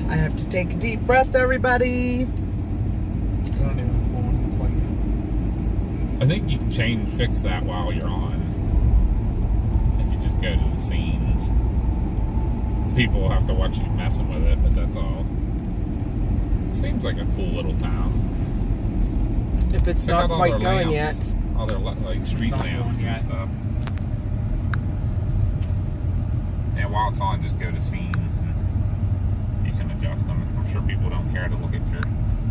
I have to take a deep breath, everybody. I think you can fix that while you're on. If you just go to the scenes. People will have to watch you messing with it, but that's all. It seems like a cool little town. If it's not quite going yet. All their like street lamps and stuff. Yeah, while it's on, just go to scenes and you can adjust them. I'm sure people don't care to look at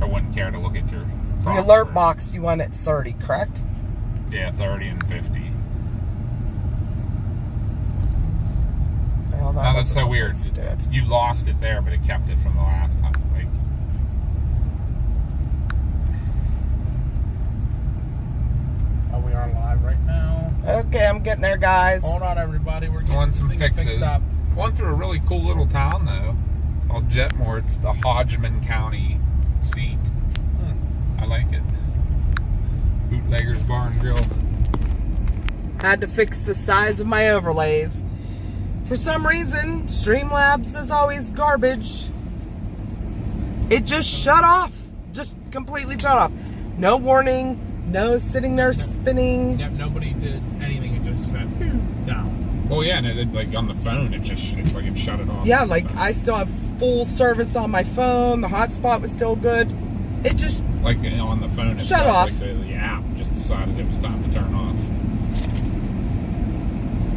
or wouldn't care to look at your The alert box you want at 30, correct? Yeah, 30 and 50. Well, now that's so weird. You lost it there, but it kept it from the last time. Like, oh, we are live right now. Okay, I'm getting there, guys. Hold on, everybody. We're getting some fixes. fixed up. Went through a really cool little town though, called Jetmore. It's the Hodgman County seat. I like it. Bootlegger's Bar and Grill. Had to fix the size of my overlays. For some reason, Streamlabs is always garbage. It just shut off. Just completely shut off. No warning. No sitting there spinning. Yep, nobody did anything. It just went down. Oh yeah, and it, like on the phone, it's like it shut it off. Yeah, like I still have full service on my phone. The hotspot was still good. It just like on the phone itself, shut off. Like the app just decided it was time to turn off.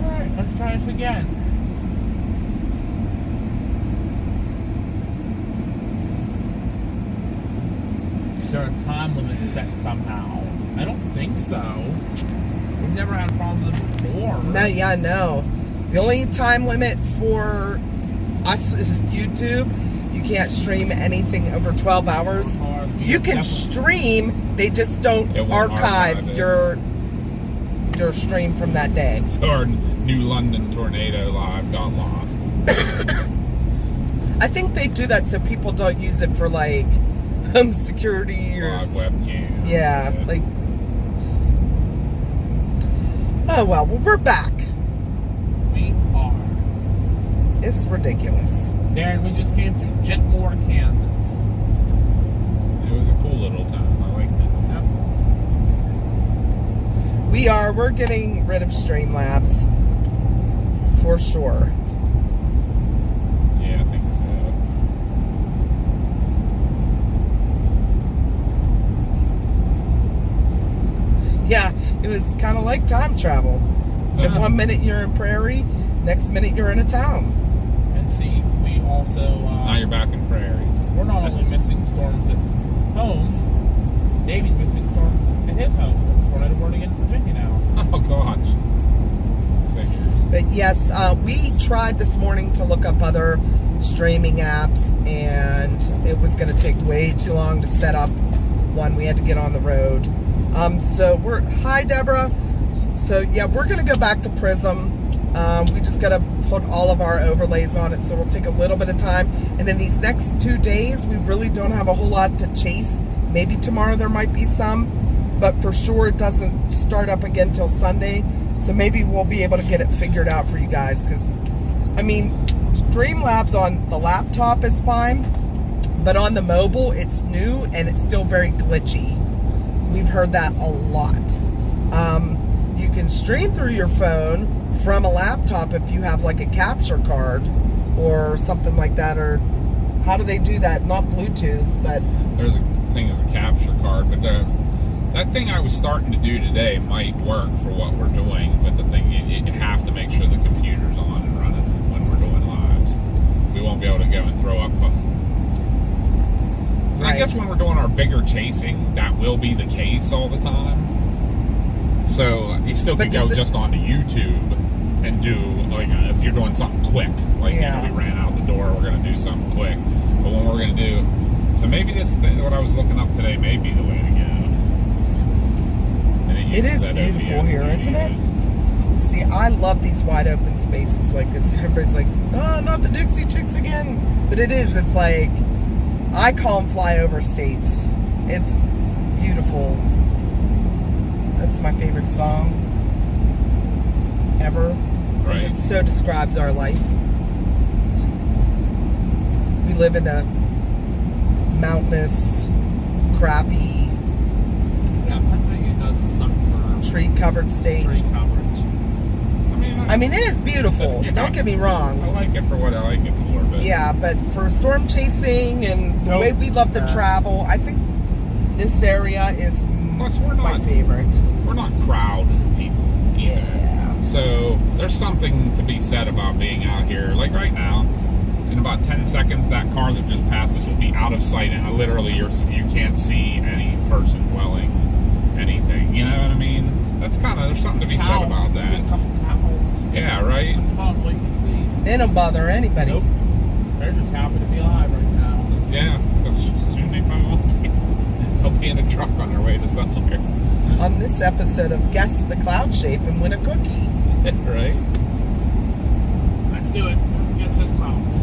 All right, let's try this again. Is there a time limit set somehow? I don't think so. We've never had problems with it before. No, yeah, no. The only time limit for us is YouTube. You can't stream anything over 12 hours. You can stream, they just don't archive your stream from that day. So our New London tornado live got lost. I think they do that so people don't use it for like home security or live webcam. Yeah, like. Oh well, we're back. We are. It's ridiculous. Darren, we just came through Jetmore, Kansas. It was a cool little town. I liked it. Yep. We're getting rid of Streamlabs. For sure. Yeah, I think so. Yeah, it was kind of like time travel. So one minute you're in Prairie, next minute you're in a town. And see, we also... now you're back in Prairie. We're not only missing storms at home, Davey's missing storms at his home. There's a tornado warning in Virginia now. Oh, gosh. Figures. But yes, we tried this morning to look up other streaming apps, and it was going to take way too long to set up one. We had to get on the road. Hi, Deborah. So, yeah, we're going to go back to Prism. We just got to put all of our overlays on it, so it'll take a little bit of time. And in these next 2 days, we really don't have a whole lot to chase. Maybe tomorrow there might be some, but for sure it doesn't start up again till Sunday. So maybe we'll be able to get it figured out for you guys, because, I mean, Streamlabs on the laptop is fine, but on the mobile, it's new and it's still very glitchy. We've heard that a lot. You can stream through your phone from a laptop if you have like a capture card or something like that, or how do they do that? Not Bluetooth, but there's a thing as a capture card, but that thing I was starting to do today might work for what we're doing, but the thing, you have to make sure the computer's on and running when we're doing lives. We won't be able to go and throw up and I guess when we're doing our bigger chasing, that will be the case all the time. So you still can go just onto YouTube and do, like, if you're doing something quick, like, you know, we ran out the door, we're going to do something quick. But when we're going to do, so maybe this, what I was looking up today may be the way to go. And it is beautiful here, isn't it? See, I love these wide open spaces like this. Everybody's like, oh, not the Dixie Chicks again. But it is, it's like, I call them flyover states. It's beautiful. That's my favorite song ever. Right. It so describes our life. We live in a mountainous, crappy, Yeah, Pennsylvania does suck for tree-covered state. tree coverage. I mean, it is beautiful. Yeah. Don't get me wrong. I like it for what I like it for, but Yeah, but for storm chasing and the way we love to travel, I think this area is plus we're my not favorite. we're not crowded people either. Yeah. So there's something to be said about being out here. Like right now, in about 10 seconds, that car that just passed us will be out of sight, and literally you can't see any person dwelling anything. You know what I mean? That's there's something to be said about that. A couple cows. Yeah, right. That's about all you can see. They don't bother anybody. Nope. They're just happy to be alive right now. Yeah, because soon they probably won't be. They'll be in a truck on their way to somewhere. On this episode of Guess the Cloud Shape and Win a Cookie. Right? Let's do it. Guess those clouds.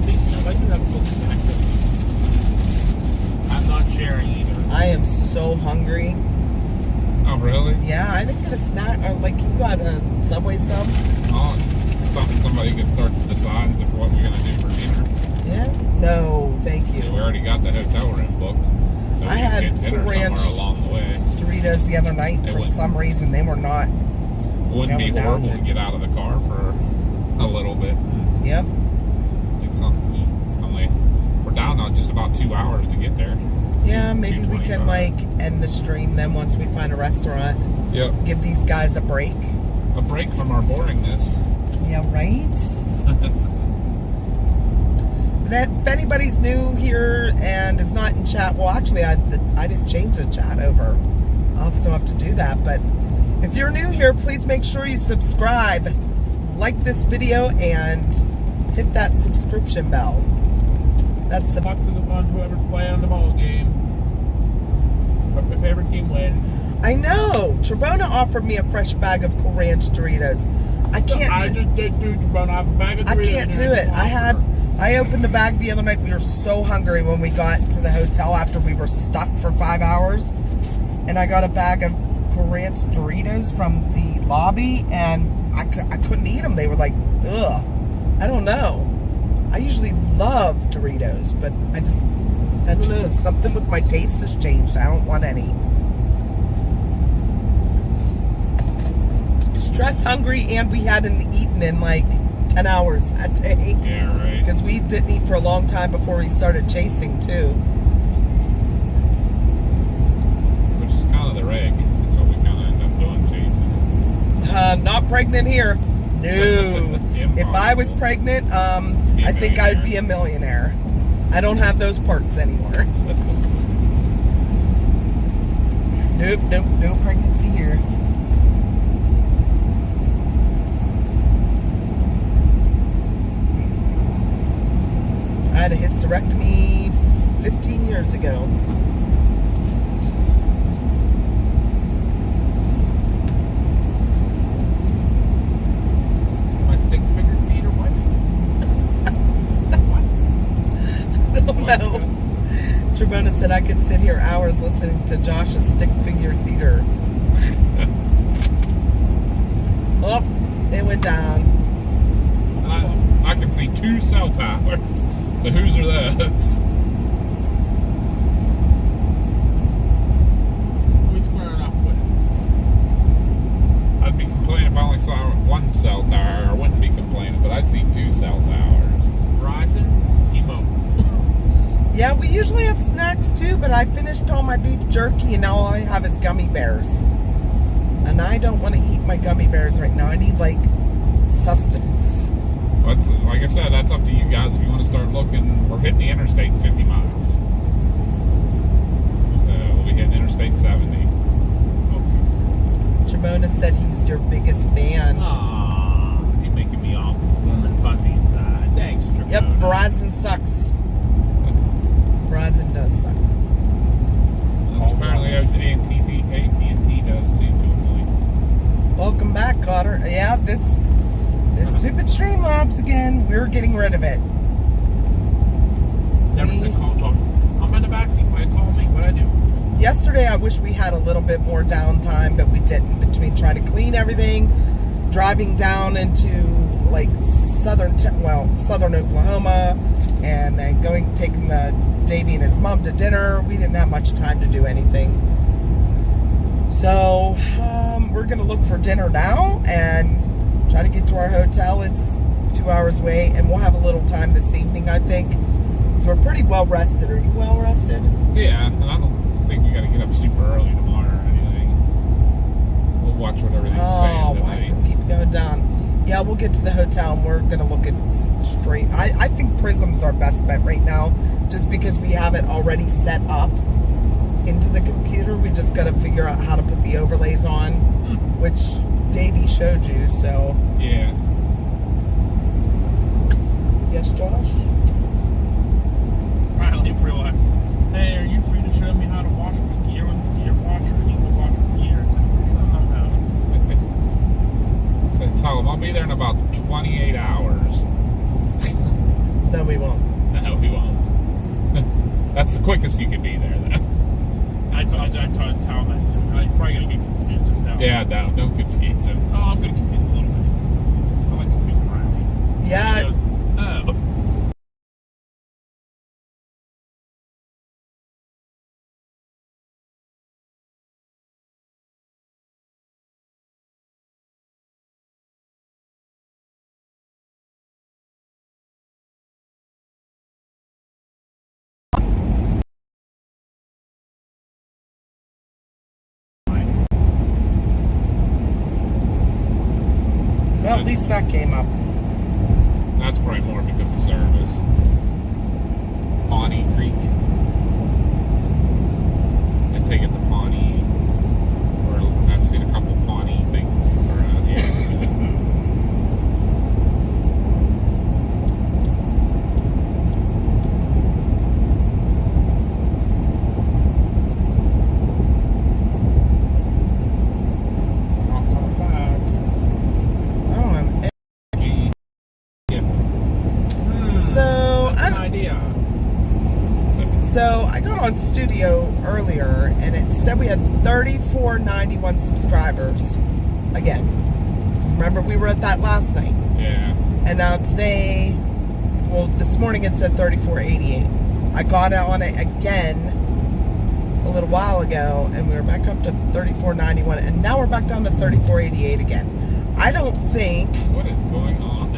Speaking of, I do have a cooking activity. I'm not sharing either. I am so hungry. Oh, really? Yeah, I didn't get a snack. Or like, you got a Subway sub? Oh, somebody can start to decide if what we're going to do for dinner. Yeah? No, thank We you. already got the hotel room booked. So I we had can get dinner ranch somewhere along the way. Doritos the other night. It For wouldn't- some reason, they were not. Wouldn't be Going down horrible to good. get out of the car for a little bit and Yep. get something to eat. We're down on just about 2 hours to get there. Yeah, maybe we can 2:25. like end the stream then once we find a restaurant. Yep. Give these guys a break. A break from our boringness. Yeah, right? If anybody's new here and is not in chat, well, actually, I didn't change the chat over. I'll still have to do that. But if you're new here, please make sure you subscribe, like this video, and hit that subscription bell. That's the Talk to the one whoever's playing on the ball game. Hope my favorite team wins. I know. Trebona offered me a fresh bag of Cool Ranch Doritos. I can't. I just did do Jabron. I have a bag of I Doritos can't in do there. it. I opened the bag the other night. We were so hungry when we got to the hotel after we were stuck for 5 hours. And I got a bag of Cool Ranch Doritos from the lobby, and I couldn't eat them. They were like, ugh. I don't know. I usually love Doritos, but I don't know. Something with my taste has changed. I don't want any. Stress hungry, and we hadn't eaten in like 10 hours that day. Yeah, right. Because we didn't eat for a long time before we started chasing, too. Which is kind of the reg. That's what we kind of end up doing, chasing. Not pregnant here. No. If I was pregnant, I think I'd be a millionaire. I don't have those parts anymore. Nope, no pregnancy here. I had a hysterectomy 15 years ago. My stick figure feet or what? What? I don't know. Trebona said I could sit here hours listening to Josh's stick figure theater. Oh, it went down. I can see 2 cell towers. So whose are those? Who's squaring up with it? I'd be complaining if I only saw 1 cell tower. I wouldn't be complaining, but I see 2 cell towers. Verizon, T-Mobile. Yeah, we usually have snacks too, but I finished all my beef jerky and now all I have is gummy bears. And I don't want to eat my gummy bears right now. I need like sustenance. But like I said, that's up to you guys if you want to start looking. We're hitting the interstate in 50 miles. So we'll be hitting Interstate 70. Trebona said he's your biggest fan. Aww, you're making me all warm and fuzzy inside. Thanks, Tripona. Yep, Verizon sucks. Verizon does suck. That's apparently AT&T does too, to a point. Welcome back, Cotter. Yeah, this stupid Streamlabs again. We're getting rid of it. Never said call Josh. I'm in the backseat. Why call me? What I do? Yesterday, I wish we had a little bit more downtime, but we didn't. Between trying to clean everything, driving down into like southern Oklahoma, and then taking Davey and his mom to dinner. We didn't have much time to do anything. So we're gonna look for dinner now and try to get to our hotel. It's 2 hours away, and we'll have a little time this evening, I think. So we're pretty well rested. Are you well rested? Yeah, and I don't think we got to get up super early tomorrow or anything. We'll watch what everything's saying why tonight. does it keep going down? Yeah, we'll get to the hotel and we're gonna look at straight. I think Prism's our best bet right now, just because we have it already set up into the computer. We just got to figure out how to put the overlays on, which Davey showed you. So Yeah. yes, Josh. Riley for like, hey, are you free to show me how to wash my gear with the gear washer? You can wash my gear. I said, So tell them I'll be there in about 28 hours. No, we won't. No, we won't. That's the quickest you can be there, though. I told Tom that. He's probably going to get confused just now. Yeah, no, don't confuse him. Oh, I'm going to confuse him a little bit. I like confusing Riley. Yeah. He goes, oh. Well, at least that came up. That's probably more because of service. Pawnee Creek. I take it to Pawnee. Or I've seen a couple Pawnee things around here. I'll come back. Oh, I'm. Yeah. So That's an idea. So I got on Studio earlier, and it said we had 3491 subscribers. Again, 'cause remember we were at that last night, Yeah. and now today, well, this morning it said 3488. I got on it again a little while ago, and we were back up to 3491, and now we're back down to 3488 again. I don't think. What is going on?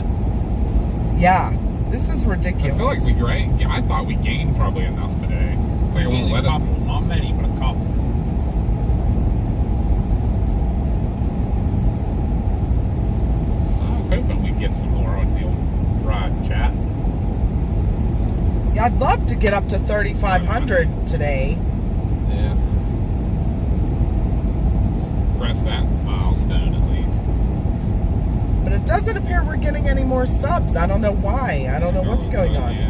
Yeah, this is ridiculous. I feel like I thought we gained probably enough today. It's like it won't let us. Couple, not many, but a couple. I was hoping we'd get some more on the old ride chat. Yeah, I'd love to get up to 3,500 today. Yeah. Just press that milestone at least. But it doesn't appear we're getting any more subs. I don't know why. I don't know what's going on. Yeah.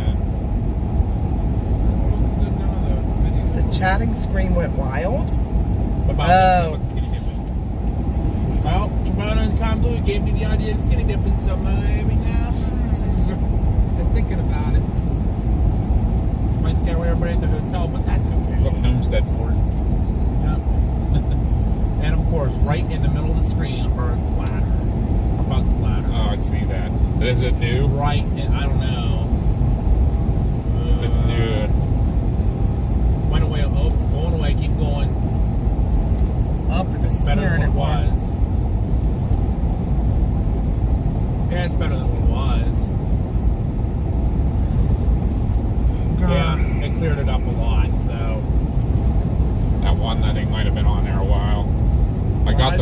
The chatting screen went wild. Well, Chibata and Con Blue gave me the idea of skinny dipping, so maybe now. Been thinking about it. Might scare away everybody at the hotel, but that's okay. Look, Homestead Fort. Yeah. And of course, right in the middle of the screen, a bird splatter. A bug splatter. Oh, I see that. Is it new? Right, and I don't know. If it's new. Went away. Oh, it's going away. Keep going. Up, it's It's better than smearing what it it was. Yeah, it's better than what it was. Yeah, they cleared it up a lot, so. That one I think might have been on there a while. I got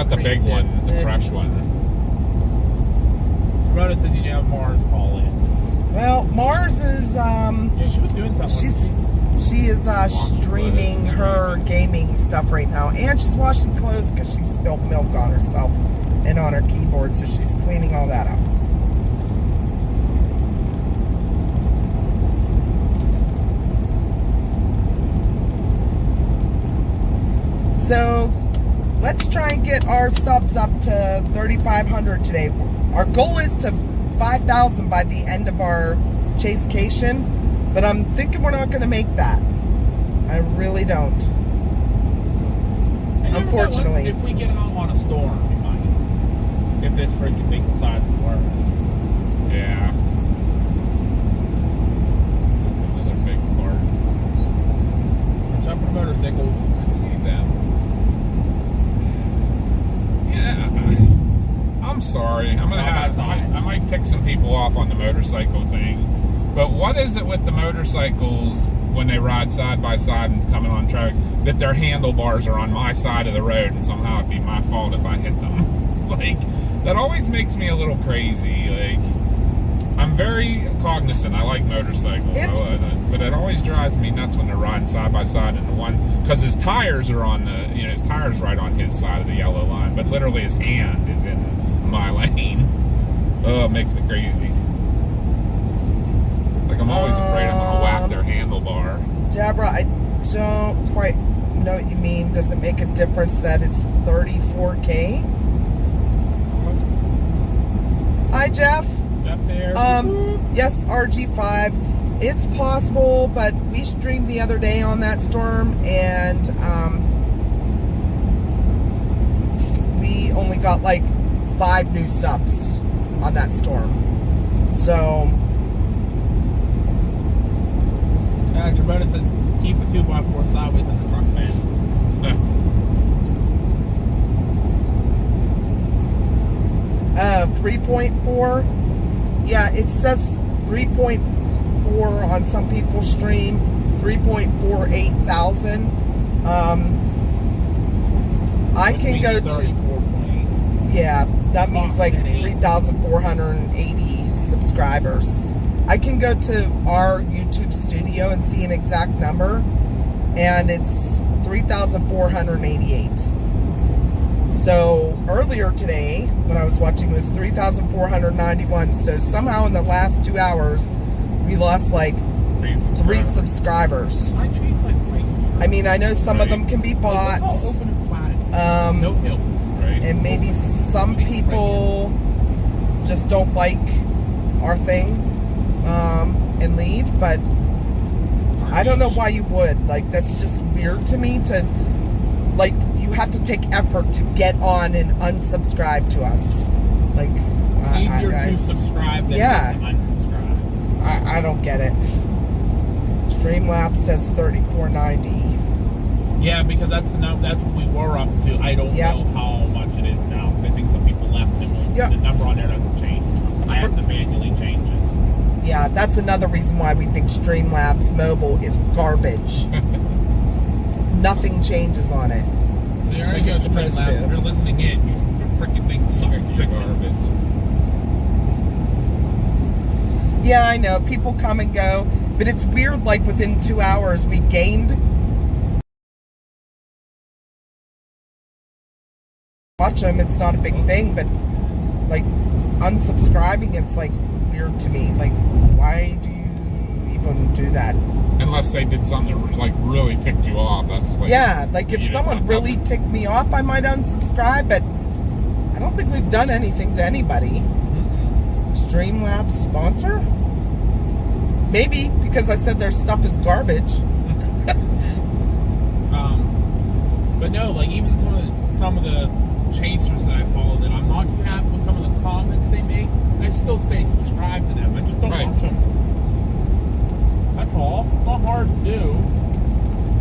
the big one, the fresh one. Rhoda says you need to have Mars call in. Well, Mars is Yeah, she was doing something. she is streaming her gaming stuff right now, and she's washing clothes because she spilled milk on herself and on her keyboard, so she's cleaning all that up. So let's try and get our subs up to 3,500 today. Our goal is to 5,000 by the end of our chasecation, but I'm thinking we're not going to make that. I really don't. Unfortunately. If we get out on a storm, we might. If this freaking thing decides to work. sorry. I might tick some people off on the motorcycle thing. But what is it with the motorcycles when they ride side by side and coming on traffic that their handlebars are on my side of the road and somehow it'd be my fault if I hit them? Like, that always makes me a little crazy. Like, I'm very cognizant. I like motorcycles, but it always drives me nuts when they're riding side by side and the one, because his tires are on his tires right on his side of the yellow line, but literally his hand is in my lane. Oh, it makes me crazy. Like, I'm always afraid I'm gonna whack their handlebar. Deborah, I don't quite know what you mean. Does it make a difference that it's 34K? Hi, Jeff. Jeff's here. Yes, RG5. It's possible, but we streamed the other day on that storm, and we only got like 5 new subs on that storm. So, Tremona says, keep a 2x4 sideways in the truck van. 3.4. Yeah, it says 3.4 on some people's stream, 3.48 thousand. I can go to, yeah, that means like 3,480 subscribers. I can go to our YouTube studio and see an exact number, and it's 3,488. So earlier today, when I was watching, it was 3,491. So somehow in the last 2 hours, we lost like 3 subscribers. I mean, I know some of them can be bots. And maybe some people just don't like our thing and leave, but I don't know why you would. Like, that's just weird to me to, like, you have to take effort to get on and unsubscribe to us. Like, it's easier to subscribe than to unsubscribe. I don't get it. Streamlabs says 3490. Yeah, because that's what we were up to. I don't know how much it is now. I think some people left it. The number on there doesn't change. I have to manually change it. Yeah, that's another reason why we think Streamlabs Mobile is garbage. Nothing changes on it. So there you go, Streamlabs. If you're listening in, your freaking thing sucks. Fix it. Yeah, I know. People come and go. But it's weird, like, within 2 hours, we gained. Watch them, it's not a big thing, but, like, unsubscribing, it's, like, weird to me. Like, why do you even do that? Unless they did something that, like, really ticked you off. That's like, yeah, like, if someone really ticked me off, I might unsubscribe, but I don't think we've done anything to anybody. Streamlabs sponsor? Maybe, because I said their stuff is garbage. But no, like, even some of the chasers that I follow that I'm not too happy with some of the comments they make, I still stay subscribed to them. I just don't watch them. That's all. It's not hard to do.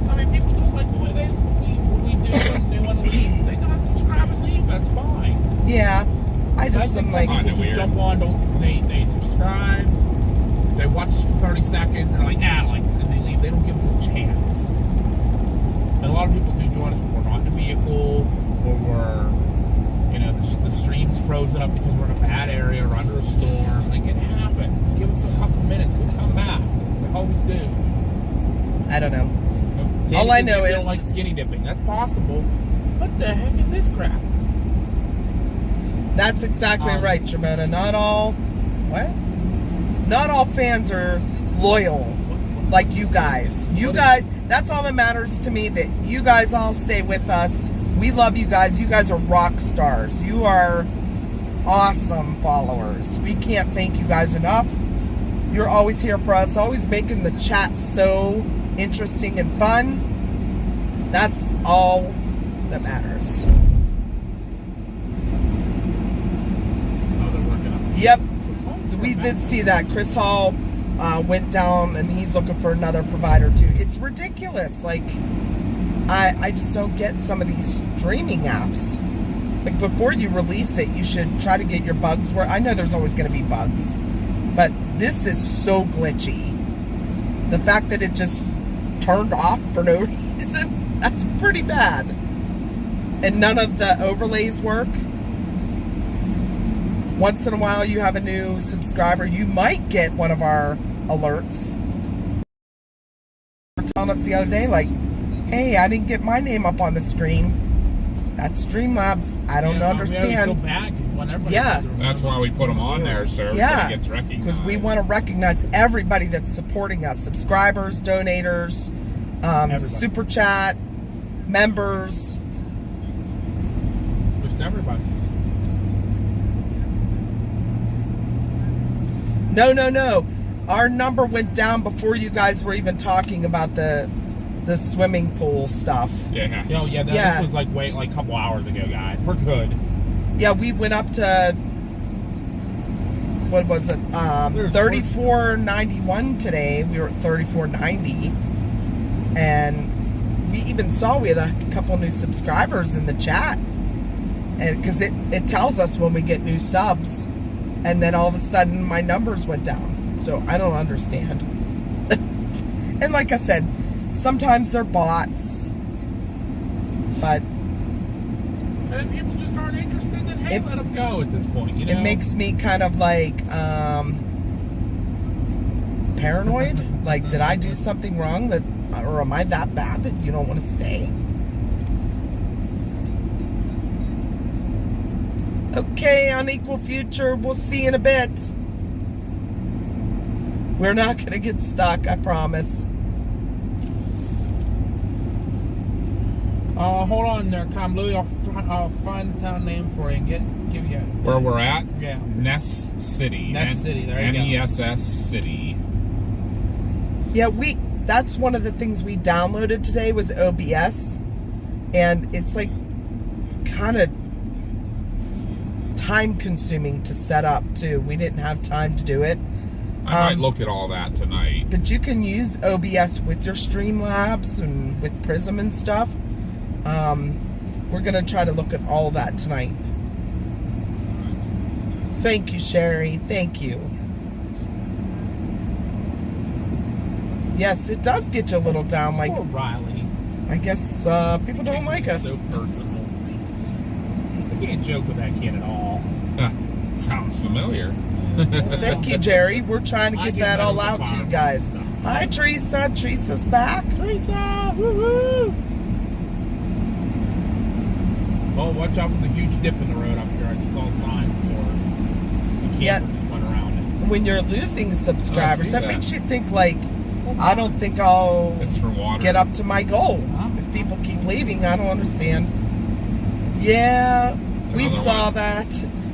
I mean, people don't like the way we do when they want to leave. They can unsubscribe and leave. That's fine. Yeah, I think like people just jump on, they subscribe, they watch us for 30 seconds, and they're like, and they leave. They don't give us a chance. And a lot of people do join us when we're not in a vehicle, or we're, the stream's frozen up because we're in a bad area or under a storm. Like, it happens. Give us a couple minutes. We'll come back. We always do. I don't know. See, all I know is, don't like skinny dipping. That's possible. What the heck is this crap? That's exactly right, Jamona. Not all fans are loyal like you guys. That's all that matters to me, that you guys all stay with us. We love you guys. You guys are rock stars. You are awesome followers. We can't thank you guys enough. You're always here for us, always making the chat so interesting and fun. That's all that matters. Yep, we did see that. Chris Hall went down, and he's looking for another provider too. It's ridiculous. Like, I just don't get some of these streaming apps. Like, before you release it, you should try to get your bugs where I know there's always going to be bugs, but this is so glitchy. The fact that it just turned off for no reason, that's pretty bad. And none of the overlays work. Once in a while you have a new subscriber, you might get one of our alerts. They were telling us the other day, like, hey, I didn't get my name up on the screen. That's Streamlabs. I don't understand. Yeah. That's why we put them on there, so it gets recognized. Because we want to recognize everybody that's supporting us. Subscribers, donators, super chat, members. Just everybody. No. Our number went down before you guys were even talking about the swimming pool stuff. Yeah. This was like a couple hours ago, guys. We're good. Yeah, we went up to, what was it? 34.91 today. We were at 34.90, and we even saw we had a couple new subscribers in the chat, and because it tells us when we get new subs, and then all of a sudden my numbers went down. So I don't understand. And like I said, sometimes they're bots, but and people just aren't interested. Then hey, let them go at this point. You know, it makes me kind of like paranoid. Like, did I do something wrong or am I that bad that you don't want to stay? Okay, Unequal Future, we'll see you in a bit. We're not going to get stuck, I promise. Hold on there, Com Louie. I'll find the town name for you and give you where we're at. Yeah, Ness City. Ness City. There you go. NESS City. Yeah, that's one of the things we downloaded today was OBS, and it's like kind of time consuming to set up too. We didn't have time to do it. I might look at all that tonight. But you can use OBS with your Streamlabs and with Prism and stuff. We're going to try to look at all that tonight. Thank you, Sherry. Thank you. Yes, it does get you a little down. Like, poor Riley. I guess people don't like us. So personal. I can't joke with that kid at all. Sounds familiar. Thank you, Jerry. We're trying to get that all out to you guys. Hi, Teresa. Teresa's back. Teresa! Woo-hoo! Oh, watch out for the huge dip in the road up here. I just saw signs for the camper just went around it. When you're losing subscribers, that makes you think, like, I don't think I'll get up to my goal. If people keep leaving, I don't understand. Yeah, we saw that.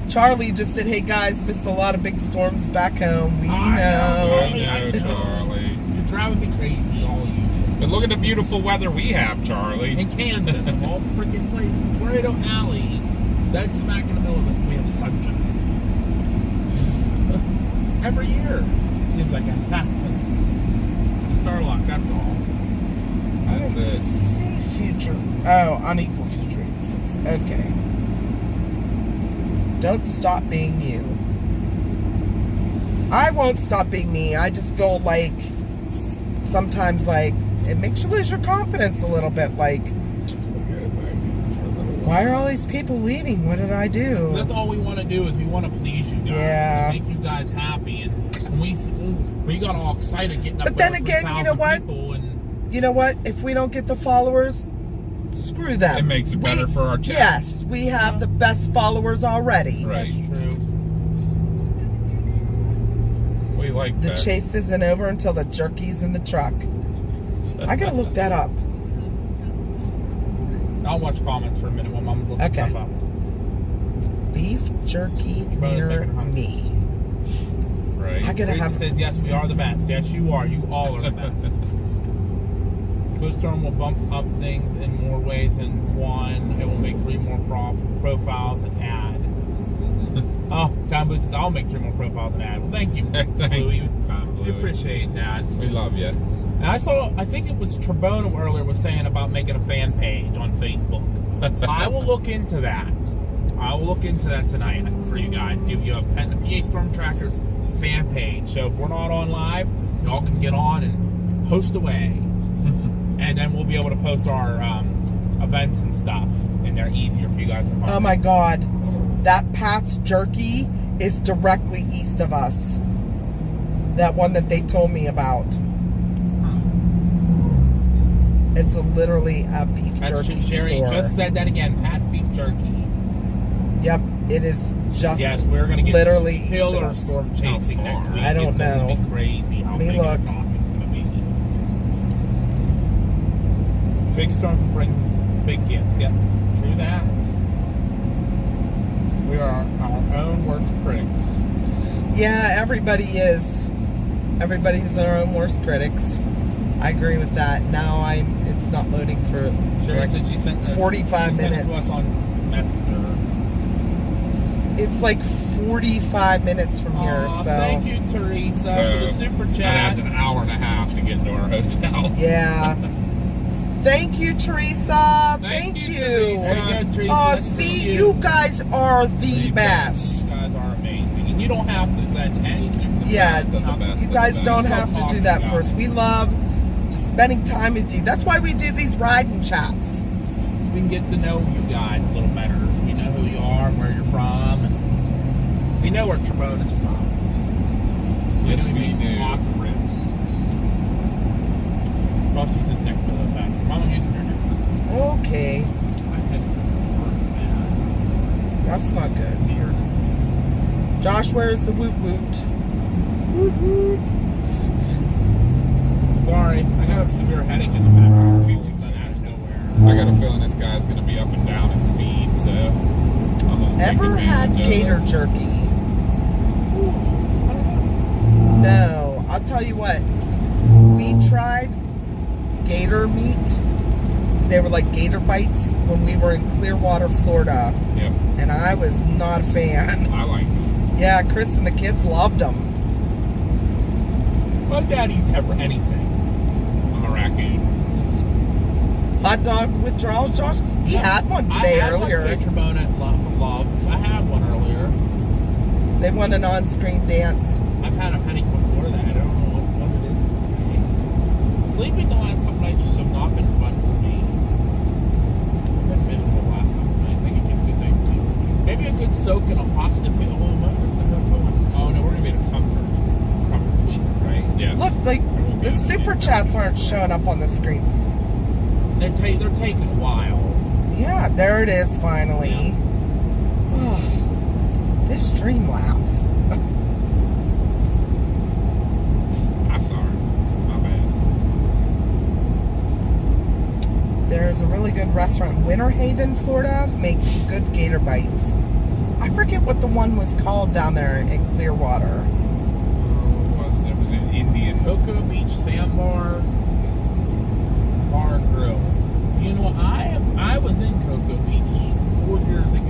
Charlie just said, hey guys, missed a lot of big storms back home. We know. I know, Charlie. You're driving me crazy, all you. But look at the beautiful weather we have, Charlie. In Kansas, of all freaking places. Tornado Alley. Dead smack in the middle of it, we have sunshine. Every year. It seems like it happens. Starlock, that's all. That's it. See future. Oh, Unequal Future 86. Okay. Don't stop being you. I won't stop being me. I just feel like sometimes, like, it makes you lose your confidence a little bit. Like, why are all these people leaving? What did I do? That's all we want to do is we want to please you guys. Yeah. Make you guys happy. And we got all excited getting up. But then again, you know what? You know what? If we don't get the followers, screw them. It makes it better for our channel. Yes, we have the best followers already. Right. That's true. We like the that. chase isn't over until the jerky's in the truck. I gotta look that up. I'll watch comments for a minute while Mom looks stuff up. Beef jerky near me. Right. I gotta have. Says yes, we are the best. Yes, you are. You all are the best. Storm will bump up things in more ways than one. It will make 3 more profiles and add. Oh, Tom Boo says, I'll make 3 more profiles and add. Well, thank you, Louie. We appreciate that. We love you. And I think it was Trebono earlier was saying about making a fan page on Facebook. I will look into that. I'll look into that tonight for you guys. Give you a PA Storm Trackers fan page. So if we're not on live, y'all can get on and post away. And then we'll be able to post our events and stuff. And they're easier for you guys to find. Oh my God. That Pat's Jerky is directly east of us. That one that they told me about. It's literally a beef jerky Sherry store. just said that again. Pat's Beef Jerky. Yep, it is just Yes, we're going to get literally east of killer us. storm chasing next week. I don't It's know. going to be crazy how Let me big look. it's going to be. Big storms bring big gifts. Yep, true that. We are our own worst critics. Yeah, everybody is. Everybody's their own worst critics. I agree with that. Now it's not loading for Sherry said she sent us 45 she sent minutes. it to us on Messenger. It's like 45 minutes from here, Aw, so. thank you, Teresa, for the super chat. That adds an hour and a half to get into our hotel. Yeah. Thank you, Teresa. Thank you. Teresa. There you go, Teresa. Oh, That's see, for you guys are the best. You guys are amazing. And you don't have to send any super Yeah, chats. of the best you of guys the don't best. have to do that for us. We love spending time with you. That's why we do these riding chats. We can get to know you guys a little better. So we know who you are, where you're from. And we know where Trebon is from. Yes, know he we makes some do. awesome ribs. I'll use his neck to the back. Mom, I'm using your neck. Okay, My head is hurting, man. that's not good. Weird. Josh, where's the woot woot? Woot woot. Sorry, I got a severe headache in the back. Too Out of nowhere. I got a feeling this guy's going to be up and down in speed, so I'm gonna take Ever had advantage of gator it. jerky? No, I'll tell you what. We tried gator meat. They were like gator bites when we were in Clearwater, Florida, Yep, and I was not a fan. I like it. Yeah, Chris and the kids loved them. My dad eats ever anything. I'm a raccoon. Hot dog withdrawals, Josh? He had one today I had earlier. one Trebon from Love's. I had one earlier. They want an on-screen dance. I've had a headache before that. I don't know what it is today. Sleeping the last couple nights has not been fun for me. I've been miserable the last couple nights. I can get a good night's sleep. Maybe a good soak in a hot Oh no, we're gonna be at a comfort suites, right? Yes. Look, like the super chats aren't showing up on the screen. They're taking a while. Yeah, there it is finally. This Streamlabs. I saw her. My bad. There's a really good restaurant in Winter Haven, Florida, make good gator bites. I forget what the one was called down there in Clearwater. What was it? It was in Indian. Cocoa Beach Sandbar Bar and Grill. You know, I was in Cocoa Beach 4 years ago.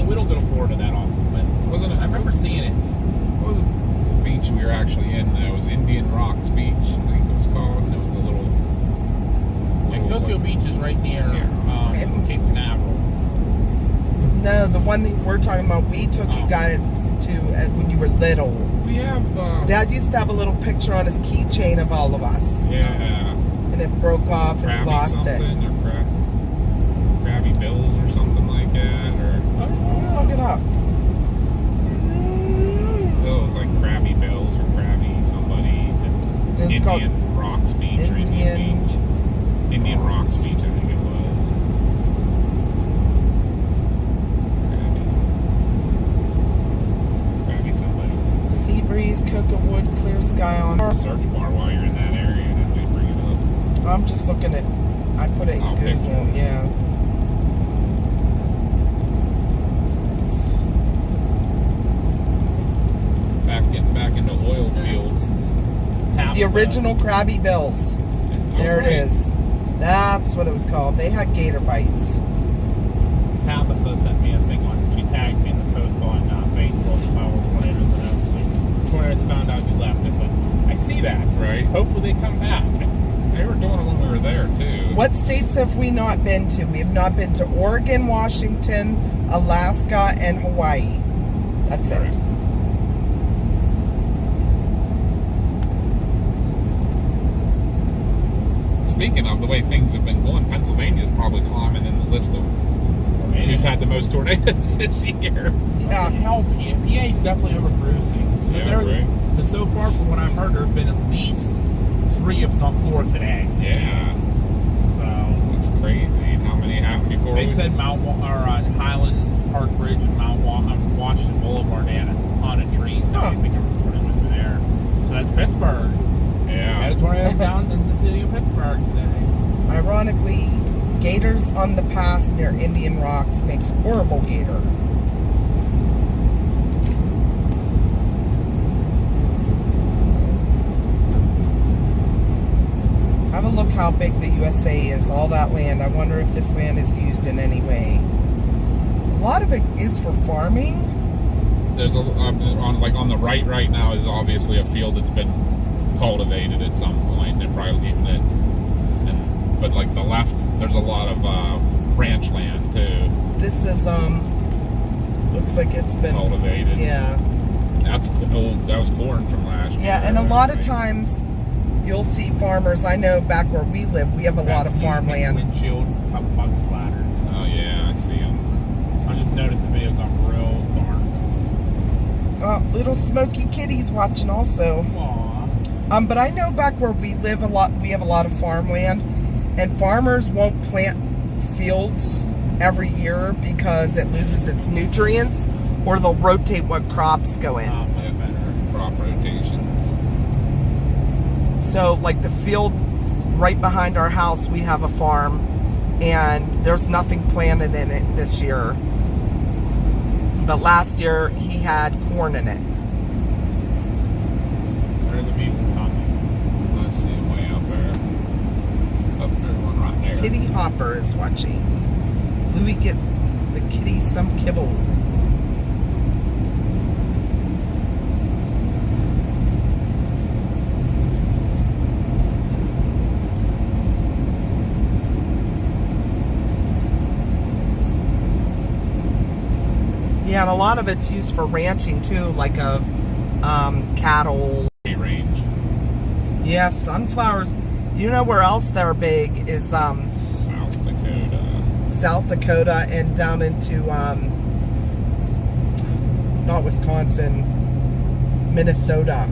We don't go to Florida that often, but Wasn't it? I remember seeing it. What was the beach we were actually in? It was Indian Rocks Beach, I think it was called. And it was a little. And Cocoa Beach is right near Cape Canaveral. No, the one that we're talking about, we took you guys to when you were little. We have. Dad used to have a little picture on his keychain of all of us. Yeah. And it broke off and he Krabby lost it. something or Krabby Bills or something like that, or Look it up. it was like Krabby Bills or Krabby somebody's and It's Indian called Rocks Beach or Indian Beach. Indian Rocks Beach, I think it was. Krabby somebody. Sea breeze, cocoa wood, clear sky on. Search bar while you're in that area, and then we bring it up. I'm just looking at. I put it in Oh, Google. pictures. Yeah. Getting back into oil fields. The original Krabby Bills. There it is. That's what it was called. They had gator bites. Tabitha sent me a thing on. She tagged me in the post on Facebook. Tornadoes and everything. Tornadoes found out you left. I said, I see that. Right. Hopefully they come back. They were doing it when we were there too. What states have we not been to? We have not been to Oregon, Washington, Alaska, and Hawaii. That's it. Speaking of the way things have been going, Pennsylvania's probably climbing in the list of who's had the most tornadoes this year. Yeah. Hell, PA's definitely over cruising. Yeah, right. Because so far, from what I've heard, there have been at least 3, if not 4, today. Yeah. So that's crazy. And how many happened before? They said Highland Park Bridge and Washington Boulevard they had a ton of trees. Now I think I'm reporting over there. So that's Pittsburgh. Yeah. Had a tornado down in the city of Pittsburgh today. Ironically, Gators on the Pass near Indian Rocks makes horrible gator. Have a look how big the USA is, all that land. I wonder if this land is used in any way. A lot of it is for farming. There's on the right now is obviously a field that's been cultivated at some point. They're probably leaving it. But like the left, there's a lot of ranch land too. This is looks like it's been cultivated. Yeah. That's old. That was corn from last year. Yeah, and a lot of times you'll see farmers. I know back where we live, we have a lot of farmland. Windshield bug splatters. Oh yeah, I see them. I just noticed the video got real dark. Little smoky kitties watching also. Aww. But I know back where we live we have a lot of farmland, and farmers won't plant fields every year because it loses its nutrients, or they'll rotate what crops go in. Yeah, better crop rotations. So, like the field right behind our house, we have a farm, and there's nothing planted in it this year. But last year, he had corn in it. Where are the people coming? Let's see, way up there. Up there, one right there. Kitty Hopper is watching. Louie, get the kitty some kibble. Yeah, and a lot of it's used for ranching too, like a cattle range. Yeah, sunflowers. You know where else they're big is South Dakota. South Dakota and down into not Wisconsin, Minnesota.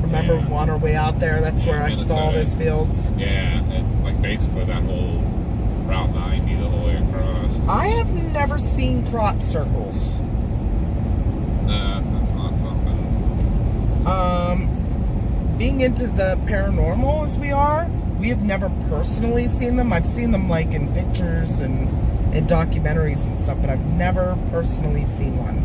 Remember on our way out there? That's where I saw those fields. Yeah, like basically that whole Route 90 the whole way across. I have never seen crop circles. That's not something. Being into the paranormal as we are, we have never personally seen them. I've seen them like in pictures and in documentaries and stuff, but I've never personally seen one.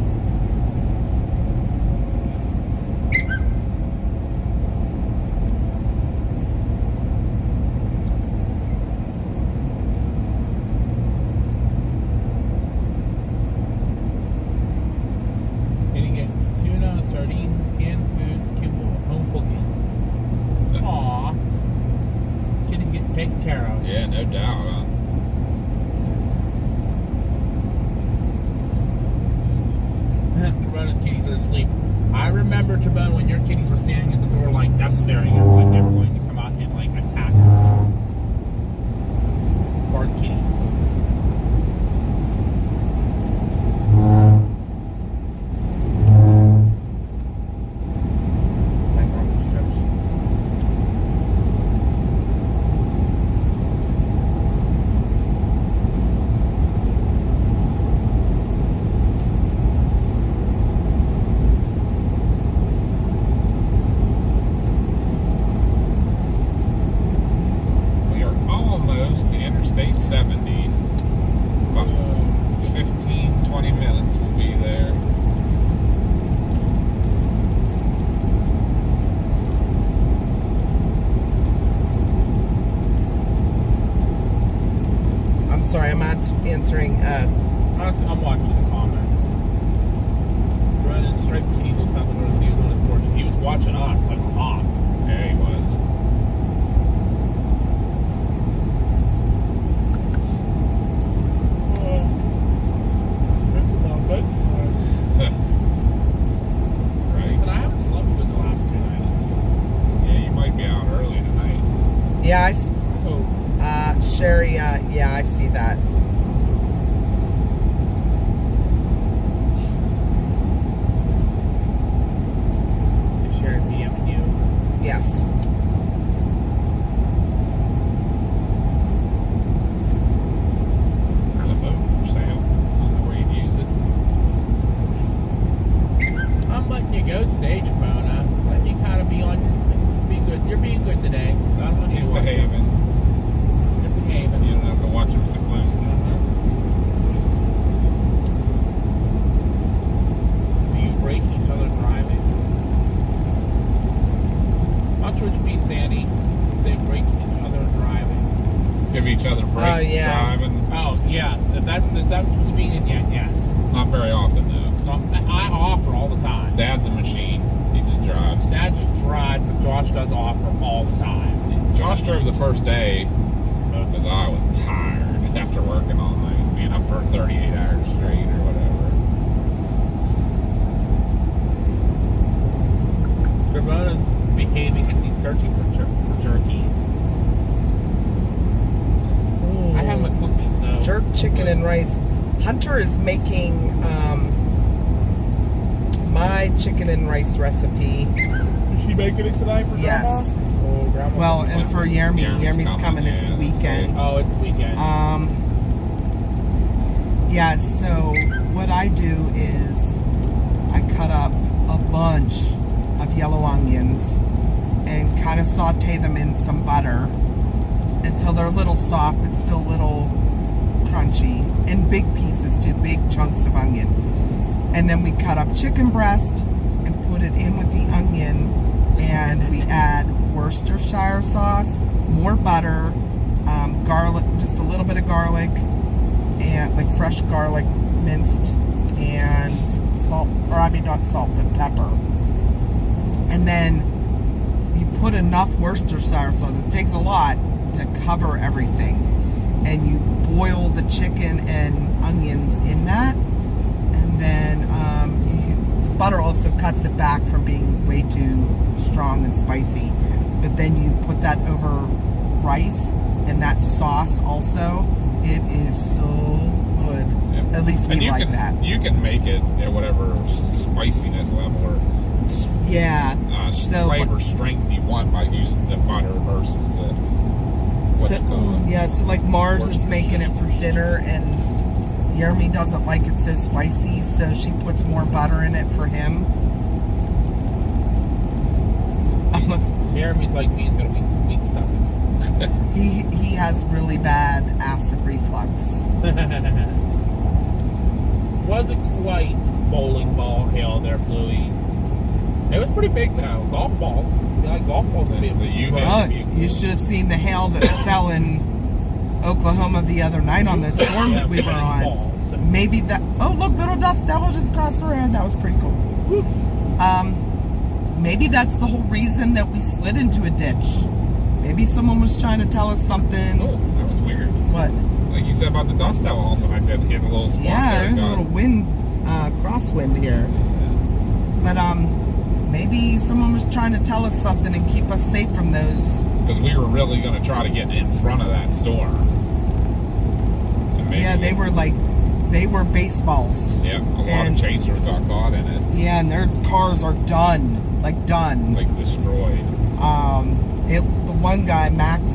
Taken care of. Yeah, no doubt. Tabona's kitties are asleep. I remember, Tabona, when your kitties were standing at the door like death staring at us, like they were going to come out and like attack us. Guard kitties. Interstate 70. About 15, 20 minutes will be there. I'm sorry, I'm not answering. I'm watching the comments. Running straight kitty looks out the door to see who's on his porch. He was watching us like a hawk. Yeah, he was. go today, Tremona. Let you kind of be good. You're being good today. So I don't want you He's to watch him. behaving. You're behaving. You don't have to watch him so closely. Do you break each other driving? Not sure what you mean, Sandy. You say break each other driving. Give each other breaks driving. Oh, yeah. If that's what you mean, then yes. Not very often, though. No, I offer all the time. Dad's a machine. He just drives. Dad just drives, but Josh does offer all the time. Josh drove the first day because I was tired after working all night, being up for 38 hours straight or whatever. Ramona's behaving because he's searching for turkey. Ooh. I have my cookies, though. Jerk chicken and rice. Hunter is making my chicken and rice recipe. Is she making it tonight for Yes. Grandma? Oh, Grandma's Well, and for Yermi. Yermi's coming. It's the weekend. Oh, it's the weekend. Yeah, so what I do is I cut up a bunch of yellow onions and kind of saute them in some butter until they're a little soft but still a little crunchy. And big pieces too, big chunks of onion. And then we cut up chicken breast and put it in with the onion, and we add Worcestershire sauce, more butter, garlic, just a little bit of garlic, and like fresh garlic minced, and salt, or I mean not salt, but pepper. And then you put enough Worcestershire sauce, it takes a lot to cover everything. And you boil the chicken and onions in that, and then the butter also cuts it back from being way too strong and spicy. But then you put that over rice, and that sauce also, it is so good. Yep. At least we like that. You can make it at whatever spiciness level or flavor strength you want by using the butter versus the so like Mars is making it for dinner, and Yermi doesn't like it so spicy, so she puts more butter in it for him. Jeremy's like me, he's got a weak stomach. He has really bad acid reflux. Wasn't quite bowling ball hail there, Bluey. It was pretty big though. Golf balls. You like golf balls? You should have seen the hail that fell in Oklahoma the other night on those storms we were on. Maybe that. Oh, look, little dust devil just crossed the road. That was pretty cool. Maybe that's the whole reason that we slid into a ditch. Maybe someone was trying to tell us something. Oh, that was weird. What? Like you said about the dust devil, also I did hit a little spot. Yeah, there's a little wind, crosswind here. But maybe someone was trying to tell us something and keep us safe from those. Because we were really going to try to get in front of that storm. Yeah, they were baseballs. Yeah, a lot of chasers got caught in it. Yeah, and their cars are done. Like destroyed. The one guy, Max,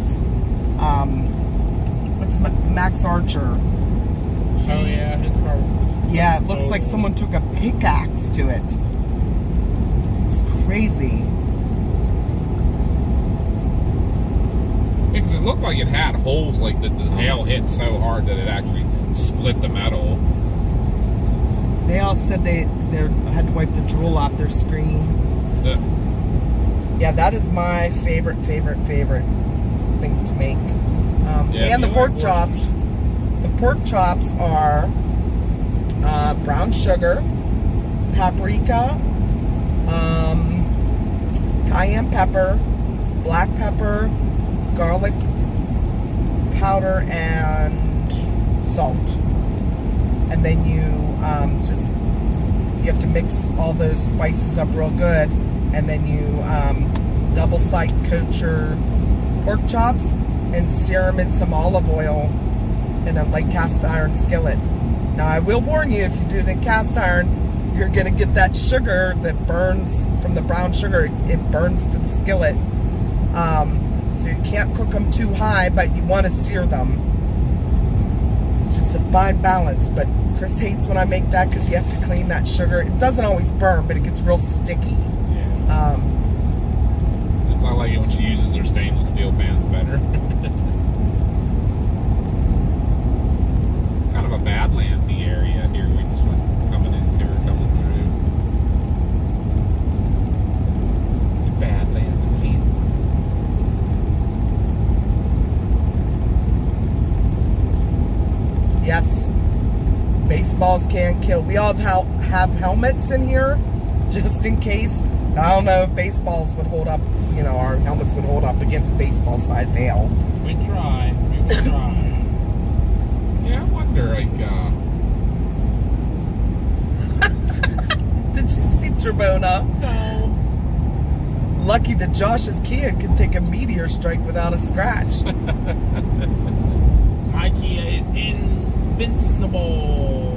Max Archer. His car was destroyed. Yeah, it looks like someone took a pickaxe to it. It's crazy. Because it looked like it had holes, like the hail hit so hard that it actually split the metal. They all said they had to wipe the drool off their screen. Yeah, that is my favorite thing to make. And the pork chops. The pork chops are brown sugar, paprika, cayenne pepper, black pepper, garlic powder, and salt. And then you have to mix all those spices up real good, and then you double side coat your pork chops and sear them in some olive oil in a cast iron skillet. Now I will warn you, if you do it in cast iron, you're gonna get that sugar that burns from the brown sugar. It burns to the skillet. So you can't cook them too high, but you want to sear them. It's just a fine balance, but Chris hates when I make that because he has to clean that sugar. It doesn't always burn, but it gets real sticky. Yeah. I like it when she uses her stainless steel pans better. Kind of a badlandy area here. We just like coming through. The Badlands of Kansas. Yes, baseballs can kill. We all have helmets in here just in case. I don't know if baseballs would hold up, our helmets would hold up against baseball-sized hail. We try. We will try. Yeah, I wonder, Did you see Trebona? No. Lucky that Josh's Kia could take a meteor strike without a scratch. My Kia is invincible.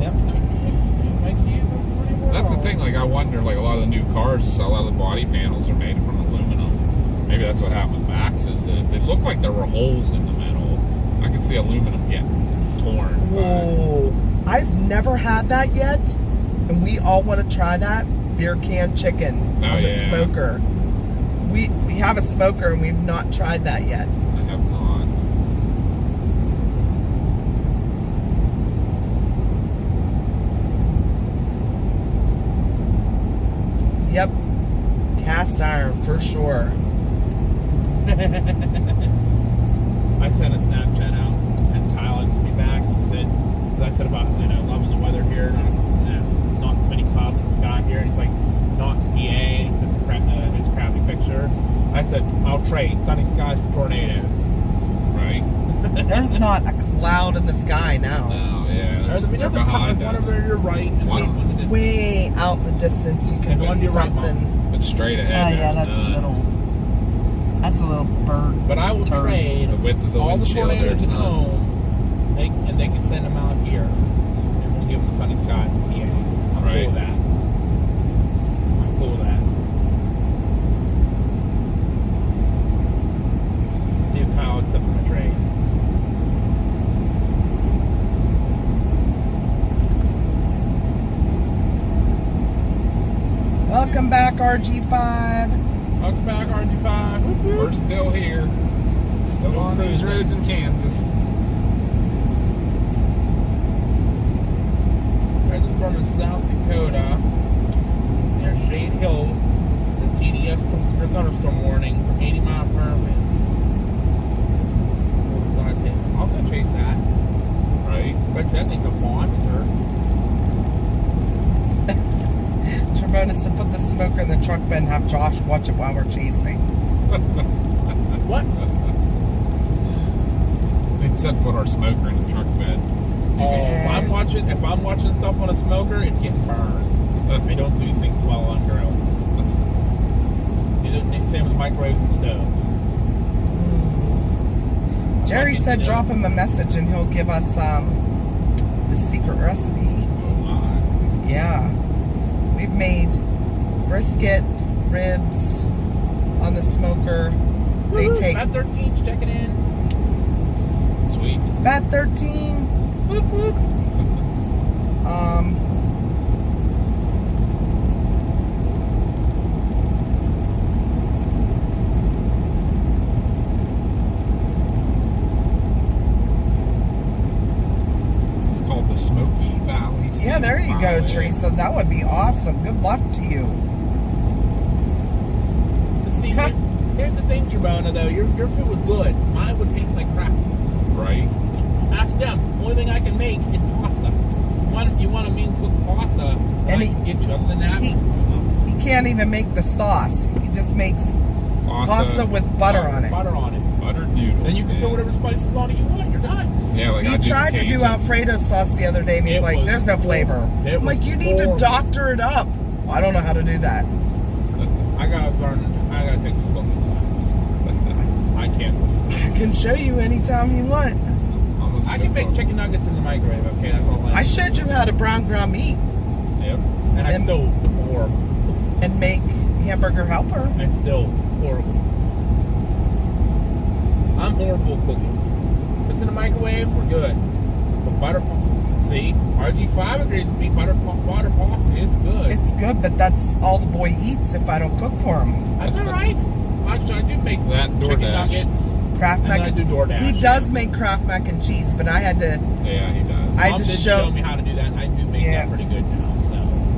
Yep. My Kia does pretty well. that's the thing. Like, I wonder, like, a lot of the new cars, a lot of the body panels are made from aluminum. Maybe that's what happened with Max's. That they look like there were holes in the metal. I can see aluminum getting torn. Whoa. I've never had that yet, and we all want to try that beer can chicken on the smoker. We have a smoker, and we've not tried that yet. I have not. Yep, cast iron for sure. I sent a Snapchat out, and Kyle answered me back. He said, because I said about loving the weather here, not many clouds in the sky here. And he's like, not EA. He sent his crappy picture. I said, I'll trade sunny skies for tornadoes. Right. There's not a cloud in the sky now. No, yeah. There's There's behind one us. over your right, and one in the distance. Way out in the distance, you can And one to see your right, something. But straight Oh ahead. yeah, that's none. a little bird. But I will turd. trade The width of the all the windshield, tornadoes there's at none. home, and they can send them out here, and we'll give them the sunny skies. Yeah, I'm Right. cool with that. I'm cool with that. See if Kyle accepts my trade. Welcome back, RG5. Welcome back, RG5. Whoop, whoop. We're still here. Still on these roads in Kansas. Alright, this from in South Dakota, near Shade Hill. It's a TDS thunderstorm warning for 80-mile-per-hour winds. So I say, I'll go chase that. Right. But that thing's a monster. Trebona said put the smoker in the truck bed and have Josh watch it while we're chasing. What? They said put our smoker in the truck bed. Oh, if I'm watching stuff on a smoker, it's getting burned. I don't do things well on grills. Same with microwaves and stoves. Jerry said drop him a message and he'll give us the secret recipe. Oh my. Yeah. We've made brisket, ribs on the smoker. They take Bat 13's checking in. Sweet. Bat 13. Whoop whoop. This is called the Smoky Valley. Yeah, there you go, Highway. Teresa. That would be awesome. Good luck to you. But see, here's the thing, Trebona, though. Your food was good. Mine would taste like crap. Right. Ask them. The only thing I can make is pasta. You want a mean cooked pasta, And I can get you. Other than that, he can't even make the sauce. He just makes pasta with butter on it. butter on it. Buttered noodles. Then you can throw whatever spices on it you want. You're done. Yeah, like He I tried to do Cajun. Alfredo sauce the other day, and he's It like, was "There's no flavor." It I'm like, was "You need to horrible. doctor it up." Well, I don't know how to do that. I gotta take some cooking classes. I can't. I can show you anytime you want. Almost I can make chicken nuggets in the microwave. Okay, that's all I showed you how to brown ground meat Yep. And I and- still horrible. and make hamburger helper. And still horrible. I'm horrible at cooking. If it's in the microwave, we're good. But butter, see, RG5 agrees with me. Butter pasta is good. It's good, but that's all the boy eats if I don't cook for him. That's all right. Actually, I do make that chicken DoorDash. nuggets. Kraft mac I do DoorDash. He does make Kraft mac and cheese, but I had to. Yeah, he does. I had Mom to did show me how to do that. I do make that pretty good now. So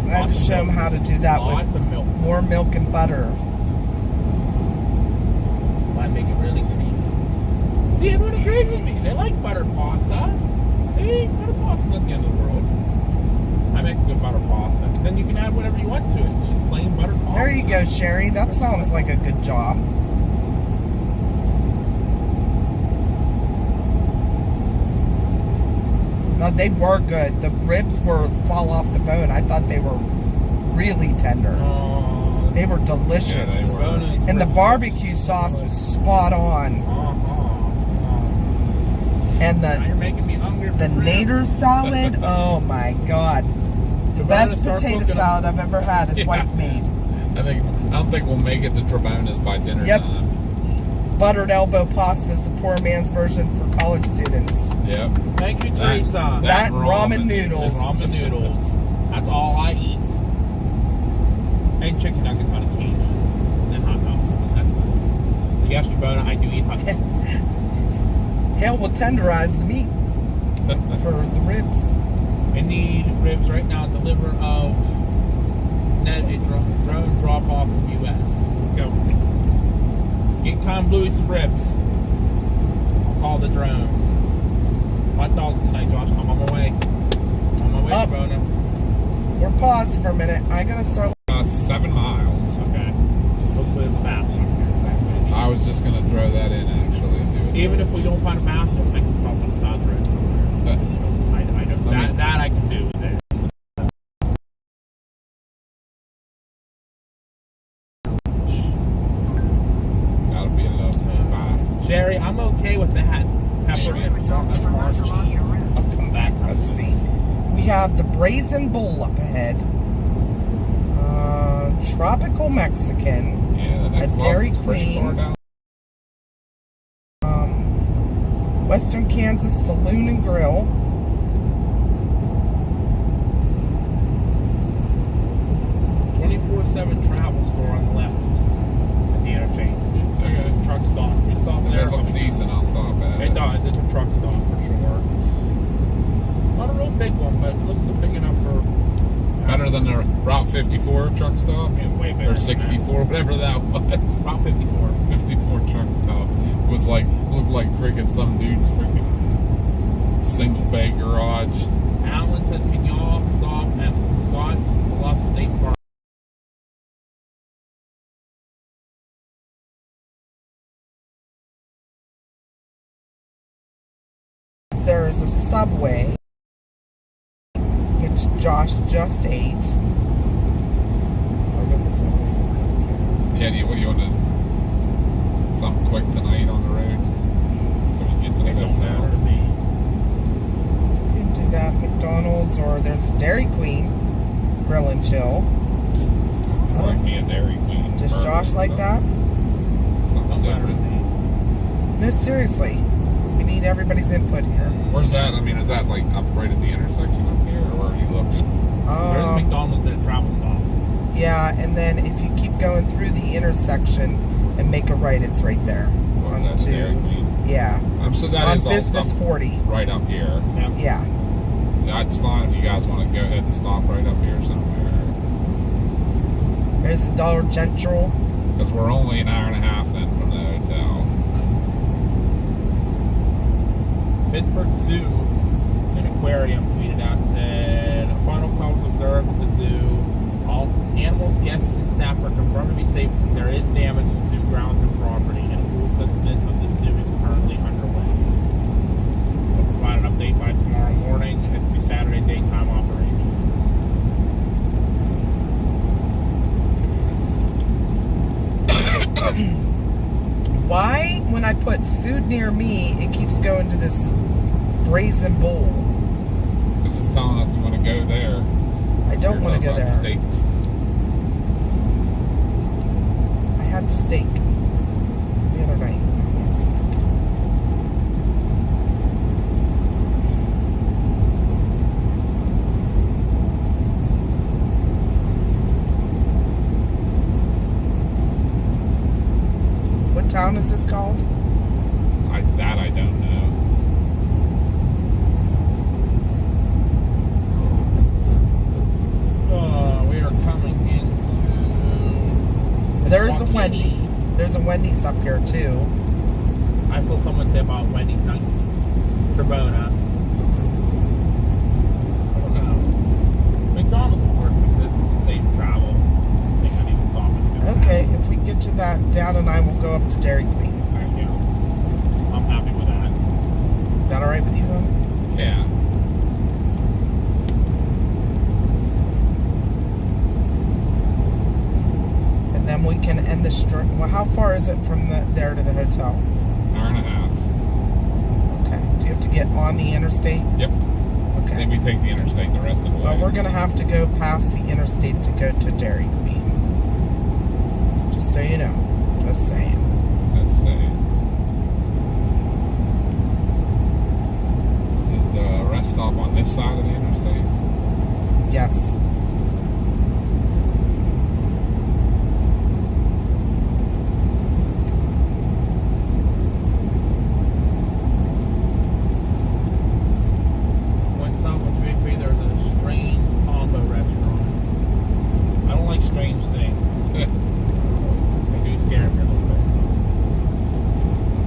I had to show him how to do that lots with of milk. more milk and butter. I make it really creamy. See, everyone agrees with me. They like buttered pasta. See, buttered pasta's not the end of the world. I make a good butter pasta because then you can add whatever you want to it. It's just plain buttered pasta. There you go, Sherry. That sounds like a good job. No, they were good. The ribs were fall off the bone. I thought they were really tender. They were delicious. Yeah, they were. And the barbecue sauce was spot on. And Now you're making me hungry for the ribs. nader salad, oh my God. The best start potato cooking salad I've ever had his Yeah. wife made. I don't think we'll make it to Trebona's by dinner Yep. time. Buttered elbow pasta is the poor man's version for college students. Yep. Thank you, Teresa. That and ramen noodles. Ramen noodles. That's all I eat. And chicken nuggets on occasion. And then hot dog. That's about it. But yes, Trebona, I do eat hot dogs. Hell will tenderize the meat for the ribs. I need ribs right now. Deliver of a drone drop off from U.S. Let's go. Get Con Bluey some ribs. I'll call the drone. Hot dogs tonight, Josh. I'm on my way. On my way, Up. Trebona. We're paused for a minute. I gotta start. 7 miles. Okay. Hopefully there's a bathroom here. I was just gonna throw that in actually. And do a Even search. if we don't find a bathroom, I can stop on the side of the road somewhere. I know that I can do with this. That'll be a love bye. Sherry, I'm okay with that. Peppermint results for miles along your route. I'll come back. Let's see. We have the Brazen Bull up ahead. Tropical Mexican. Yeah, the next A Dairy box is pretty far Queen. down. Western Kansas Saloon and Grill. Travel store on the left at the interchange. Okay. Truck stop. We stop If there. it looks decent, I'll stop at it. It does. It's a truck stop for sure. Not a real big one, but it looks big enough for. Better than the Route 54 truck stop? Yeah, way better. Or than 64, whatever that was. Route 54. 54 truck stop. It was like, looked like freaking some dude's freaking single bay garage. Alan says, can y'all stop at Scott's Bluff State Park? There's a Subway, which Josh just ate. I'll go for something. Yeah, what do you want to, something quick tonight on the road? So we get to the It don't matter hotel. to me. You can do that. McDonald's, or there's a Dairy Queen Grill and Chill. It's like me and Dairy Queen. Does Josh like that? Something Don't matter to different. me. No, seriously. We need everybody's input here. Where's that? I mean, is that like up right at the intersection up here, or where are you looking? There's a McDonald's at a travel stop. Yeah, and then if you keep going through the intersection and make a right, it's right there. What's that, Dairy Queen? Yeah. So that On is all Business stuff 40. right up here. Yeah. That's fine if you guys want to go ahead and stop right up here somewhere. There's a Dollar General. Because we're only an hour and a half then from the hotel. Pittsburgh Zoo and Aquarium tweeted out, said, a final call was observed at the zoo. All animals, guests, and staff are confirmed to be safe, but there is damage to zoo grounds and property, and a full assessment of the zoo is currently underway. We'll provide an update by tomorrow morning as to Saturday daytime operations. Why, when I put food near me, it keeps going to this Brazen Bull? Because it's telling us we want to go there. I don't want to go there. Steaks. I had steak the other night. I had steak. Wendy. There's a Wendy's up here too. I saw someone say about Wendy's Nuggets. Trebona. I don't know. McDonald's will work because it's the same travel. I think I need to stop and do Okay, if we get to that, Dad and I will go up to Dairy Queen. There you go. I'm happy with that. Is that alright with you, Ron? Yeah. And then we can end the stream. Well, how far is it from there to the hotel? Hour and a half. Okay. Do you have to get on the interstate? Yep. Okay. Say we take the interstate the rest of the way. Well, we're going to have to go past the interstate to go to Dairy Queen. Just so you know. Just saying. Let's see. Is the rest stop on this side of the interstate? Yes. Went south of Bigby, there's a strange combo restaurant. I don't like strange things. They do scare me a little bit.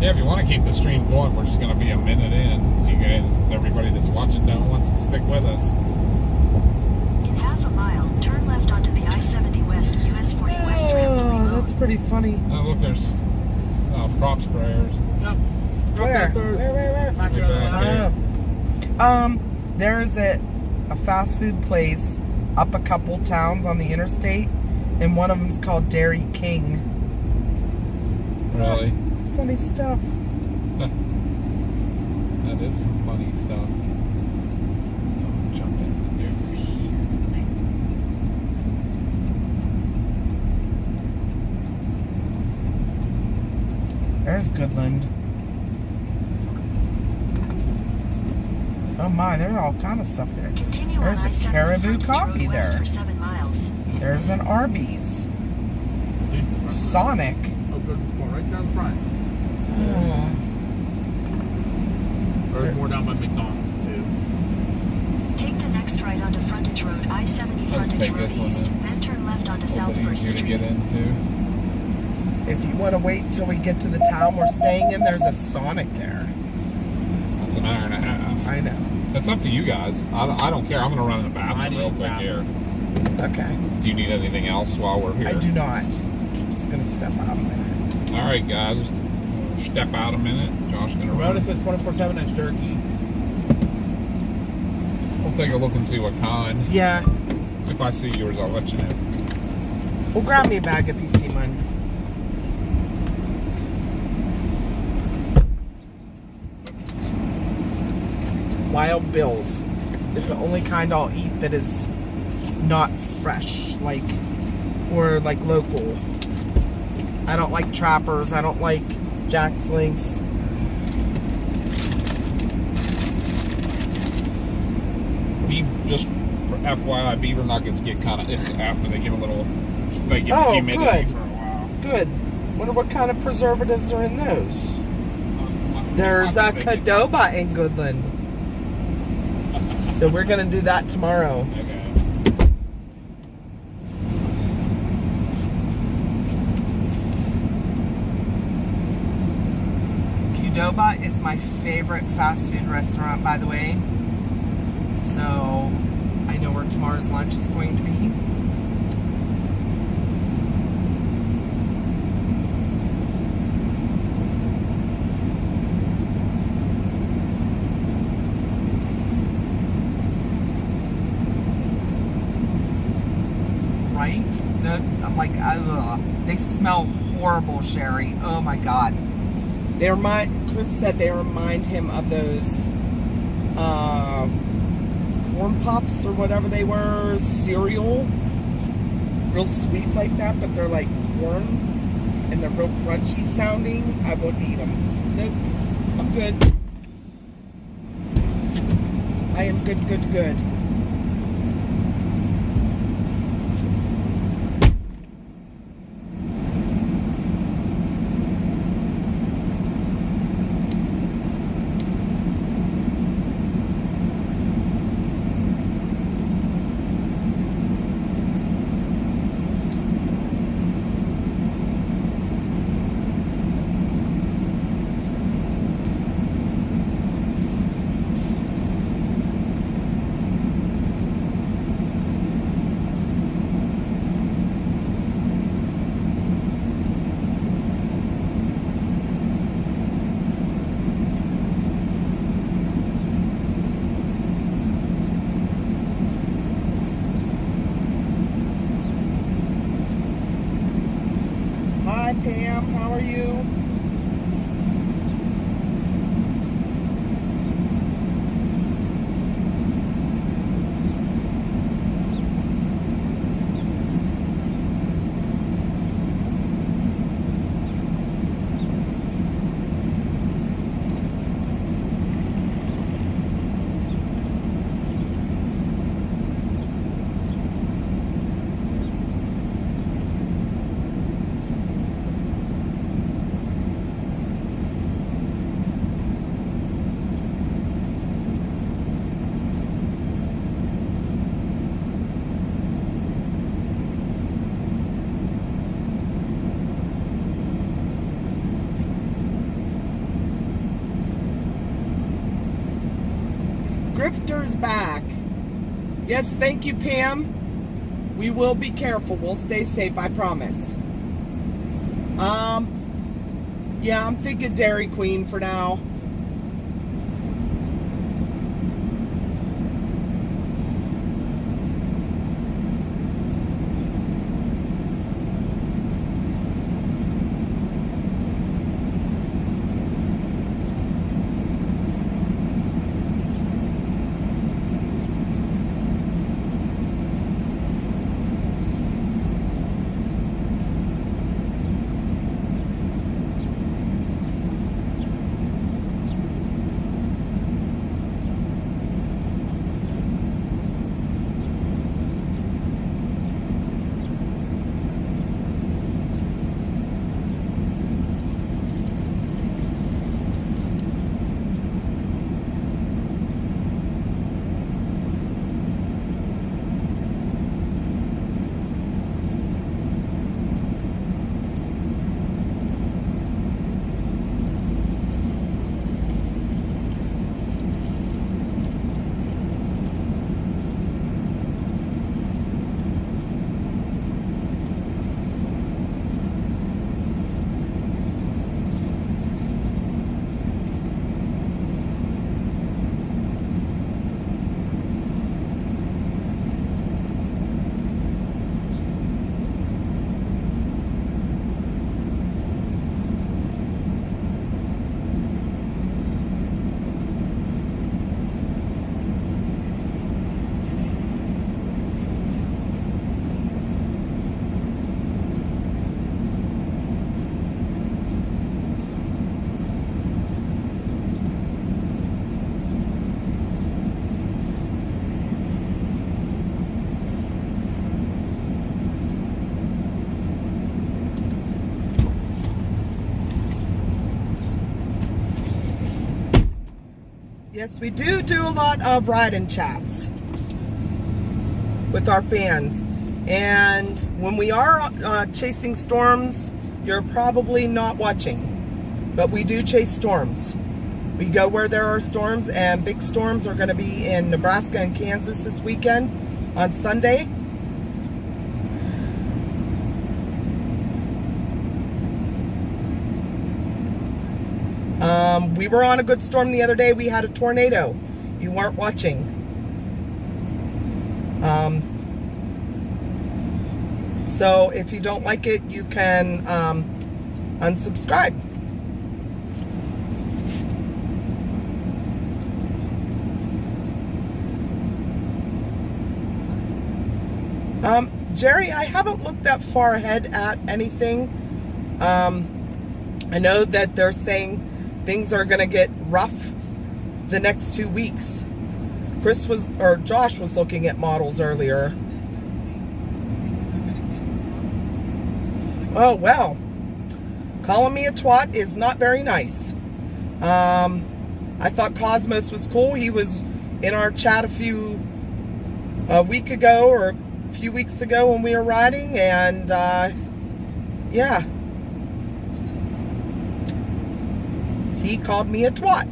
Yeah, if you want to keep the stream going, we're just going to be a minute in. If everybody that's watching down wants to stick with us. In half a mile, turn left onto the I-70 West US 40 West ramp to be Oh, moved. that's pretty funny. Oh, look, there's prop sprayers. Yep. Where? Where? Back Way there. back there. There's a fast food place up a couple towns on the interstate, and one of them's called Dairy King. Really? Funny stuff. That is some funny stuff. Oh, jump in over here. There's Goodland. Oh my, there's all kind of stuff there. Continue There's on a I-70 Caribou frontage Coffee road west there. for 7 miles. There's an Arby's. Sonic. Sonic. Oh, there's this one right down front. There's more down by McDonald's, too. Take the next right onto frontage road I-70 Let's frontage take road this one east, then. then turn left onto South Open First easier to Street. get into. If you want to wait till we get to the town we're staying in, there's a Sonic there. That's an hour and a half. I know. That's up to you guys. I don't care. I'm going to run in the I bathroom need real a quick here. Okay. Do you need anything else while we're here? I do not. I'm just going to step out a minute. All right, guys. Step out a minute. Josh's going to Road run. it says 24/7, that's jerky. We'll take a look and see what kind. Yeah. If I see yours, I'll let you know. Well, grab me a bag if you see mine. Wild Bill's is the only kind I'll eat that is not fresh, or local. I don't like Trappers. I don't like Jack's Links. Just for FYI, beaver nuggets get kind of after they get a little, they get Oh, humidity good. for a while. Good. Wonder what kind of preservatives are in those. Must be There's a hot, they get- Qdoba in Goodland. So we're going to do that tomorrow. Okay. Qdoba is my favorite fast food restaurant, by the way. So I know where tomorrow's lunch is going to be. Right? I'm like, ugh. They smell horrible, Sherry. Oh my God. Chris said they remind him of those corn puffs or whatever they were, cereal. Real sweet like that, but they're like corn and they're real crunchy sounding. I wouldn't eat them. Nope. I'm good. I am good. are you? Grifter's back. Yes, thank you, Pam. We will be careful. We'll stay safe, I promise. Yeah, I'm thinking Dairy Queen for now. Yes, we do a lot of ride-in chats with our fans. And when we are chasing storms, you're probably not watching. But we do chase storms. We go where there are storms, and big storms are going to be in Nebraska and Kansas this weekend on Sunday. We were on a good storm the other day. We had a tornado. You weren't watching. So if you don't like it, you can unsubscribe. Jerry, I haven't looked that far ahead at anything. I know that they're saying things are going to get rough the next 2 weeks. Josh was looking at models earlier. Oh, well. Calling me a twat is not very nice. I thought Cosmos was cool. He was in our chat a week ago or a few weeks ago when we were riding, and yeah. He called me a twat.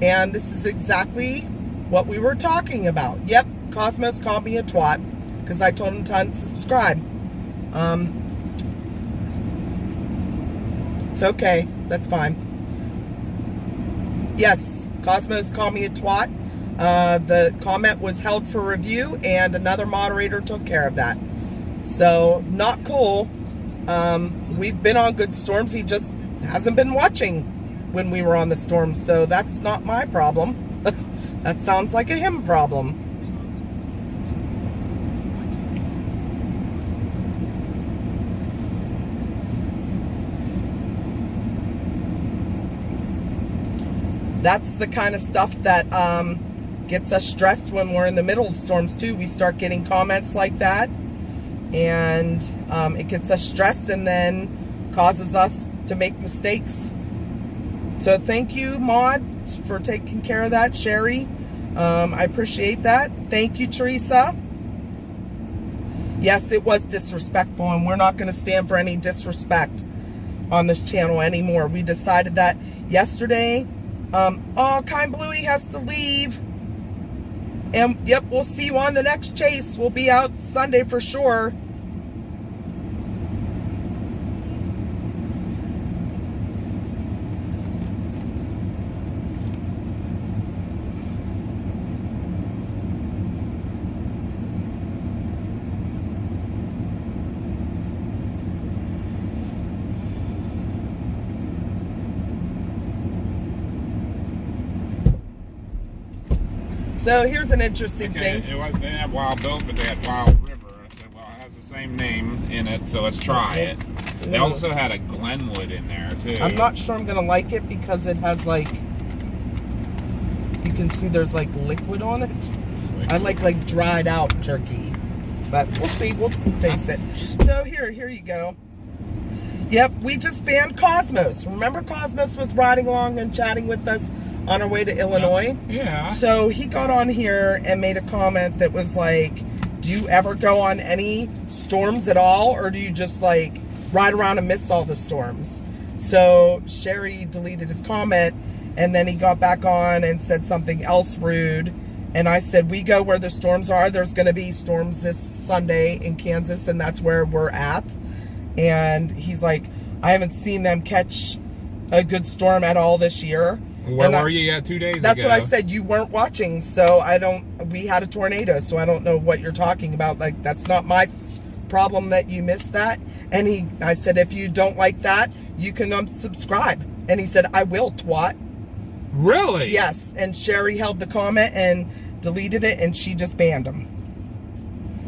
And this is exactly what we were talking about. Yep, Cosmos called me a twat because I told him to unsubscribe. It's okay. That's fine. Yes, Cosmos called me a twat. The comment was held for review, and another moderator took care of that. So, not cool. we've been on good storms. He just hasn't been watching when we were on the storm, so that's not my problem. That sounds like a him problem. That's the kind of stuff that gets us stressed when we're in the middle of storms too. We start getting comments like that, and it gets us stressed and then causes us to make mistakes. So thank you, Maud, for taking care of that. Sherry, I appreciate that. Thank you, Teresa. Yes, it was disrespectful, and we're not going to stand for any disrespect on this channel anymore. We decided that yesterday. Oh, Kind Bluey has to leave. And yep, we'll see you on the next chase. We'll be out Sunday for sure. So here's an interesting thing. They didn't have Wild Bill, but they had Wild River. I said, well, it has the same name in it, so let's try it. They also had a Glenwood in there, too. I'm not sure I'm going to like it because it has, like, you can see there's, like, liquid on it. I like dried out jerky. But we'll see. We'll taste it. So here you go. Yep, we just banned Cosmos. Remember Cosmos was riding along and chatting with us on our way to Illinois? Yeah. So he got on here and made a comment that was like, do you ever go on any storms at all, or do you just like ride around and miss all the storms? So Sherry deleted his comment, and then he got back on and said something else rude. And I said, we go where the storms are. There's going to be storms this Sunday in Kansas, and that's where we're at. And he's like, I haven't seen them catch a good storm at all this year. Where were you 2 days ago? That's what I said. You weren't watching, so we had a tornado, so I don't know what you're talking about. Like, that's not my problem that you missed that. And I said, if you don't like that, you can unsubscribe. And he said, I will, twat. Really? Yes. And Sherry held the comment and deleted it, and she just banned him.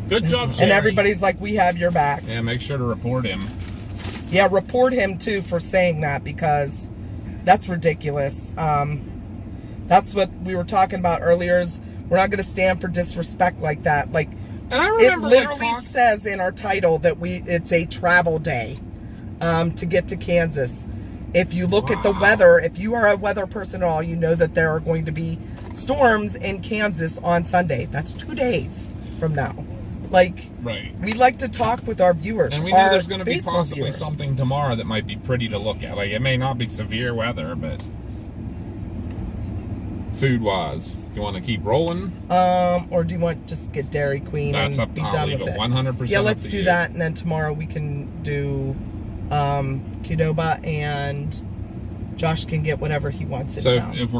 Good job, Sherry. And everybody's like, we have your back. Yeah, make sure to report him. Yeah, report him, too, for saying that, because that's ridiculous. That's what we were talking about earlier, is we're not going to stand for disrespect like that. Like, and I remember, it literally says in our title that it's a travel day to get to Kansas. If you look at the weather, if you are a weather person at all, you know that there are going to be storms in Kansas on Sunday. That's 2 days from now. Like, right. We like to talk with our viewers. And we know there's going to be possibly viewers. something tomorrow that might be pretty to look at. Like, it may not be severe weather, but food-wise, you want to keep rolling? Or do you want to just get Dairy Queen That's and be done with it? 100%. Yeah, let's do that, and then tomorrow we can do Qdoba, and Josh can get whatever he wants in town. So if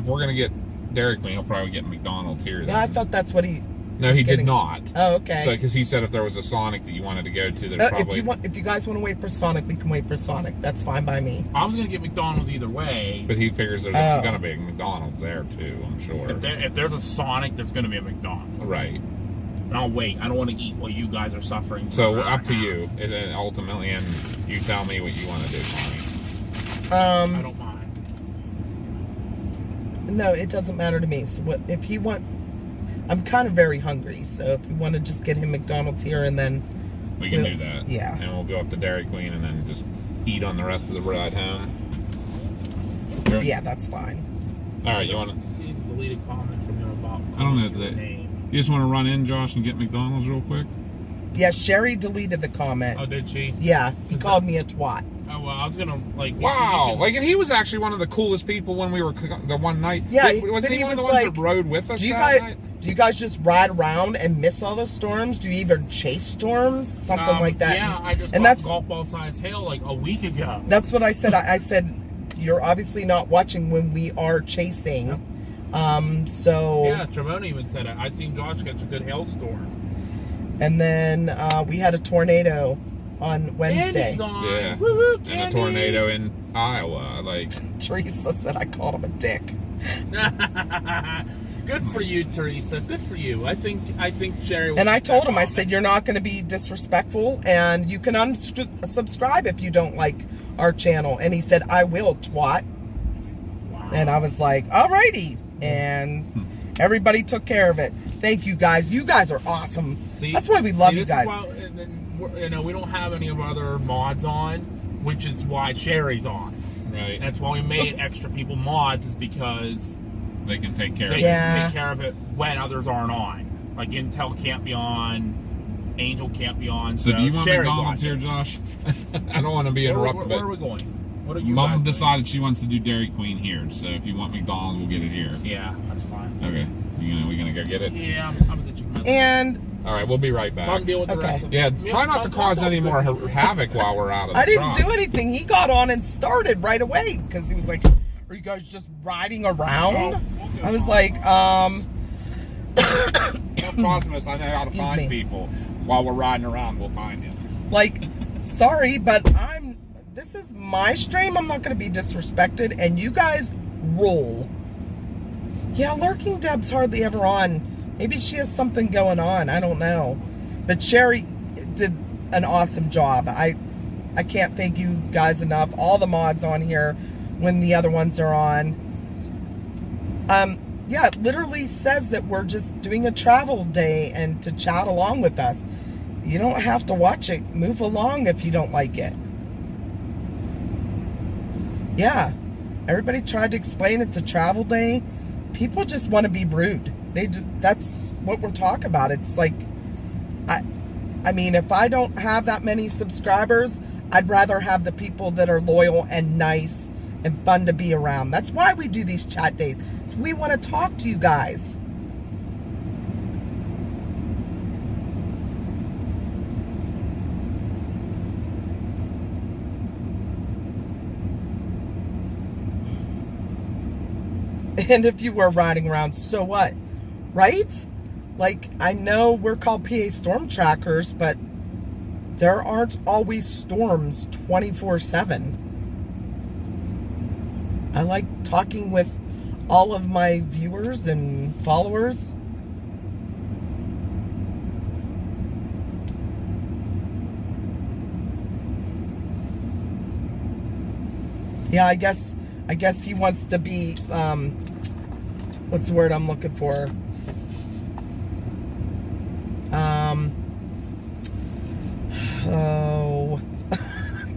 we're gonna get Dairy Queen, he'll probably get McDonald's here. Yeah, I thought that's what he. No, he did not. Oh, okay. So, because he said if there was a Sonic that you wanted to go to, there's probably. If you guys want to wait for Sonic, we can wait for Sonic. That's fine by me. I was gonna get McDonald's either way. But he figures there's gonna be a McDonald's there too. I'm sure. If there's a Sonic, there's gonna be a McDonald's. Right. And I'll wait. I don't want to eat while you guys are suffering. So up to you. And then ultimately, and you tell me what you want to do, Connie. I don't mind. No, it doesn't matter to me. So what if he want? I'm kind of very hungry, so if you want to just get him McDonald's here and then we can do that. Yeah. And we'll go up to Dairy Queen and then just eat on the rest of the ride home. Yeah, that's fine. All right, you want to? See the deleted comment from him about. I don't know if that. You just want to run in, Josh, and get McDonald's real quick? Yeah, Sherry deleted the comment. Oh, did she? Yeah, he called me a twat. Oh, well, I was gonna like. Wow, like, and he was actually one of the coolest people when we were the one night. Yeah, wasn't but he one of the was ones like, that rode with us do you that guys night? do you guys just ride around and miss all the storms? Do you even chase storms? Something like that. Yeah, I just and got that's golf ball size hail like a week ago. That's what I said. I said you're obviously not watching when we are chasing. Yep. So Yeah, Tremona even said it. I seen Josh catch a good hailstorm. and then we had a tornado on Wednesday. Andy's on. Yeah. Woo-hoo, And a Andy. tornado in Iowa. Like, Teresa said I called him a dick. Good for you, Teresa. Good for you. I think Sherry. And I told him, I said, you're not going to be disrespectful, and you can unsubscribe if you don't like our channel. And he said, I will, twat. Wow. And I was like, alrighty. And everybody took care of it. Thank you guys. You guys are awesome. See, that's why we love you this guys. Is why, and then, we don't have any of our other mods on, which is why Sherry's on. right. That's why we made extra people mods, is because They can take care of they it. Yeah. can take care of it when others aren't on. Like Intel can't be on, Angel can't be on. So do you want me to Sherry volunteer, Josh? I don't want to be interrupted. Where are we going? What are you Mom guys doing? decided she wants to do Dairy Queen here, so if you want McDonald's, we'll get it here. Yeah, that's fine. Okay. We gonna go get it? Yeah, I was itching my And All right, we'll be right back. Mom, deal with the Okay. rest of Yeah, it. try not to cause any more havoc while we're out of the I didn't truck. do anything. He got on and started right away because he was like, are you guys just riding around? I was like, No Cosmos, I know how to Excuse find me. people. While we're riding around, we'll find you. like, sorry, but this is my stream. I'm not going to be disrespected, and you guys roll. Yeah, Lurking Deb's hardly ever on. Maybe she has something going on. I don't know. But Sherry did an awesome job. I can't thank you guys enough. All the mods on here when the other ones are on. Yeah, it literally says that we're just doing a travel day and to chat along with us. You don't have to watch it. Move along if you don't like it. Yeah, everybody tried to explain it's a travel day. People just want to be rude. That's what we're talking about. It's like, I mean, if I don't have that many subscribers, I'd rather have the people that are loyal and nice and fun to be around. That's why we do these chat days. So we want to talk to you guys. And if you were riding around, so what? Right? Like, I know we're called PA Storm Trackers, but there aren't always storms 24/7. I like talking with all of my viewers and followers. Yeah, I guess he wants to be, what's the word I'm looking for? Oh, I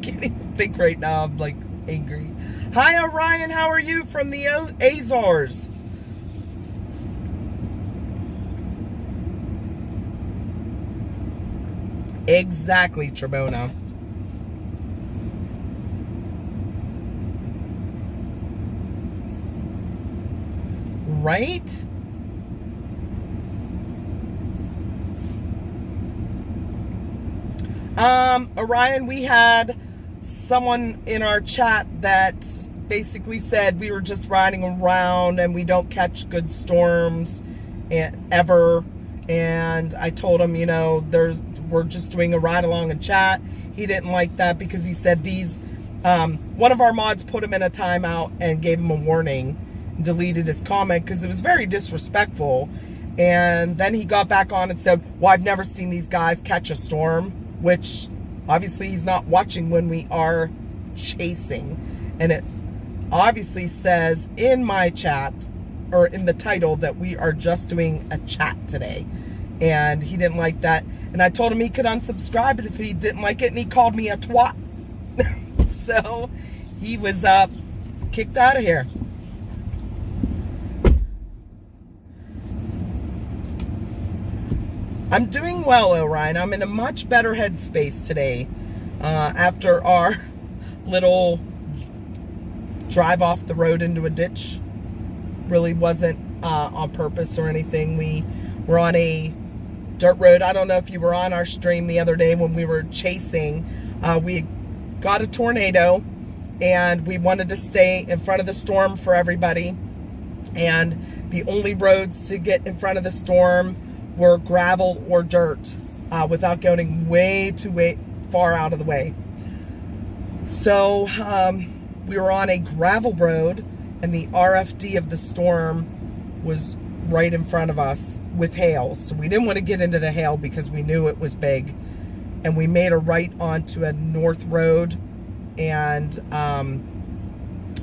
can't even think right now. I'm like angry. Hi, Orion. How are you from the Azores? Exactly, Trebona. Right? Orion, we had someone in our chat that basically said we were just riding around and we don't catch good storms ever. And I told him, you know, we're just doing a ride along and chat. He didn't like that because he said one of our mods put him in a timeout and gave him a warning, deleted his comment because it was very disrespectful. And then he got back on and said, well, I've never seen these guys catch a storm, which obviously he's not watching when we are chasing. And it obviously says in my chat, or in the title, that we are just doing a chat today. And he didn't like that. And I told him he could unsubscribe if he didn't like it, and he called me a twat. So he was kicked out of here. I'm doing well, Orion. I'm in a much better headspace today after our little drive off the road into a ditch. Really wasn't on purpose or anything. We were on a dirt road. I don't know if you were on our stream the other day when we were chasing. We got a tornado and we wanted to stay in front of the storm for everybody. And the only roads to get in front of the storm were gravel or dirt without going way too far out of the way. So we were on a gravel road, and the RFD of the storm was right in front of us with hail. So we didn't want to get into the hail because we knew it was big. And we made a right onto a north road and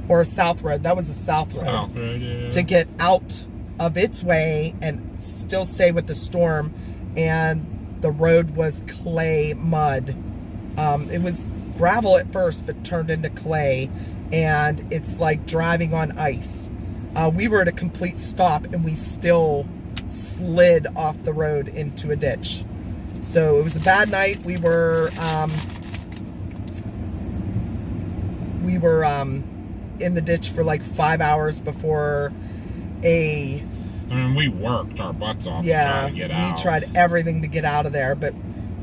or a south road. That was a south road. South road, yeah. To get out of its way and still stay with the storm. And the road was clay mud. It was gravel at first, but turned into clay. And it's like driving on ice. We were at a complete stop, and we still slid off the road into a ditch. So it was a bad night. We were in the ditch for like 5 hours before I mean, we worked our butts off to try to get out. We tried everything to get out of there, but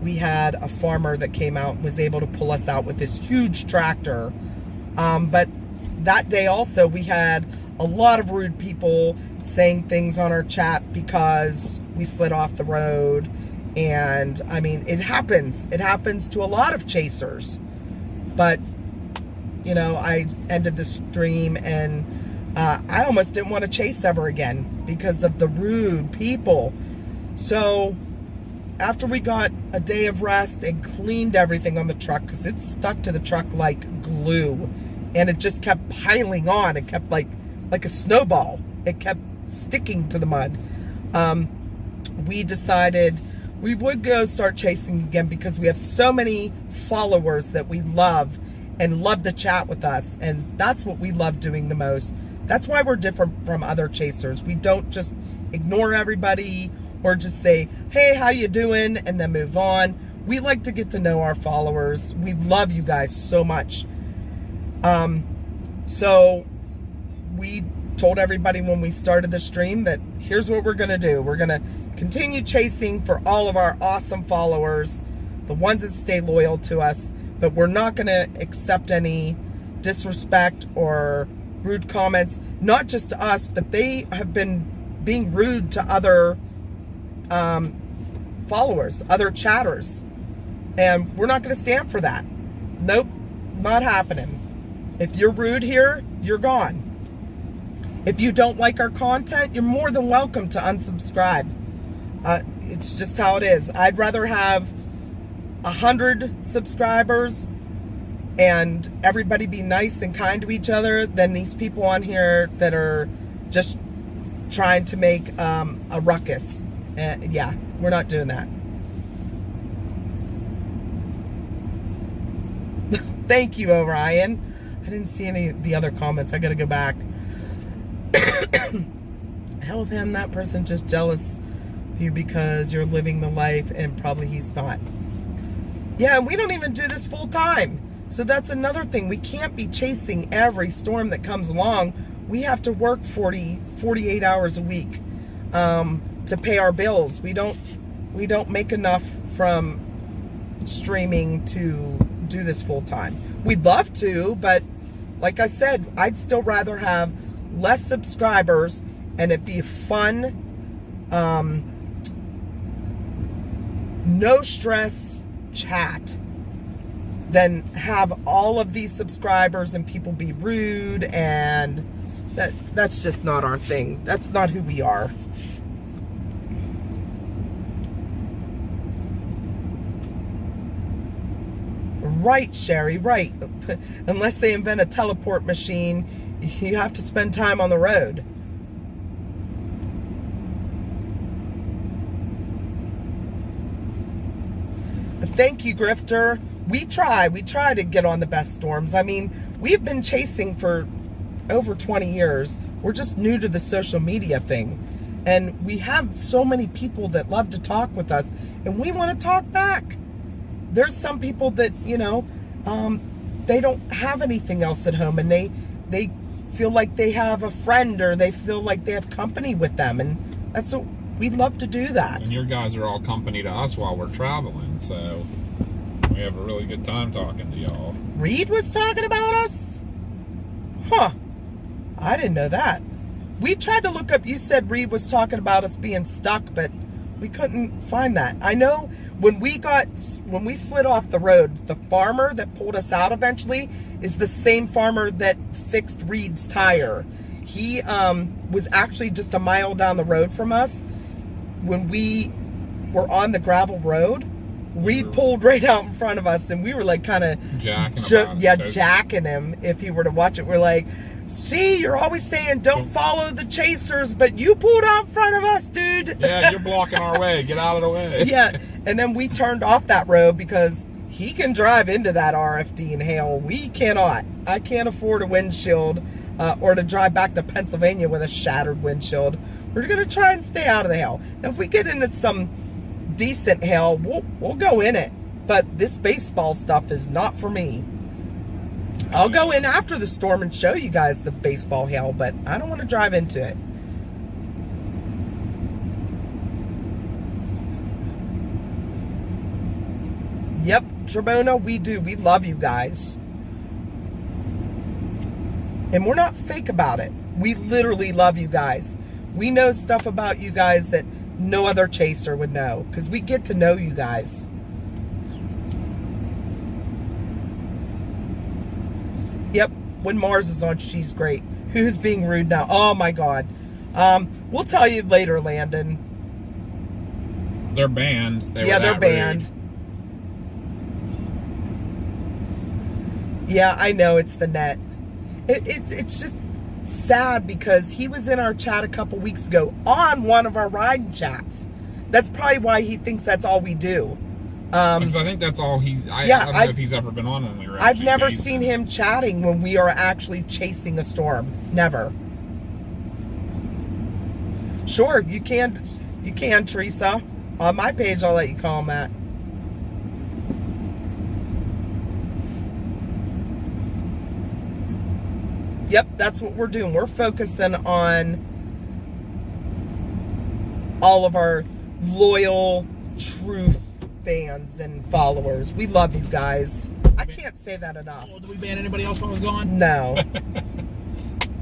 we had a farmer that came out and was able to pull us out with this huge tractor. But that day also, we had a lot of rude people saying things on our chat because we slid off the road. And I mean, it happens. It happens to a lot of chasers. But, you know, I ended the stream, and I almost didn't want to chase ever again because of the rude people. So after we got a day of rest and cleaned everything on the truck, because it stuck to the truck like glue, and it just kept piling on. It kept like a snowball. It kept sticking to the mud. We decided we would go start chasing again because we have so many followers that we love and love to chat with us. And that's what we love doing the most. That's why we're different from other chasers. We don't just ignore everybody or just say, hey, how you doing? And then move on. We like to get to know our followers. We love you guys so much. So we told everybody when we started the stream that here's what we're going to do. We're going to continue chasing for all of our awesome followers, the ones that stay loyal to us, but we're not going to accept any disrespect or rude comments, not just to us, but they have been being rude to other followers, other chatters, and we're not going to stand for that. Nope, not happening. If you're rude here, you're gone. If you don't like our content, you're more than welcome to unsubscribe. It's just how it is. I'd rather have 100 subscribers and everybody be nice and kind to each other than these people on here that are just trying to make a ruckus. Yeah, we're not doing that. Thank you, Orion. I didn't see any of the other comments. I got to go back. Hell with him. That person just jealous of you because you're living the life and probably he's not. Yeah, and we don't even do this full time. So that's another thing. We can't be chasing every storm that comes along. We have to work 48 hours a week to pay our bills. We don't make enough from streaming to do this full time. We'd love to, but like I said, I'd still rather have less subscribers and it be fun, no stress chat than have all of these subscribers and people be rude, and that's just not our thing. That's not who we are. Right, Sherry, right. Unless they invent a teleport machine, you have to spend time on the road. Thank you, Grifter. We try to get on the best storms. I mean, we've been chasing for over 20 years. We're just new to the social media thing. And we have so many people that love to talk with us, and we want to talk back. There's some people that, you know, they don't have anything else at home, and they feel like they have a friend, or they feel like they have company with them, and that's what we love to do that. And your guys are all company to us while we're traveling, so we have a really good time talking to y'all. Reed was talking about us? Huh. I didn't know that. We tried to look up, you said Reed was talking about us being stuck, but We couldn't find that. I know when we slid off the road, the farmer that pulled us out eventually is the same farmer that fixed Reed's tire. He was actually just a mile down the road from us. When we were on the gravel road, Reed pulled right out in front of us, and we were like kind of jacking him. If he were to watch it, we're like, see, you're always saying don't follow the chasers, but you pulled out in front of us, dude. Yeah, you're blocking our way. Get out of the way. Yeah, and then we turned off that road because he can drive into that RFD in hail. We cannot. I can't afford a windshield or to drive back to Pennsylvania with a shattered windshield. We're going to try and stay out of the hail. Now, if we get into some decent hail, we'll go in it. But this baseball stuff is not for me. I'll go in after the storm and show you guys the baseball hail, but I don't want to drive into it. Yep, Trebona, we do. We love you guys. And we're not fake about it. We literally love you guys. We know stuff about you guys that no other chaser would know, because we get to know you guys. Yep, when Mars is on, she's great. Who's being rude now? Oh my God. We'll tell you later, Landon. They're banned. They're banned. Rude. Yeah, I know, it's the net. It's just sad because he was in our chat a couple weeks ago on one of our riding chats. That's probably why he thinks that's all we do. Because I think that's all I don't know if he's ever been on when we were I've never chasing. seen him chatting when we are actually chasing a storm. Never. Sure, you can, Teresa. On my page, I'll let you call him that. Yep, that's what we're doing. We're focusing on all of our loyal, true fans and followers. We love you guys. I can't say that enough. Did we ban anybody else while I was gone? No.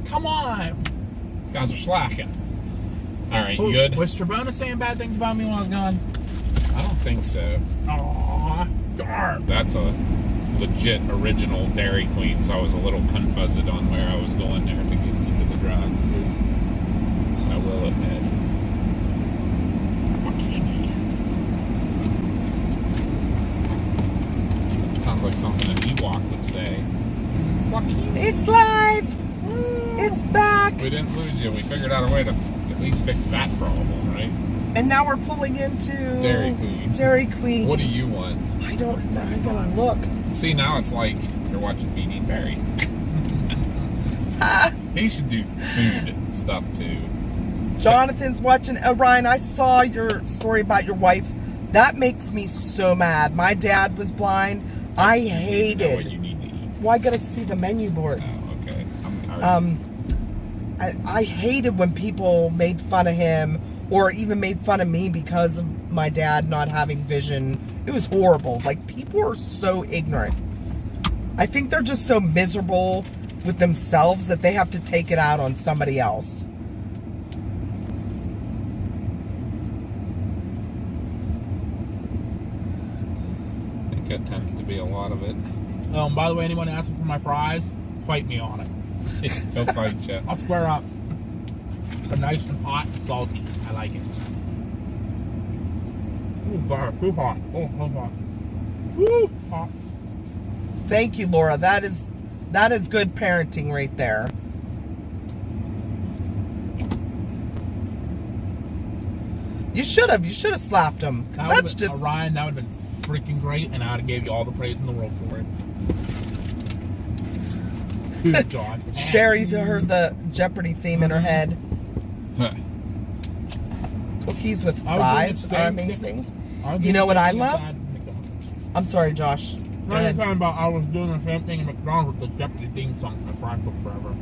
Come on. You guys are slacking. All right, you good? Was Trebona saying bad things about me while I was gone? I don't think so. Aw, darn. That's a legit original Dairy Queen, so I was a little confuzzed on where I was going there to get into the drive-thru. I will admit. Sounds like something an Ewok would say. It's live! It's back! We didn't lose you. We figured out a way to at least fix that problem, right? And now we're pulling into Dairy Queen. Dairy Queen. What do you want? I don't know. I gotta look. See, now it's like you're watching BD Barry. He should do food stuff too. Jonathan's watching. Ryan, I saw your story about your wife. That makes me so mad. My dad was blind. I hated. You know what you need to eat. Well, I gotta see the menu board. Oh, okay. I hated when people made fun of him or even made fun of me because of my dad not having vision. It was horrible. Like, people are so ignorant. I think they're just so miserable with themselves that they have to take it out on somebody else. I think that tends to be a lot of it. By the way, anyone asking for my fries, fight me on it. Go fight you. I'll square up. They're nice and hot and salty. I like it. Ooh, God, too hot. Oh, so hot. Woo, hot. Thank you, Laura. That is good parenting right there. You should have slapped him. That's just Ryan. That would have been freaking great, and I'd have gave you all the praise in the world for it. Good God. Sherry's heard the Jeopardy theme in her head. Huh. Cookies with fries are amazing. You know what I love? I'm sorry, Josh. No, you're talking about I was doing the same thing in McDonald's with the Jeopardy theme song. My fries took forever.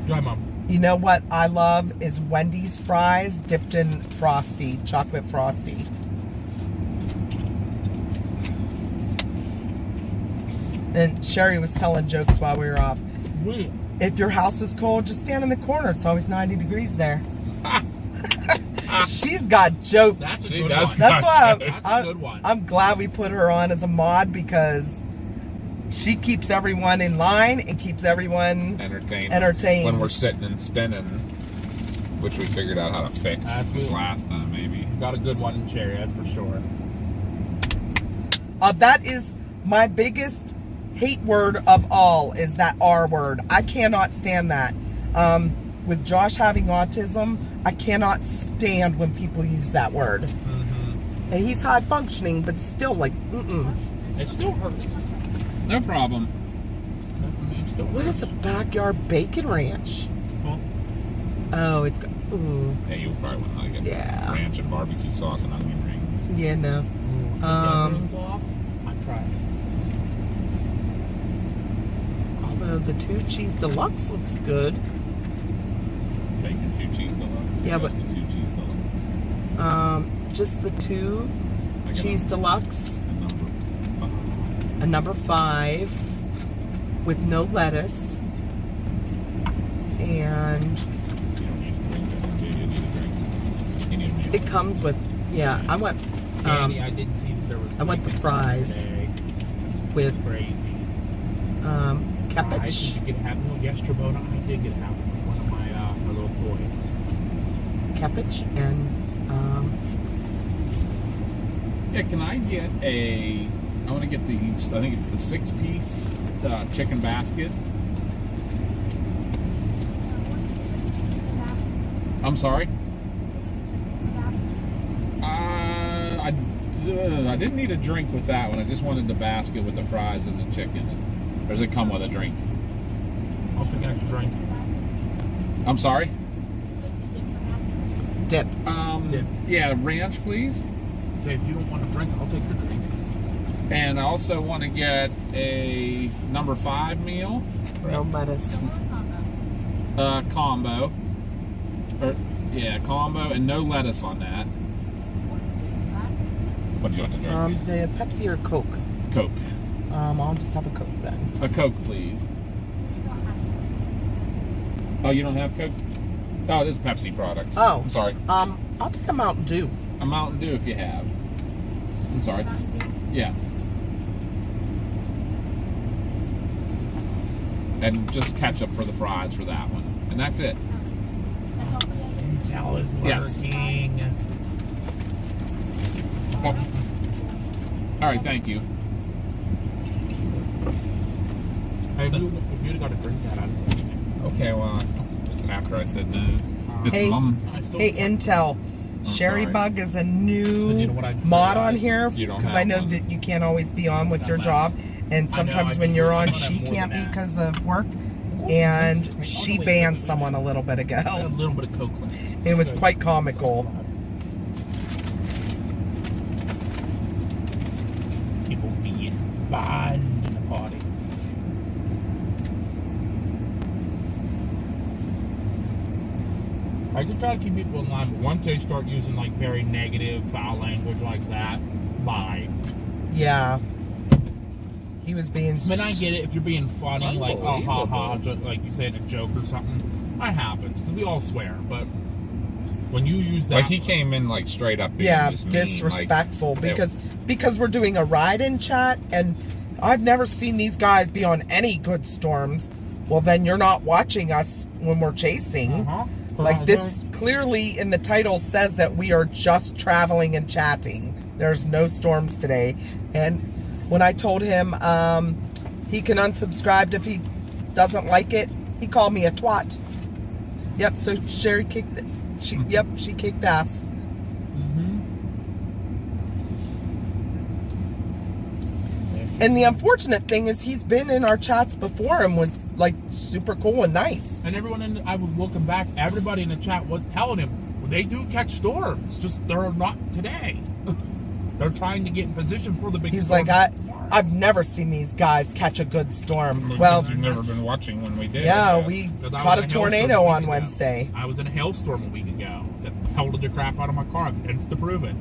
Go ahead, Mom. You know what I love is Wendy's fries dipped in Frosty, chocolate Frosty. And Sherry was telling jokes while we were off. If your house is cold, just stand in the corner. It's always 90 degrees there. She's got jokes. That's a She good does one. That's why That's a good one. I'm glad we put her on as a mod, because she keeps everyone in line and keeps everyone entertained. When we're sitting and spinning, which we figured out how to fix this last time, maybe. Got a good one in Chariot for sure. That is my biggest hate word of all, is that R word. I cannot stand that. With Josh having autism, I cannot stand when people use that word. Mm-hmm. And he's high functioning, but still, like, It still hurts. No problem. What is a backyard bacon ranch? Huh? Oh, it's got, ooh, Yeah, you probably wouldn't like it. Yeah. Ranch and barbecue sauce and onion rings. yeah, no. Rings off. I tried. Although the 2 cheese deluxe looks good. Bacon 2 cheese deluxe. Yeah, Just but- the 2 cheese deluxe. Just the 2 I got cheese deluxe, a number 5. a number 5 with no lettuce, and You don't need a drink. Do you need a drink? You need a meal. it comes with, yeah, I went Danny, I did see that there was. I want the chicken fries. today. with Crazy. I cabbage, did get half. No, yesterday I did get half one of my little toy. cabbage, and Yeah, can I get I want to get these, I think it's the 6-piece chicken basket. I'm sorry? I didn't need a drink with that one. I just wanted the basket with the fries and the chicken. Or does it come with a drink? I'll take an extra drink. I'm sorry? dip. Dip. Yeah, ranch, please. Okay, if you don't want a drink, I'll take your drink. And I also want to get a number 5 meal. No lettuce. Combo. Combo and no lettuce on that. What do you want to drink? The Pepsi or Coke? Coke. I'll just have a Coke then. A Coke, please. Oh, you don't have Coke? Oh, it is Pepsi products. Oh. I'm sorry. I'll take a Mountain Dew. A Mountain Dew if you have. I'm sorry. Yes. And just ketchup for the fries for that one. And that's it. Intel is Yes. lurking. All right, thank you. Hey, if you'd have got a drink, I'd Okay, well, just after I said no. It's Hey. I still Hey, Intel. Sherry sorry. Bug is a And new you know what I mod on realized? here, You don't because have I know one. that you can't always be on with your job, and I sometimes know, when I you're on, just- I she have more can't than be that. because of work, and she banned someone a little bit I had a ago. little bit of Coke left. It was Okay. quite comical. People being banned in the party. I could try to keep people in line, but once they start using like very negative, foul language like that, bye. Yeah. He was being. I mean, I get it if you're being funny, like oh ha ha, Unbelievable. just like you said a joke or something. That happens because we all swear, but when you use that, Like, he came in, like, straight up being Yeah, just mean, disrespectful, like, because we're doing a ride-in chat, and I've never seen these guys be on any good storms. Well, then you're not watching us when we're chasing. Like, this clearly in the title says that we are just traveling and chatting. There's no storms today. And when I told him he can unsubscribe if he doesn't like it, he called me a twat. Yep, so Sherry kicked it. She kicked ass. And the unfortunate thing is he's been in our chats before and was like super cool and nice. And everyone I was looking back, everybody in the chat was telling him well, they do catch storms, just they're not today. They're trying to get in position for the big He's storm. like, I've never seen these guys catch a good storm. Well, Well, you've never been watching when we did. yeah, I guess. we 'Cause I caught a was in hailstorm tornado week on ago. Wednesday. I was in a hailstorm a week ago that pelted the crap out of my car. I have evidence to prove it.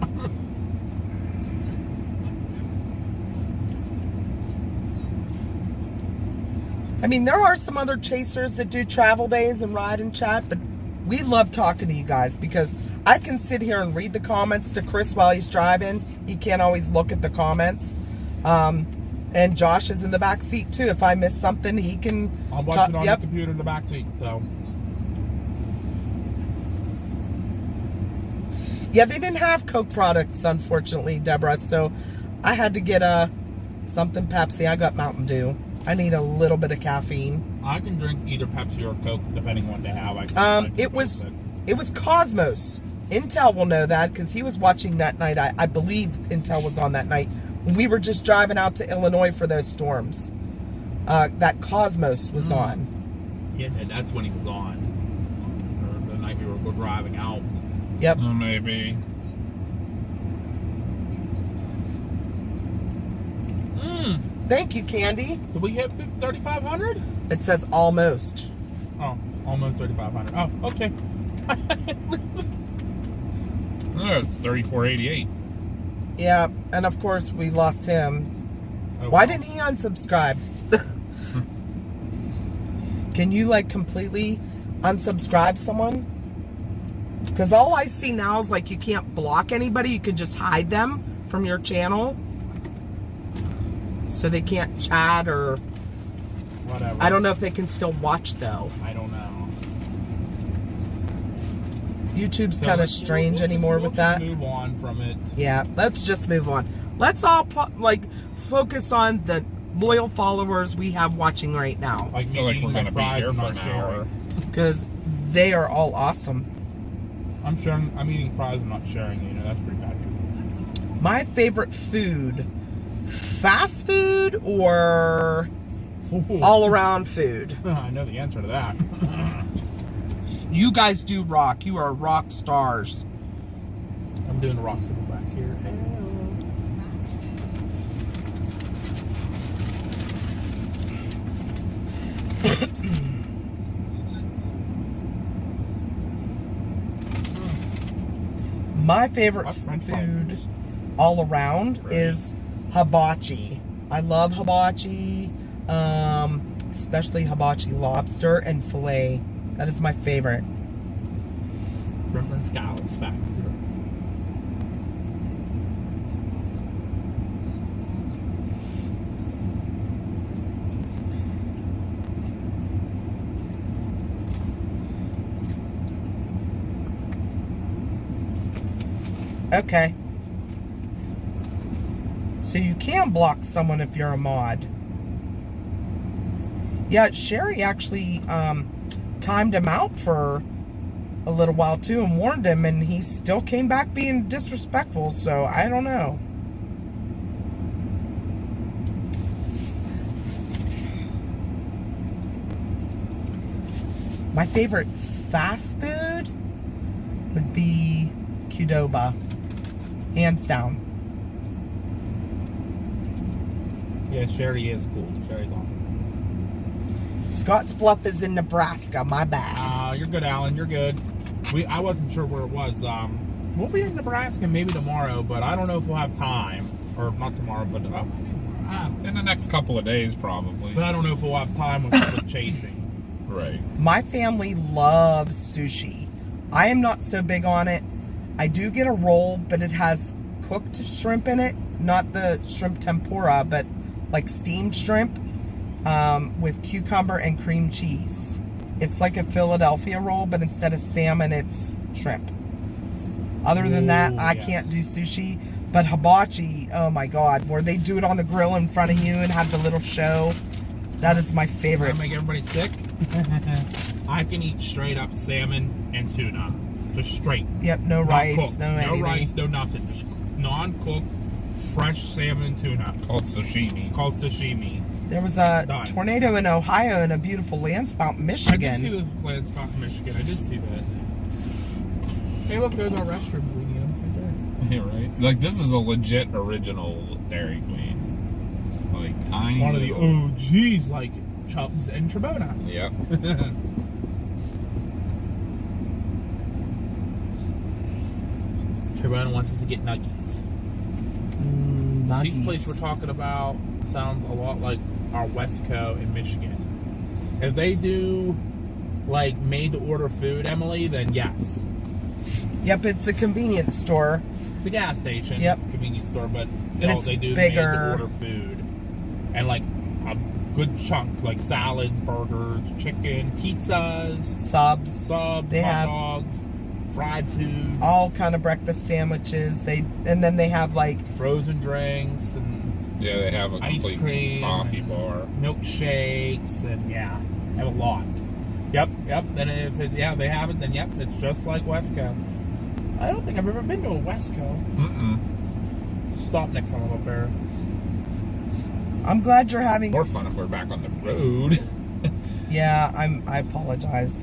I mean, there are some other chasers that do travel days and ride and chat, but we love talking to you guys because I can sit here and read the comments to Chris while he's driving. He can't always look at the comments. And Josh is in the back seat too. If I miss something, he can. I'm watching on the computer in the back seat, so. Yeah, they didn't have Coke products, unfortunately, Deborah. So I had to get something Pepsi. I got Mountain Dew. I need a little bit of caffeine. I can drink either Pepsi or Coke, depending on what they have. It was Cosmos. Intel will know that because he was watching that night. I believe Intel was on that night when we were just driving out to Illinois for those storms. That Cosmos was on. Yeah, that's when he was on. Or the night we were driving out. Yep. Oh, maybe. Thank you, Candy. Did we hit 3,500? It says almost. Oh, almost 3,500. Oh, okay. Oh, it's 3488. Yeah, and of course we lost him. Oh, Why wow. didn't he unsubscribe? Can you like completely unsubscribe someone? Because all I see now is like you can't block anybody. You can just hide them from your channel. So they can't chat or... Whatever. I don't know if they can still watch though. I don't know. YouTube's So kind of we'll strange just anymore with that. Move on from it. Yeah, let's just move on. Let's all focus on the loyal followers we have watching right now. I feel like we're going to be here for an hour. Because they are all awesome. I'm sharing. I'm eating fries. I'm not sharing. You know, that's pretty bad. My favorite food, fast food or all around food? I know the answer to that. You guys do rock. You are rock stars. I'm doing a rock symbol back here. My favorite What's French food fries? all around Right. is hibachi. I love hibachi, especially hibachi lobster and filet. That is my favorite. Shrimp and scallops back here. Okay. So you can block someone if you're a mod. Yeah, Sherry actually timed him out for a little while too and warned him, and he still came back being disrespectful, so I don't know. My favorite fast food would be Qdoba. Hands down. Yeah, Sherry is cool. Sherry's awesome. Scotts Bluff is in Nebraska. My bad. You're good, Alan. You're good. I wasn't sure where it was. We'll be in Nebraska maybe tomorrow, but I don't know if we'll have time. Or not tomorrow, but In the next couple of days, probably. but I don't know if we'll have time with chasing. Right. My family loves sushi. I am not so big on it. I do get a roll, but it has cooked shrimp in it. Not the shrimp tempura, but like steamed shrimp with cucumber and cream cheese. It's like a Philadelphia roll, but instead of salmon, it's shrimp. Other than that, I can't do sushi. But hibachi, oh my God, where they do it on the grill in front of you and have the little show. That is my favorite. Make everybody sick. I can eat straight up salmon and tuna. Just straight. Yep, no Not rice, cooked. no anything. No rice, no nothing. Just non-cooked, fresh salmon and tuna. Called It's sashimi. called sashimi. There was a Done. tornado in Ohio and a beautiful landspout in I Michigan. did see the land spot in Michigan. I did see that. Hey, look, there's our restroom, William. Right Yeah, right. Like, this is a legit original Dairy Queen. Like, tiny. there. One of the little- OGs, like Chubbs and Trebona. Yep. Trebona wants us to get nuggies. Cheese place we're Nuggies. talking about sounds a lot like our Westco in Michigan. If they do like made to order food, Emily, then yes. Yep, it's a convenience store. It's a gas station. Yep. Convenience store, but And it's they do bigger. made to order food. And like a good chunk, like salads, burgers, chicken, pizzas, Subs. They hot have dogs, fried foods, all kind of breakfast sandwiches. And then they have like frozen drinks, and Yeah, they have a ice complete cream, coffee bar. milkshakes, and yeah, they have a lot. Yep. Then they have it. Then yep, it's just like Wesco. I don't think I've ever been to a Wesco. Stop next time I'm up there. I'm glad you're having. More fun if we're back on the road. Yeah, I apologize.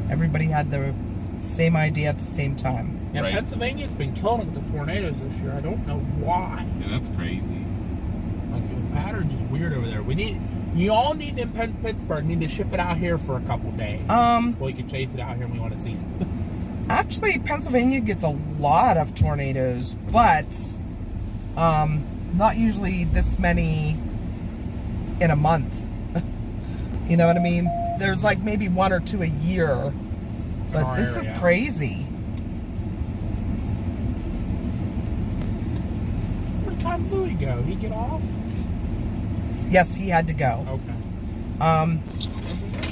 Everybody had the same idea at the same time. Yeah, Right. Pennsylvania's been killing it with the tornadoes this year. I don't know why. Yeah, that's crazy. Like the pattern's just weird over there. We all need in Pittsburgh need to ship it out here for a couple days. Well, we can chase it out here and we want to see it. Actually, Pennsylvania gets a lot of tornadoes, but not usually this many in a month. You know what I mean? There's like maybe 1 or 2 a year, but our this area. is crazy. Where did Louis go? He get off? Yes, he had to go. Okay. Um,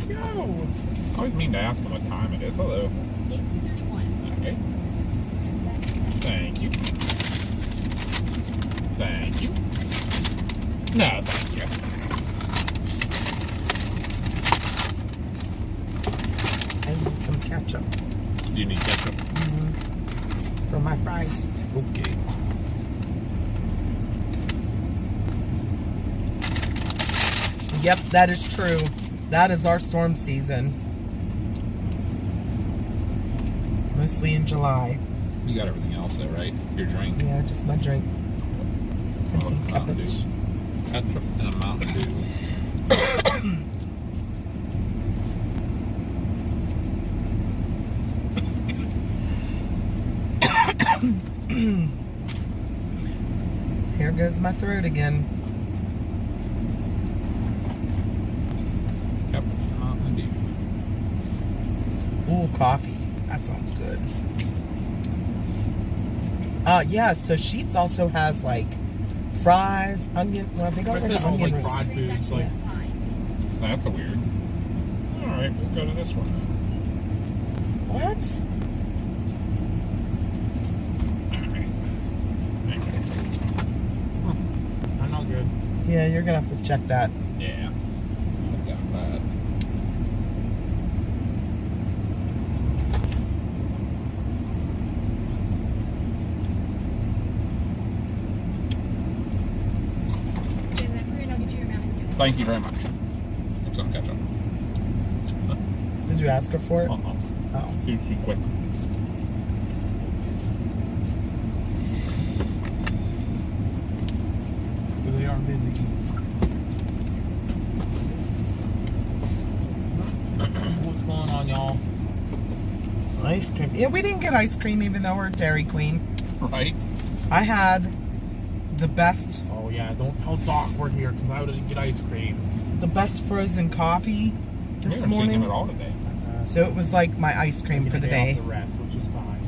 Go. I always mean to ask him what time it is. Hello. 1831. Okay. Thank you. Thank you. No, thank you. I need some ketchup Do you need ketchup? for my fries. Okay. Yep, that is true. That is our storm season. Mostly in July. You got everything else there, right? Your drink. Yeah, just my drink. And Oh, some Mountain Dew. cabbage. Ketchup and a Mountain Dew. Here goes my throat again. Ketchup, Mountain Dew. Ooh, coffee. That sounds good. Yeah, so Sheetz also has like fries, onion. Well, they got Chris rid of says all onion like rings. fried foods, like That's a weird. All right, we'll go to this one. What? I'm not good. Yeah, you're gonna have to check that. Yeah. I got that. Thank you very much. I'm some ketchup. Did you ask her for it? Uh-huh. Oh. Too quick. They are busy. What's going on, y'all? Ice cream. Yeah, we didn't get ice cream even though we're at Dairy Queen. Right? I had the best Oh yeah, don't tell Doc we're here because I didn't get ice cream. frozen coffee We this haven't seen him morning. at all today. So it was like my ice cream for the day. Off the rest, which is fine.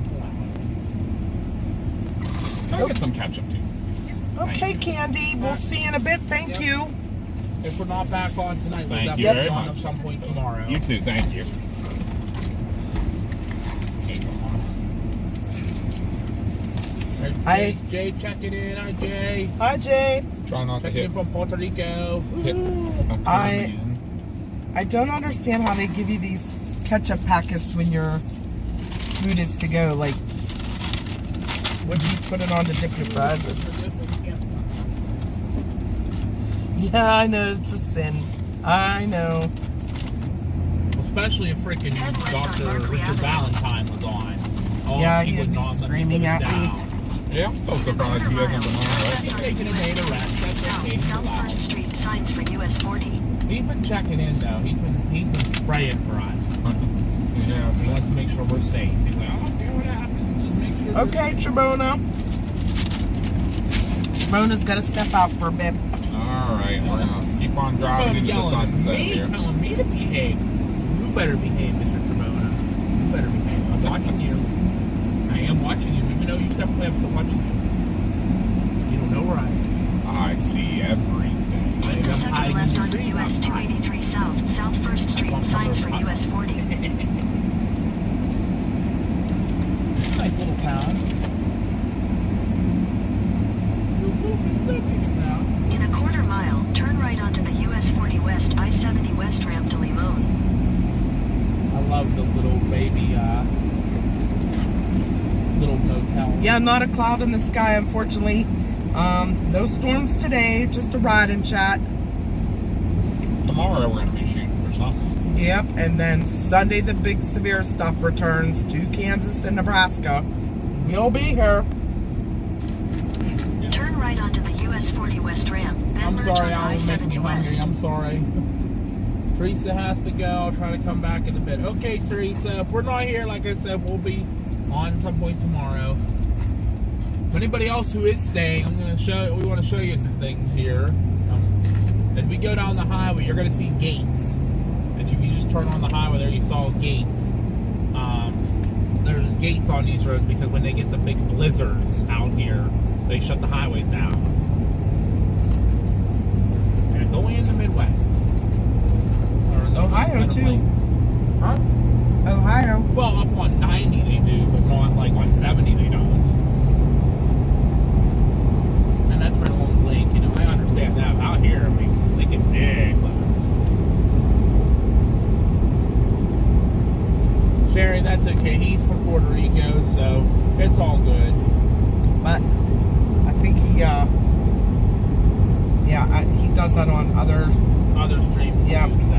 I'll get some ketchup too. Okay, Thank you. Candy. We'll see you in a bit. Thank Yep. you. If we're not back on tonight, we'll Thank you definitely very be on much. at some point tomorrow. You too, thank you. Hey, Jay, checking in. Hi, Jay. Hi, Jay. Try not to Checking hit. in from Puerto Rico. hit I don't understand how they give you these ketchup packets when your food is to go. Like, would you put it on to dip your fries? Yeah, I know it's a sin. I know. Especially if freaking Head west on Dr. Berkeley Richard Avenue. Valentine was on. Oh, Yeah, he he'd would be not let me screaming put it at me. down. Yeah, I'm still surprised he hasn't been on. He's taking a day to rest. That's South, okay. He's South allowed. First Street, signs for US 40. He's been checking in though. He's been spraying for us. Yeah, He wants to make sure we're safe. He's like, I don't care what happens, just make sure. Okay, Tribona. Tribona's got to step out for a bit. all right. We're gonna keep on driving into the sunset here. Telling me to behave. You better behave, Mr. Tribona. You better behave. I'm watching you. I have so much. You don't know where I am. I see everything. Take the second left onto US 283 South, South 1st Street, signs for US 40. Nice little town. In a quarter mile, turn right onto the US 40 West I-70 West ramp to Limon. I love the little baby, little motel. Yeah, not a cloud in the sky, unfortunately. No storms today, just a ride and chat. Tomorrow we're going to be shooting for something. Yep, and then Sunday the big severe stuff returns to Kansas and Nebraska. We'll be here. Turn right onto the US 40 West ramp, then I'm merge sorry, onto Alan's making me I-70 hungry. West. I'm sorry. Teresa has to go. I'll try to come back in a bit. Okay, Teresa, if we're not here, like I said, we'll be on some point tomorrow. For anybody else who is staying, we want to show you some things here. As we go down the highway, you're going to see gates. As you just turn on the highway there, you saw a gate. There's gates on these roads because when they get the big blizzards out here, they shut the highways down. And it's only in the Midwest. Ohio, too. Huh? Ohio. Well, up on 90 they do, but not like on 70 they don't. And that's right along the lake, you know. I understand that. Out here, I mean, they get big clouds. Sherry, that's okay. He's from Puerto Rico, so it's all good. But I think he does that on other streams too, Yep. so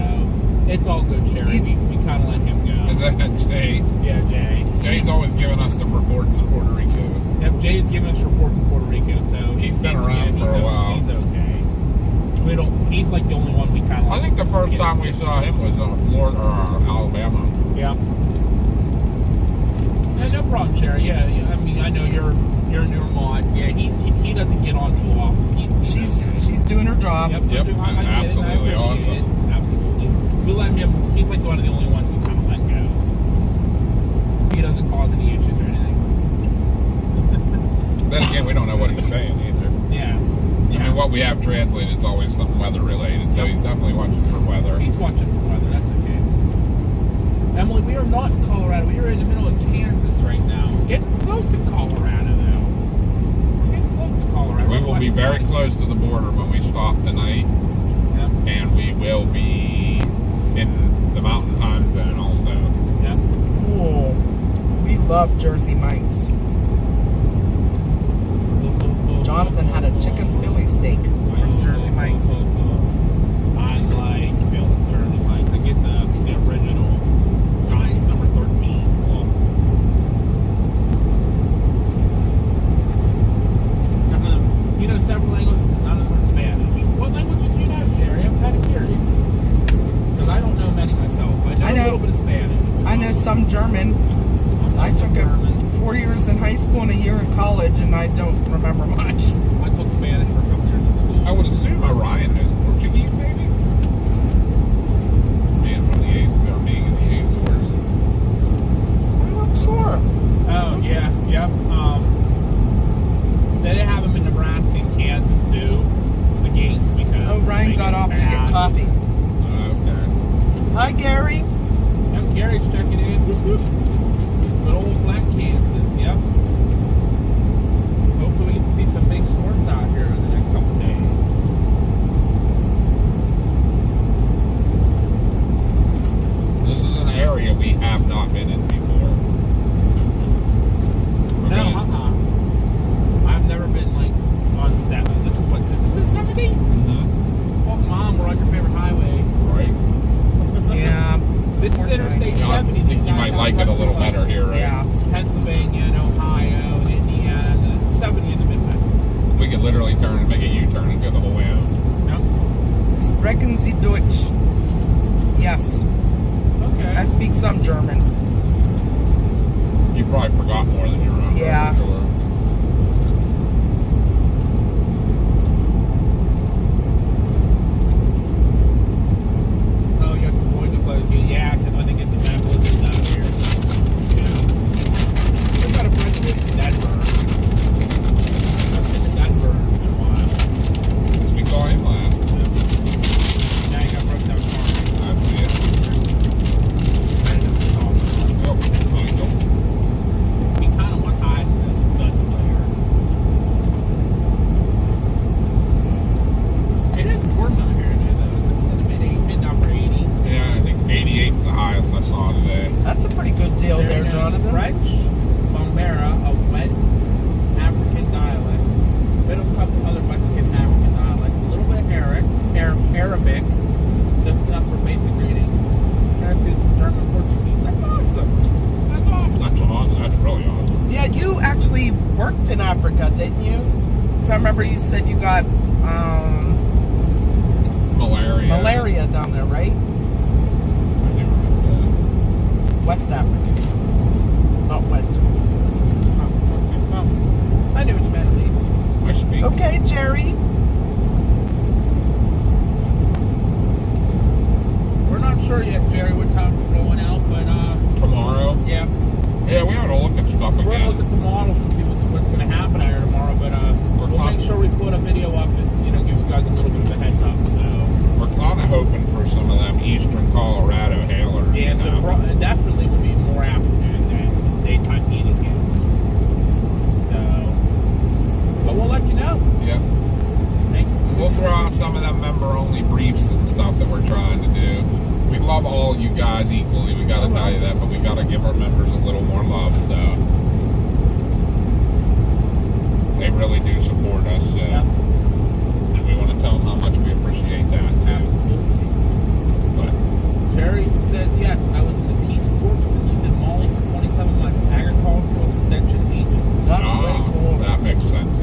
it's all good, Sherry. We kind of let him go. Is that Jay? Yeah, Jay. Jay's always giving us the reports in Puerto Rico. Yep, Jay's giving us reports in Puerto Rico, so He's been around for a while. He's okay. He's like the only one we kind of. I think the first time we saw him was Florida or Alabama. Yeah. Yeah, no problem, Sherry. Yeah, I mean, I know you're a newer mod. Yeah, he doesn't get on too often. she's doing her job. Yep, Yep, I get it. I absolutely appreciate awesome. it. Absolutely. We let him. He's like one of the only ones we kind of let go. He doesn't cause any issues or anything. Then again, we don't know what he's saying either. Yeah. I mean, what we have translated, it's always something weather related, so Yep. he's definitely watching for weather. He's watching for weather. That's okay. Emily, we are not in Colorado. We are in the middle of Kansas right now. Getting close to Colorado, though. We're getting close to Colorado. We will be very close to the border when we stop tonight, Yep. and we will be in the mountain time zone also. Yep. Cool. We love Jersey Mike's. Jonathan had a chicken Philly steak from Jersey Mike's. I like Jersey Mike's. I get the original Giant number 13. Well, you know several languages, none of them are Spanish. What languages do you know, Sherry? I'm kind of curious. Because I don't know many myself. I know a little bit of Spanish. I know some German. I took it 4 years in high school and a year in college, and I don't remember much. I took Spanish for a couple years in school. I would assume Orion knows Portuguese, maybe? Man from the Azores, being in the Azores. I'm not sure. Oh, yeah, yep. They have them in Nebraska and Kansas, too. The gates, because... Oh, Ryan got off to get coffee. Okay. Hi, Gary. Yep, Gary's checking in. Whoop, whoop. Good old Black Kansas, yep. Hopefully we get to see some big storms out here in the next couple of days. This is an area we have not been in before. I've never been, like, on 7. This is what, this is 70? Mm-hmm. Well, Mom, we're on your favorite highway. Right? Yeah. This is Interstate You know, I 70. think you might like it a little better here, right? Yeah. Pennsylvania and Ohio and Indiana, and this is 70 in the Midwest. We could literally turn and make a U-turn and go the whole way out. Yep. Sprechen Sie Deutsch? Yes. Okay. I speak some German. You probably forgot more than you remember. Yeah. I'm sure. Oh, you have to avoid the close gate. Yeah, because when they get the medical, it's down here. Yeah. We got a friend who lives in Denver. worked in Africa, didn't you? Because I remember you said you got malaria down there, right? West Africa. Not wet. I knew what you meant, at least. I speak. Okay, Jerry. We're not sure yet, Jerry, what time we're going out, but Tomorrow? yeah. Yeah, we ought to look at stuff We're gonna again. look at some models and see what's gonna happen out here tomorrow, but we'll make sure we put a video up that gives you guys a little bit of a heads up. So We're kind of hoping for some of them eastern Colorado hailers. yeah, so it definitely would be more afternoon than daytime heating gets. So, but we'll let you know. Yep. Thank you. We'll throw out some of them member-only briefs and stuff that we're trying to do. We love all you guys equally. We got to tell you that, but we got to give our members a little more love. So they really do support us. So. Yep. And we want to tell them how much we appreciate that too. But Sherry says yes. I was in the Peace Corps and lived in Mali for 27 months. Agricultural extension agent. That's way cool. that makes sense.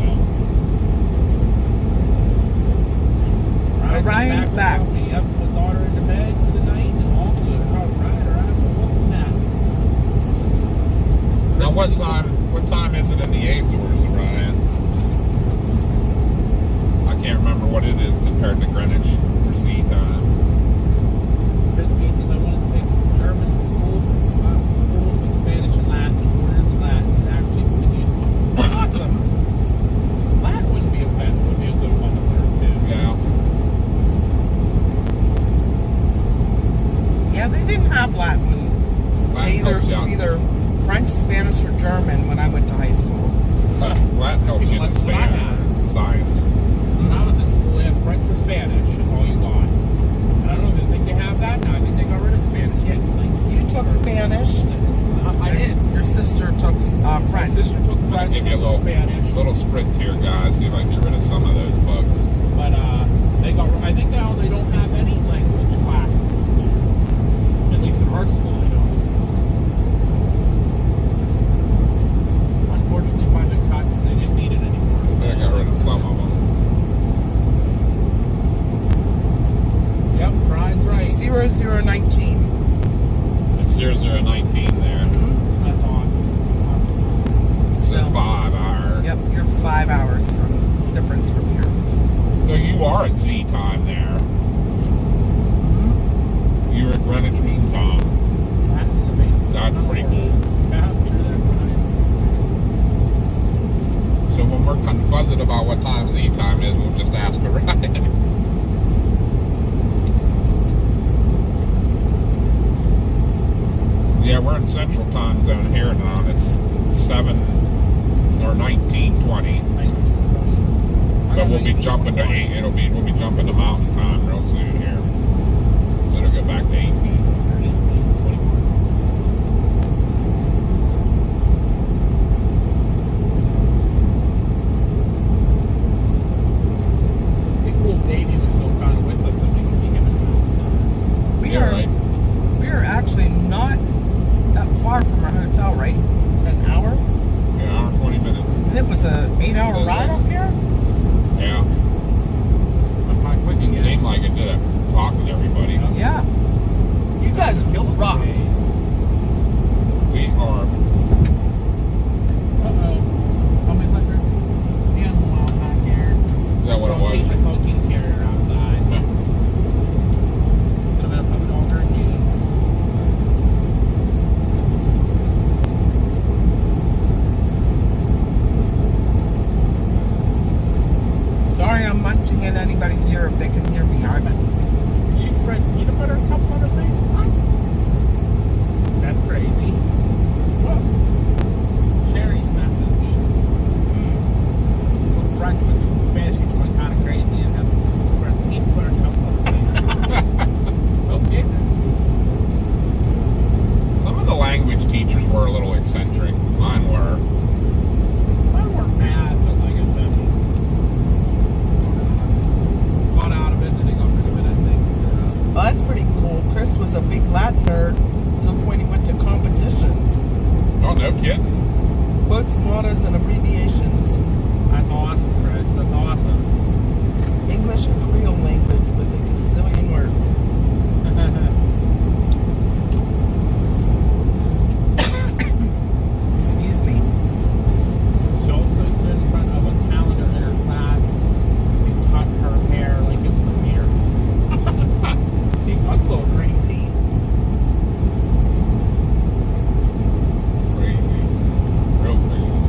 Ryan's back. Yep, put daughter into bed for the night and all good. All right. Well, welcome back. Now, what time is it in the Azores, Ryan? I can't remember what it is compared to Greenwich or Z time. Chris B says I wanted to take some German school, took Spanish and Latin, 4 years of Latin, and actually it's been useful. Awesome. Latin would be a good one to learn too. Yeah. Yeah, they didn't have Latin. Latin helps you out. It's either French, Spanish, or German when I went to high school. Latin helps you in Less than I had. science. When I was in school, we had French or Spanish is all you got. And I don't even think they have that now. I think they got rid of Spanish. Yeah, you took Spanish. I did. Your sister took My French. sister took French, Give you a I took Spanish. little spritz here, guys. See if I can get rid of some of those bugs. But I think now they don't have any language classes in school. At least in our school, they don't. Unfortunately, budget cuts, they didn't need it anymore. So I got rid of some of them. Yep, Brian's right. 0019. It's 0019 there. That's awesome. It's So- 5 hours. Yep, you're 5 hours difference from here. So you are at Z time there. You're at Greenwich Mean Time. That's pretty cool. Yeah, I'm sure that's right. So when we're confuzzed about what time Z time is, we'll just ask her right. Yeah, we're in Central Time Zone here now, and it's 7 or 19:20. But we'll be jumping to 8. We'll be jumping to Mountain Time real soon here, so it'll go back to 18. It'd be cool if Davey was still kind of with us and we could keep him in Mountain Time. We are actually not that far from our hotel, right? It's an hour? Yeah, hour and 20 minutes. And it was a 8-hour Says ride that. up here? Yeah. It seemed like it did it, talking to everybody. Yeah. You guys rock. We are. Uh-oh. How many hundred animal out back here? Is that what it was? I saw a king carrier outside. Yeah. Could have been a puppy dog or a kitty. Sorry I'm munching in anybody's ear if they can hear me. She spread peanut butter cups on her face. What? That's crazy. Whoa. Sherry's message. Some French with the Spanish each one kind of crazy and have spread peanut butter cups on her face. Okay. Some of the language teachers were a little eccentric. Mine were. Mine weren't bad, but like I said, got out of Quotes, mottos, and abbreviations. That's awesome, Chris. That's awesome. English and Creole language with a gazillion words. Excuse me. She also stood in front of a calendar in her class and cut her hair like it was a mirror. See, that's a little crazy. Crazy. Real crazy.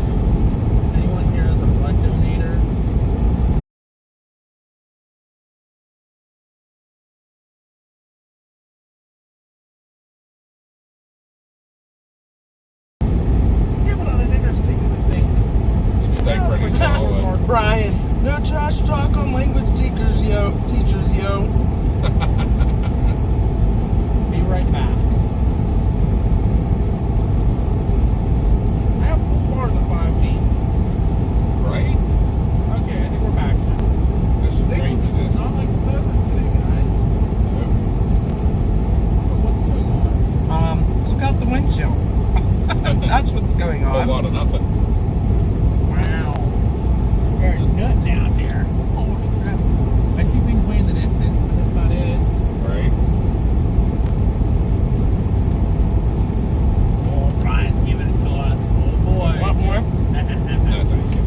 Anyone here is a blood donator? Yeah, but on an interstate, you would think. It'd stay pretty solid. Brian, no trash talk on language teachers, yo. Teachers, yo. Be right back. I have full bars of 5G. Right? Okay, I think we're back now. This is See, craziness. it's not like the weather's today, guys. But what's going on? Look out the windshield. That's what's going A whole on. lot of nothing. Wow. There's nothing out there. Holy crap. I see things way in the distance, but that's not it. Right? Oh, Brian's giving it to us. Oh, boy. Want more? No, thank you.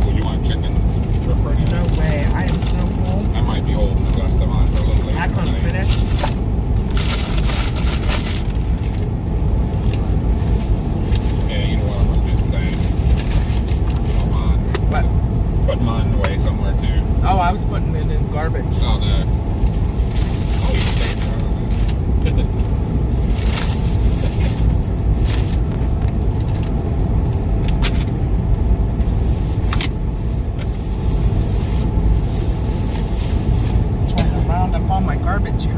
Well, you want chickens for pretty No way. I am so full. I might be holding the rest of mine for a little later Back on tonight. finish. Yeah, you know what? I'm going to do the same. If you don't mind. What? Put mine away somewhere, too. Oh, I was putting it in garbage. Oh, no. Oh, you can take it. Trying to round up all my garbage here.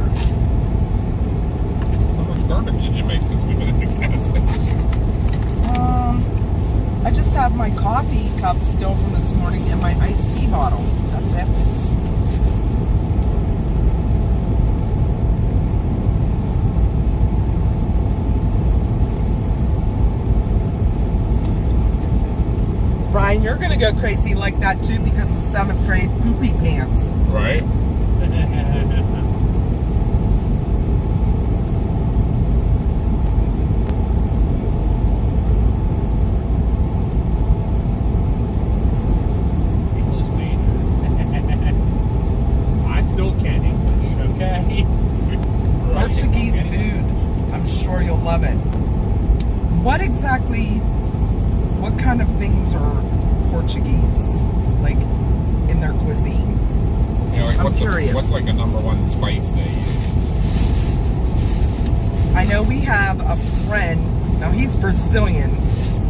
How much garbage did you make since we've been at the gas station? I just have my coffee cup still from this morning and my iced tea bottle. That's it. Brian, you're gonna go crazy like that too because of 7th grade poopy pants. Right? English majors. I still can't English, okay? Portuguese food. I'm sure you'll love it. What kind of things are Portuguese, like, in their cuisine? You know, like I'm what's curious. what's like a number one spice they use? I know we have a friend, now he's Brazilian,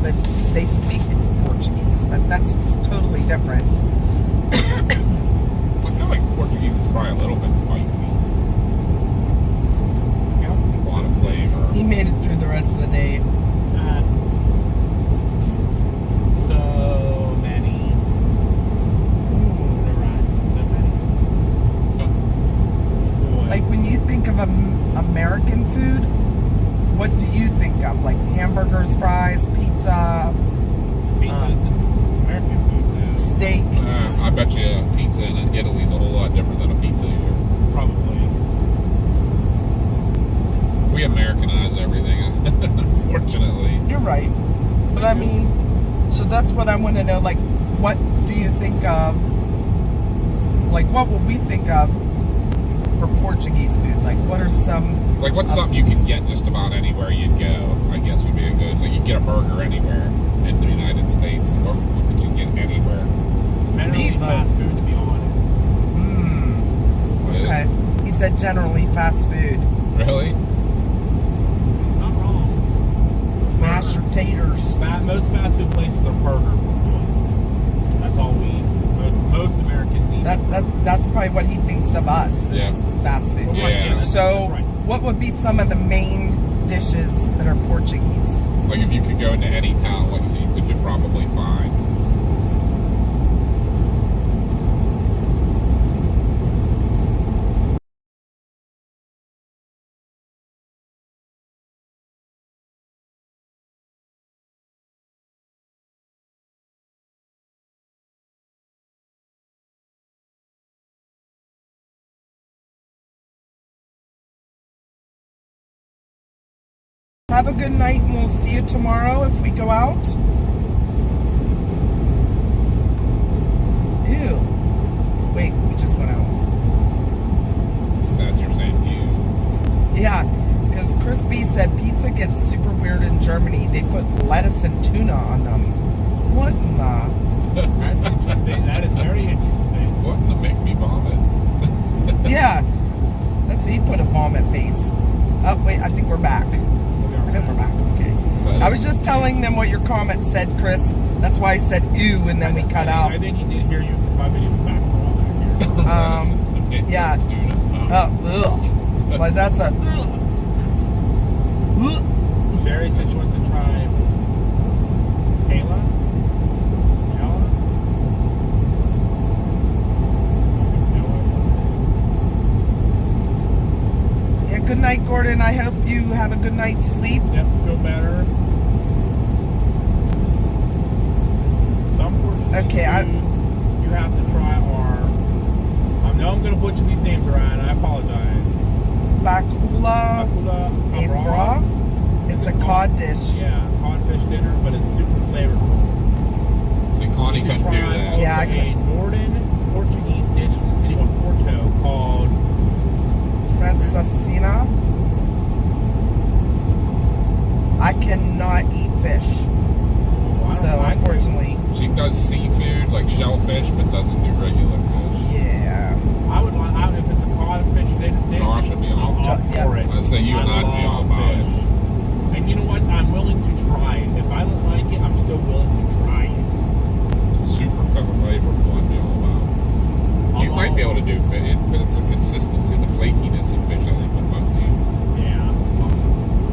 but they speak Portuguese, but that's totally different. I feel like Portuguese is probably a little bit spicy. A lot of flavor. He made it through the rest of the day. So many. The rides, so many. Boy. Like, when you think of American food, what do you think of? Like hamburgers, fries, pizza, Pizza is American food, too. steak? I bet you a pizza in Italy's a whole lot different than a pizza here. Probably. We Americanize everything, unfortunately. You're right. But I mean, so that's what I want to know. Like, what do you think of? Like, what will we think of for Portuguese food? Like, what are some? Like, what's something you can get just about anywhere you'd go? I guess would be a good. Like, you get a burger anywhere in the United States, or what could you get anywhere? Generally Meatloaf. fast food, to be honest. Really? Okay. He said generally fast food. Really? Not wrong. Mashed taters. Most fast food places are burger joints. That's all we eat. Most Americans eat. That's probably what he thinks of us. Is Yeah. Fast food. Yeah. that's So, right. what would be some of the main dishes that are Portuguese? Like, if you could go into any town, what could you probably find? Have a good night, and we'll see you tomorrow if we go out. Ew. Wait, we just went out. As you're saying, you. Yeah, because Chris B said pizza gets super weird in Germany. They put lettuce and tuna on them. What in the... That's interesting. That is very interesting. What to make me vomit? Yeah. Let's see, put a vomit face. Oh, wait, I think we're back. I think we're back. Okay. I was just telling them what your comment said, Chris. That's why I said ew, and then we cut out. I think he did hear you because my video was back for a while here. Yeah. Ugh. But that's a ugh. Sherry said she wants to try Kayla. Yeah, good night, Gordon. I hope you have a good night's sleep. Yep, feel better. Some Portuguese foods you have to try are. I know I'm going to butcher these names around. I apologize. Bacula Abra. It's a cod dish. Yeah, codfish dinner, but it's super flavorful. See, Connie You can couldn't do try that. also Yeah, I a could. Northern Portuguese dish from the city of Porto called Francesina. I cannot eat fish. So, unfortunately. She does seafood, like shellfish, but doesn't do regular fish. Yeah. I would like if it's a codfish dish. Josh would be on. I'll opt for it. I'd say you and I'd be all about it. And you know what? I'm willing to try it. If I don't like it, I'm still willing to try it. Super flavorful, I'd be all about. You might be able to do fish, but it's the consistency, the flakiness of fish, I think, that bugs you. Yeah.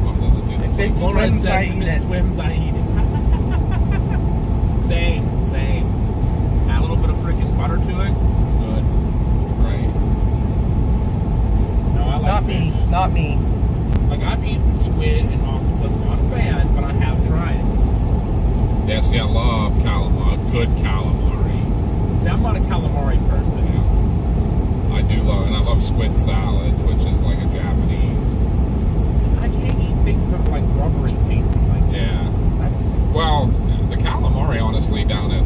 Mom doesn't do the If it Laura swims, said I if eat it it. swims, I eat it. Same. Add a little bit of freaking butter to it. Good. Right. No, I like Not fish. me. Not me. Like, I've eaten squid and octopus. Not a fan, but I have tried it. Yeah, see, I love calamari, good calamari. See, I'm not a calamari person. Yeah. I do love, and I love squid salad, which is like a Japanese. I can't eat things that are like rubbery tasting like that. Yeah. That's just... Well, the calamari, honestly, down at,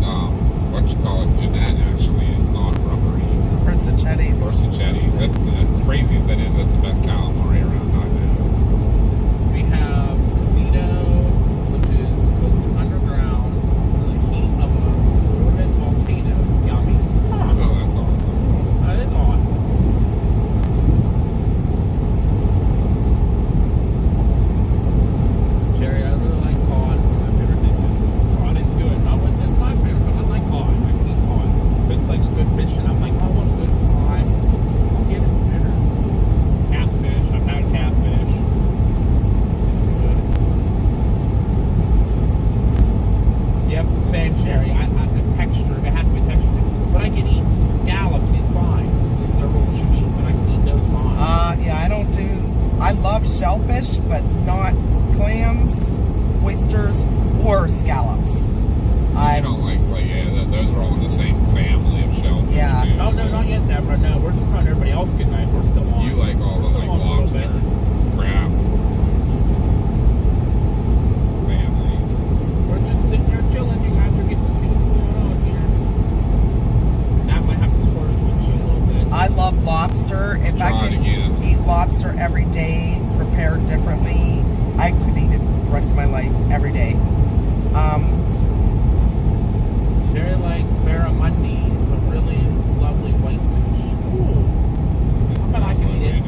what you call it, Jeanette, actually, is not rubbery. Persicetti's. Porcicetti's. As crazy as that is, that's the best calamari around right now. We have Casino, which is cooked underground in the heat of a dormant volcano. Yummy. Oh, that's awesome. That is awesome. Jerry, I really like cod. It's one of my favorite dishes. Cod is good. I wouldn't say it's my favorite, but I like cod. I can eat cod. If it's like a good fish and I'm like, oh, I want a good cod, I'll get it for dinner. Catfish. I've had catfish. It's good. Yep, same, Jerry. The texture, it has to be textured. But I can eat scallops, it's fine. They're a little chewy, but I can eat those fine. Yeah, I don't do... I love shellfish, but not clams, oysters, or scallops. So I don't like, yeah, those are all in the same family of shellfish, Yeah. too. Oh, no, not yet, Deborah. No, we're just telling everybody else good night. We're still on. You like all the, We're like, still on a little lobster, bit. crab families. We're just sitting here chilling. You guys are getting to see what's going on here. That might have to swerve his windshield a little bit. I love lobster. If I Try it could again. eat lobster every day, prepared differently, I could eat it the rest of my life, every day. Sherry likes barramundi. It's a really lovely whitefish. Ooh. It's I bet I can eat it.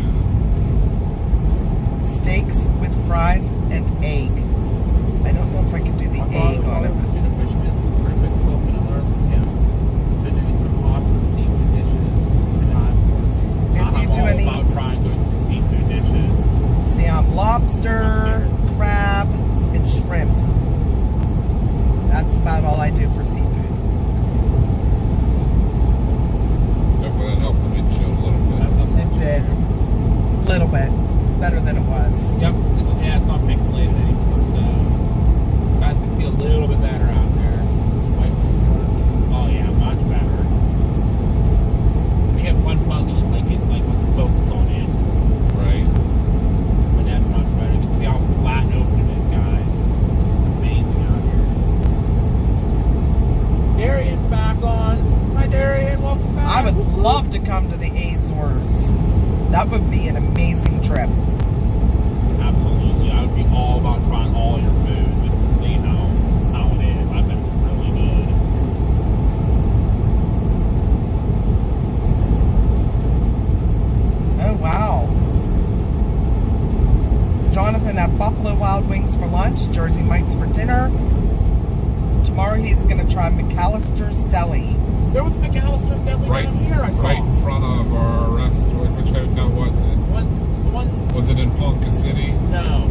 Steaks with fries and egg. I don't know if I could do the egg on it. The tuna fisherman was a terrific cook, and I learned from him to do some awesome seafood dishes. And If you do all any- about trying good seafood dishes. See, lobster, crab, and shrimp. That's about all I do for seafood. Hopefully that helped the windshield a little bit. That's a It did. Little bit. It's better than it was. Yep. It's not pixelated anymore, so you guys can see a little bit better out there. It's white. Oh yeah, much better. We have one buggy, let's focus on it. Right. But that's much better. You can see how flat and open love to come to the Azores. That would be an amazing trip. Absolutely. I would be all about trying all your food just to see how it is. I bet it's really good. Oh, wow. Jonathan at Buffalo Wild Wings for lunch, Jersey Mike's for dinner. Tomorrow he's going to try McAllister's Deli. There was McAllister's Deli Right, down here, I saw. right in front of our restaurant. Which hotel was it? The one, Was it in Ponca City? no.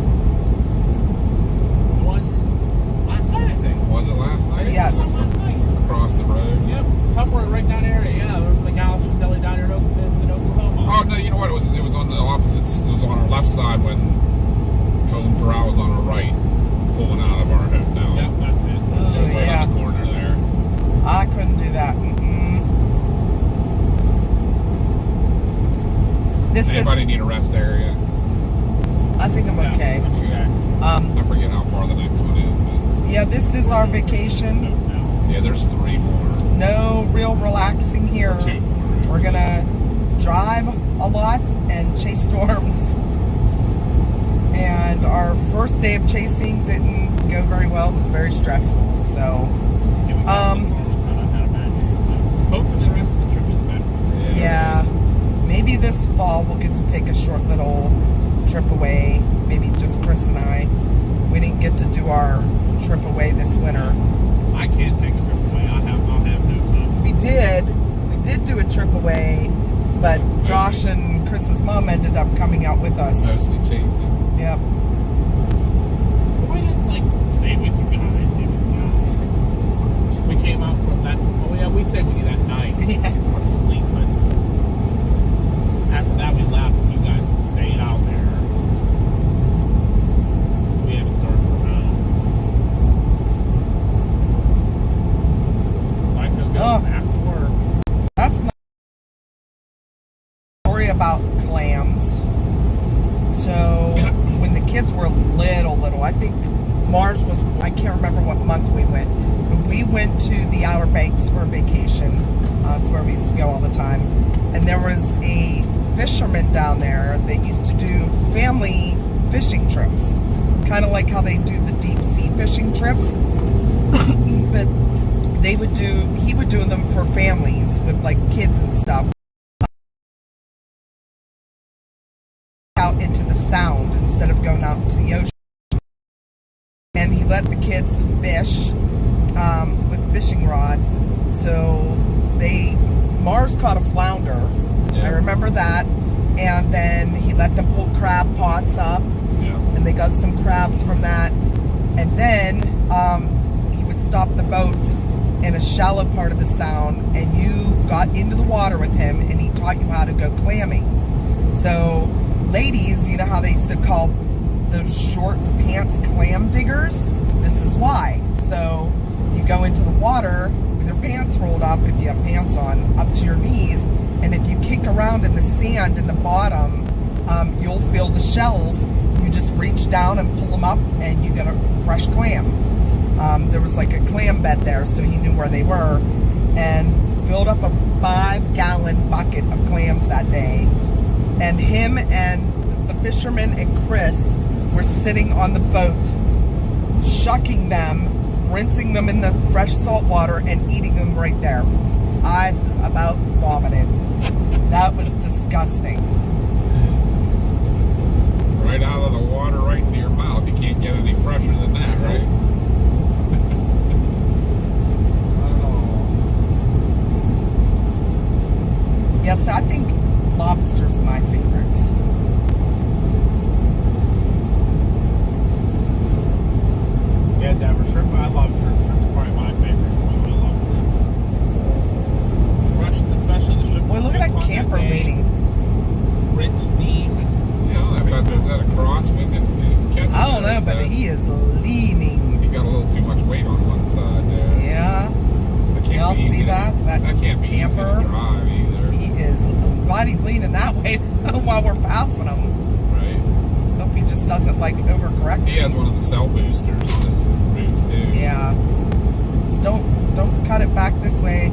The one last night, I think. Was it last night? Yes. Last night. Across the road? Yep, somewhere right down area. Yeah, there was McAllister's Deli down here in Oklahoma. Oh, no, you know what? It was on the opposites. It was on our left side when Colin Corral was on our right, pulling out of our hotel. Yep, that's it. It was right yeah. on the corner there. I couldn't do that. This Anybody is, need a rest area? I think I'm okay. Okay. I forget how far the next one is, but Yeah, this is our vacation. yeah, there's 3 more. No real relaxing here. Or 2 more. We're gonna drive a lot and chase storms. And our first day of chasing didn't go very well. It was very stressful. So, Hopefully the rest of the trip is better. yeah, maybe this fall we'll get to take a short little trip away. Maybe just Chris and I. We didn't get to do our trip away this winter. I can't take a trip away. I'll have no time. We did do a trip away, but Josh and Chris's mom ended up coming out with us. Mostly chasing. Yep. But we didn't stay with you guys. We came out from that. Oh yeah, we stayed with you that night. Yeah. We went to sleep, but after that we left. You guys stayed out there. We haven't started from now. So I could go Oh. back to work. That's not a story about clams. So when the kids were little, I think Mars was, I can't remember what month we went, but we went to the Outer Banks for a vacation. That's where we used to go all the time. And there was a fisherman down there that used to do family fishing trips. Kind of like how they do the deep sea fishing trips. But he would do them for families with kids and stuff. Out into the sound instead of going out into the ocean. And he let the kids fish with fishing rods. So Mars caught a flounder. Yeah. I remember that. And then he let them pull crab pots up. Yeah. And they got some crabs from that. And then he would stop the boat in a shallow part of the sound, and you got into the water with him, and he taught you how to go clamming. So ladies, you know how they used to call those short pants clam diggers? This is why. So you go into the water with your pants rolled up, if you have pants on, up to your knees, and if you kick around in the sand in the bottom, you'll feel the shells. You just reach down and pull them up, and you get a fresh clam. There was a clam bed there, so he knew where they were, and filled up a 5-gallon bucket of clams that day. And him and the fisherman and Chris were sitting on the boat, shucking them, rinsing them in the fresh salt water, and eating them right there. I about vomited. That was disgusting. Right out of the water, right into your mouth. You can't get any fresher than that, right? Yes, I think lobster's my favorite. Yeah, Denver shrimp. I love shrimp. Shrimp's probably my favorite. I love shrimp. Fresh, especially the shrimp. Boy, look at that camper leaning. Rich steam. Yeah, if that's is that a crosswind and he's catching I don't know, it, but so he is leaning. he got a little too much weight on one side there. Yeah. That can't Y'all be easy see to- that? That can't be easy camper? to drive either, He is. I'm glad he's leaning that way while we're passing him. right? Hope he just doesn't overcorrect. He has one of the cell boosters on his roof too. Yeah. Just don't cut it back this way.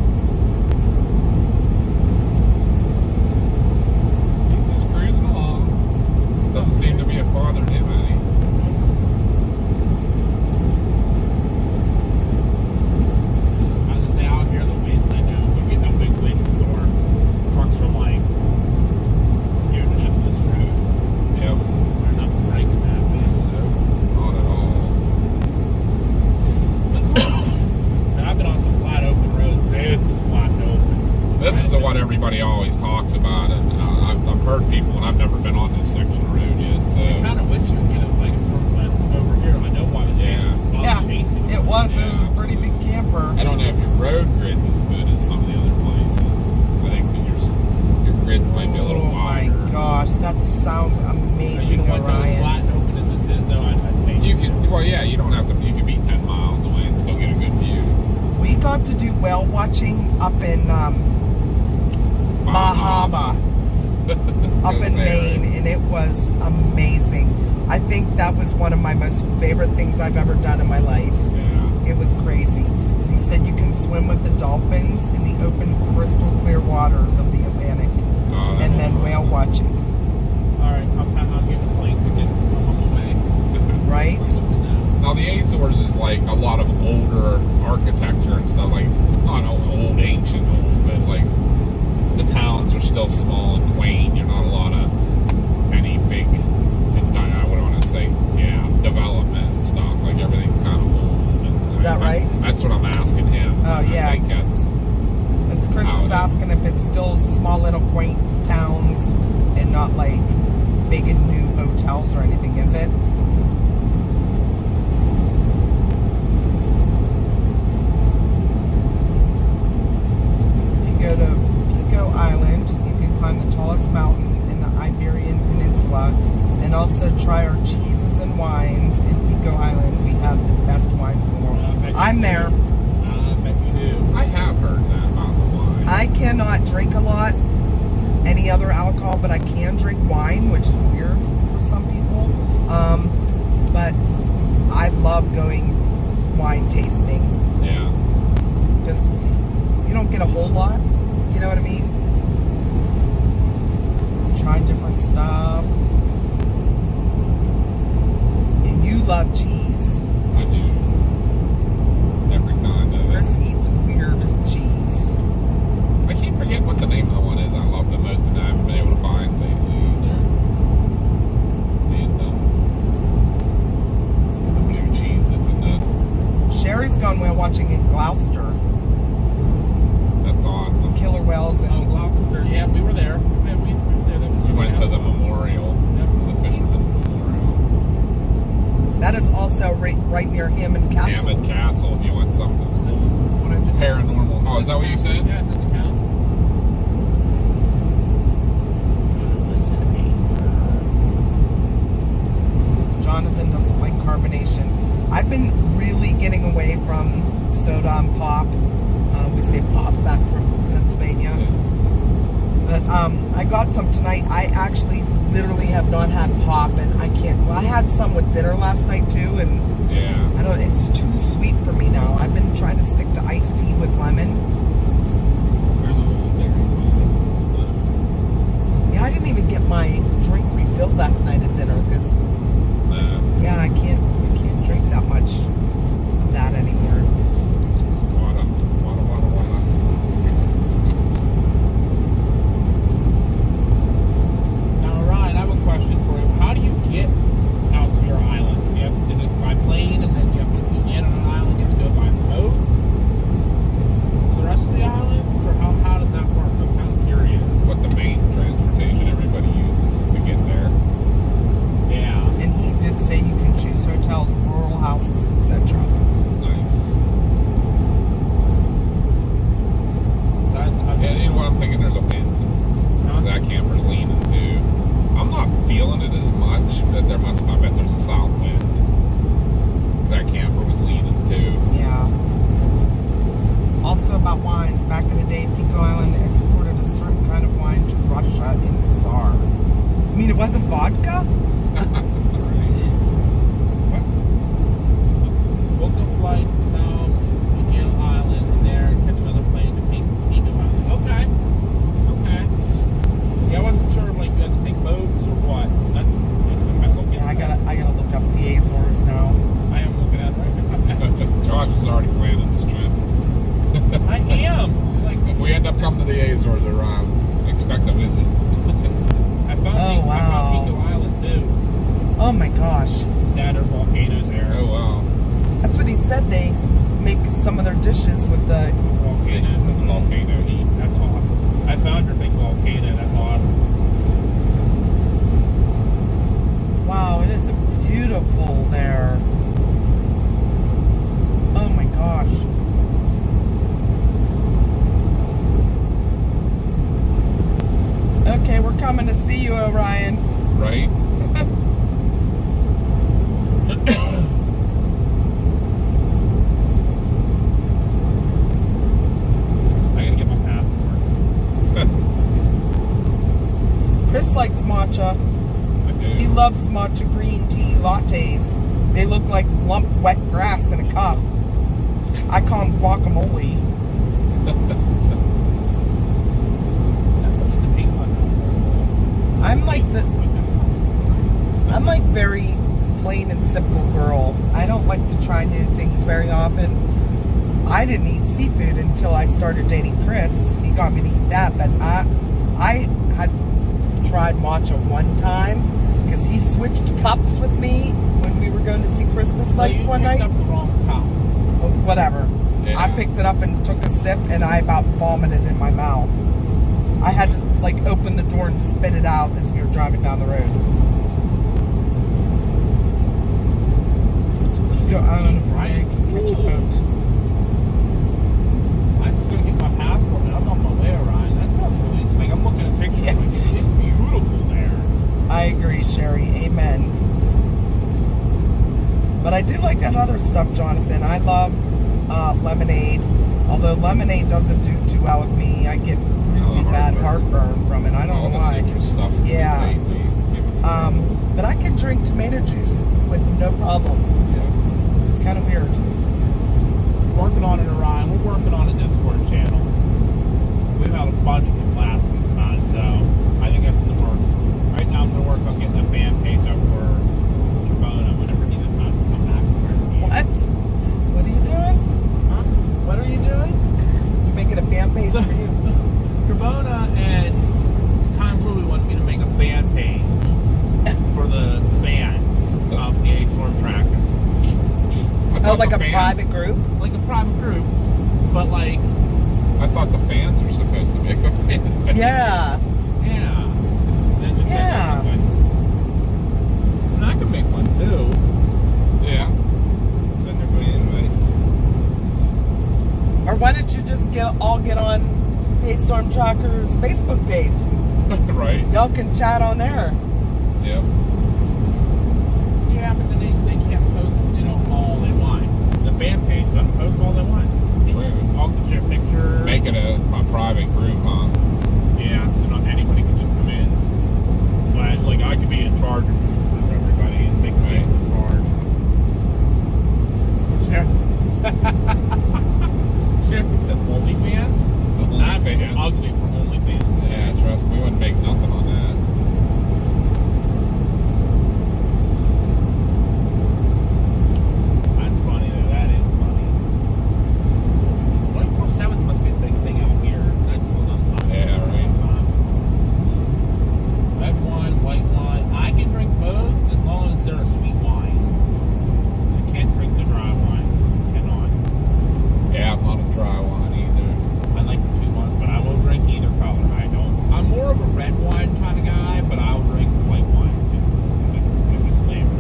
everybody always talks about it. I've heard people, and I've never been on this section of road yet. So I kind of wish you would get a like a storm plan over here. I know why the chasing. It was a pretty big camper. I don't know if your road grid's as good as some of the other places. I think that your grids might be a little wider. Oh my gosh, that sounds amazing, Orion. Flat and open as this is, though, I'd take You can, well, yeah, you don't have to. You can be 10 miles away and still get a good view. We got to do whale watching up in Bahama, up in Maine, and it was amazing. I think that was one of my most favorite things I've ever done in my life. Yeah. It was crazy. He said you can swim with the dolphins in the open, crystal clear waters of the Atlantic, and then whale watching. All right, I'll get a plane ticket. I'm on my way. Right? Now the Azores is like a lot of older architecture and stuff, like not old, ancient, old, but like the towns are still small and quaint. You're not a lot of any big, I would want to say, development and stuff. Like everything's kind of old. And Is that right? That's what I'm asking him. Oh, yeah. I think It's Chris is asking if it's still small little quaint towns and not like big and new hotels or anything, is it? If you go to Pico Island, you can climb the tallest mountain in the Iberian Peninsula and also try our cheeses and wines in Pico Island. We have the best wines in the world. I'm there. I bet you do. I have heard that about the wine. I cannot drink a lot, any other alcohol, but I can drink wine, which is weird for some people. But I love going wine tasting Yeah. because you don't get a whole lot. You know what I mean? Try different stuff. And you love cheese. I do. Every kind of it. Chris eats weird cheese. I keep forgetting what the name of the one is I love the most and I haven't been able to find lately either. The blue cheese that's in the... Sherry's gone whale watching in Gloucester. That's awesome. Killer whales and Oh, Gloucester. Yeah, we were there. We were there. We went to the memorial, to the Fisherman's Memorial. that is also right near Hammond Castle. Hammond Castle, if you want something that's cool. What I just Paranormal. Oh, is that what you said? Yeah, it's at the castle. Listen to me. Jonathan doesn't like carbonation. I've been really getting away from soda and pop. We say pop back from Pennsylvania. But I got some tonight. I actually literally have not had pop, and I can't. Well, I had some with dinner last night too, and Yeah. I don't. It's too sweet for me now. I've been trying to stick to iced tea with lemon. Where's the little dairy queen? Yeah, I didn't even get my drink refilled last night at dinner because I can't drink that much of that anymore. Water. Now, Ryan, I have a question for you. How do you get out to your islands? Is it by plane and then you have to land on an island? You have to go by boat to the rest of the islands? Or how does that work? I'm kind of curious. What the main transportation everybody uses to get there. Yeah. And he did say you can choose hotels, rural houses, etc. Nice. Yeah, you know what I'm thinking? There's a wind. Because that camper's leaning too. I'm not feeling it as much, but I bet there's a south wind. Because that camper was leaning too. Yeah. Also about wines, back in the day, Pico Island exported a certain kind of wine to Russia in the Tsar. I mean, it wasn't vodka? What? Book a flight to South Miguel Island and there catch another plane to Pico Island. Okay. Yeah, I wasn't sure if like you had to take boats or what. Yeah, I gotta look up the Azores now. I am looking at it right now. Josh is already planning this trip. I am. It's like If we end up coming to the Azores around, expect a visit. I found Oh, wow. I found Pico Island too. Oh my gosh. Yeah, there's volcanoes there. Oh wow. That's what he said. They make some of their dishes with the... Volcanoes. It's a volcano heat. That's awesome. I found your big volcano. That's awesome. Wow, it is beautiful there. Oh my gosh. Okay, we're coming to see you, Orion. Right? I gotta get my passport. Chris likes matcha. I do. He loves matcha green tea lattes. They look like lumped wet grass in a cup. I call them guacamole. I'm like very plain and simple girl. I don't like to try new things very often. I didn't eat seafood until I started dating Chris. He got me to eat that, but I had tried matcha one time because he switched cups with me when we were going to see Christmas lights one night. You picked up the wrong cup. Whatever. Yeah. I picked it up and took a sip, and I about vomited in my mouth. I had to like open the door and spit it out as we were driving down the road. Go on Right. catch a boat. I'm just gonna get my passport and I'm on my way, Ryan. That sounds really like I'm looking at pictures. Yeah. Like, it's beautiful there. I agree, Sherry. Amen. But I do like that other stuff, Jonathan. I love lemonade. Although lemonade doesn't do too well with me. I get really bad heartburn from it. I don't All know the why. citrus stuff. Yeah. Lately, But I can drink tomato juice with no problem. yeah. It's kind of weird. Working on it, Ryan. We're working on a Discord channel. We've had a bunch of people asking us about it, so I think that's in the works. Right now, I'm gonna work on getting a fan page up for Tribona whenever he decides to come back. What? What are you doing? Huh? What are you doing? You're making a fan page for you. Tribona and Kind Bluey wanted me to make a fan page for the fans of the A-Storm Trackers. I Oh, thought like the a fan- private group? Like a private group, but like, I thought the fans were supposed to make a fan. Yeah. yeah. Then just Yeah. send us invites. And I can make one too. Yeah. Send everybody invites. Or why don't you just all get on Storm Tracker's Facebook page? Right. Y'all can chat on there. Yep. Yeah, but then they can't post, all they want. The fan page, let them post all they want. True. All can share pictures. Make it a private group, huh? Yeah, so not anybody can just come in. But like I could be in charge and just approve everybody and make me in charge. Sherry said OnlyFans? That's OnlyFans. ugly for OnlyFans. Yeah, trust me, we wouldn't make nothing on that. That's funny though, that is funny. 24/7s must be a big thing out here. I just hold on the side. Yeah, right. Red wine, white wine. I can drink both as long as they're a sweet wine. I can't drink the dry wines. Cannot. Yeah, I'm not a dry one either. I like the sweet one, but I will drink either color. I don't. I'm more of a red wine kind of guy, but I'll drink white wine if it's flavored.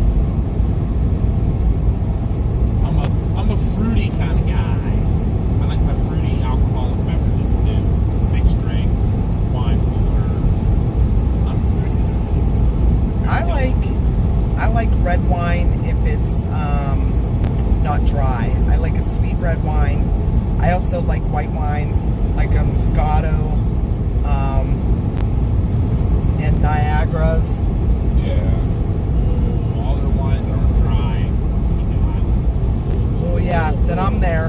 I'm a fruity kind of guy. I like my fruity alcoholic beverages too. Mixed drinks, wine coolers. I'm fruity. I like red wine if it's not dry. I like a sweet red wine. I also like white wine, like a Moscato, and Niagara's. Yeah. All their wines are dry. Oh yeah, then I'm there.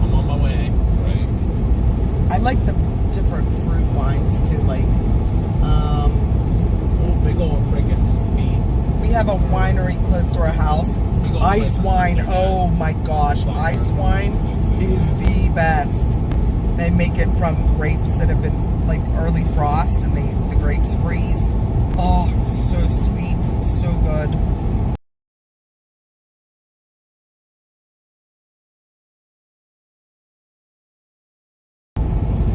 I'm on my way. Right. I like the different fruit wines too. Like, Oh, big old friggin' feet. we have a winery close to our house. Big old Ice friggin' wine. feet. Oh my gosh, ice wine is the best. They make it from grapes that have been like early frost, and the grapes freeze. Oh, it's so sweet, so good.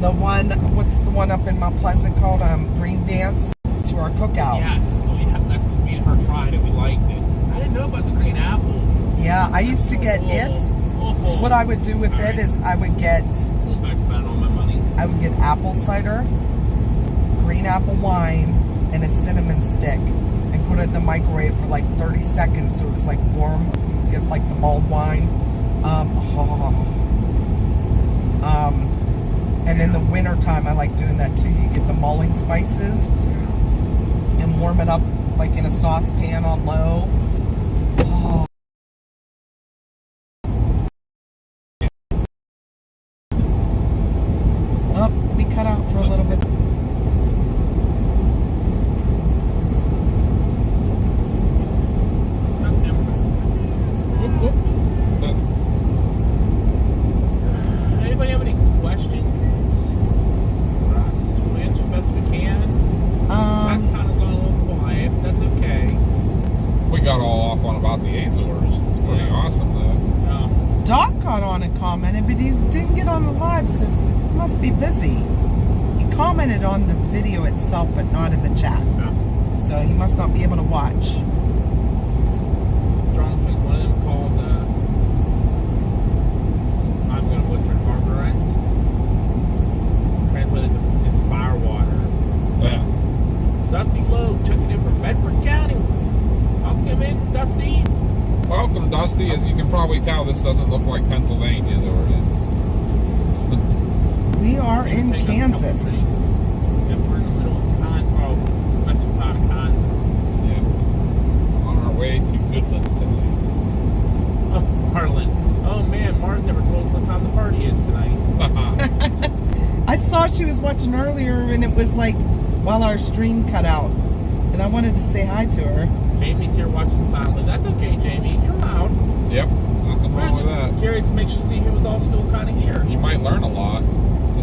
The one, what's the one up in Mount Pleasant called? Green Dance to our cookout. Yes. Oh, yeah. That's because me and her tried it. We liked it. I didn't know about the green apple. Yeah, I used to get it. So what I would do with it is I would get all my money. I would get apple cider, green apple wine, and a cinnamon stick, and put it in the microwave for like 30 seconds so it was like warm. You get like the mulled wine. And in the winter time, I like doing that too. You get the mulling spices and warm it up like in a saucepan on low. Oh. Oh, we cut out for a little bit. Anybody have any questions for us? We'll answer as best we can. That's kind of gone a little quiet. That's okay. We got all off on about the Azores. It's pretty awesome, though. Doc got on and commented, but he didn't get on the live, so he must be busy. He commented on the video itself, but not in the chat. So he must not be able to watch. Strong drinks. One of them called, I'm going to butcher it, Margaret. Translated to is firewater. Yeah. Dusty Lowe, checking in from Bedford County. Welcome in, Dusty. Welcome, Dusty. As you can probably tell, this doesn't look like Pennsylvania that we're in. We are in Kansas. Yep, we're in the middle of western side of Kansas. Yeah. On our way to Goodland tonight. Oh, Harlan. Oh man, Mars never told us what time the party is tonight. I saw she was watching earlier, and it was like while our stream cut out, and I wanted to say hi to her. Jamie's here watching silently. That's okay, Jamie. You're loud. Yep. Nothing We're wrong with just that. curious to make sure see who was all still kind of here. You might learn a lot.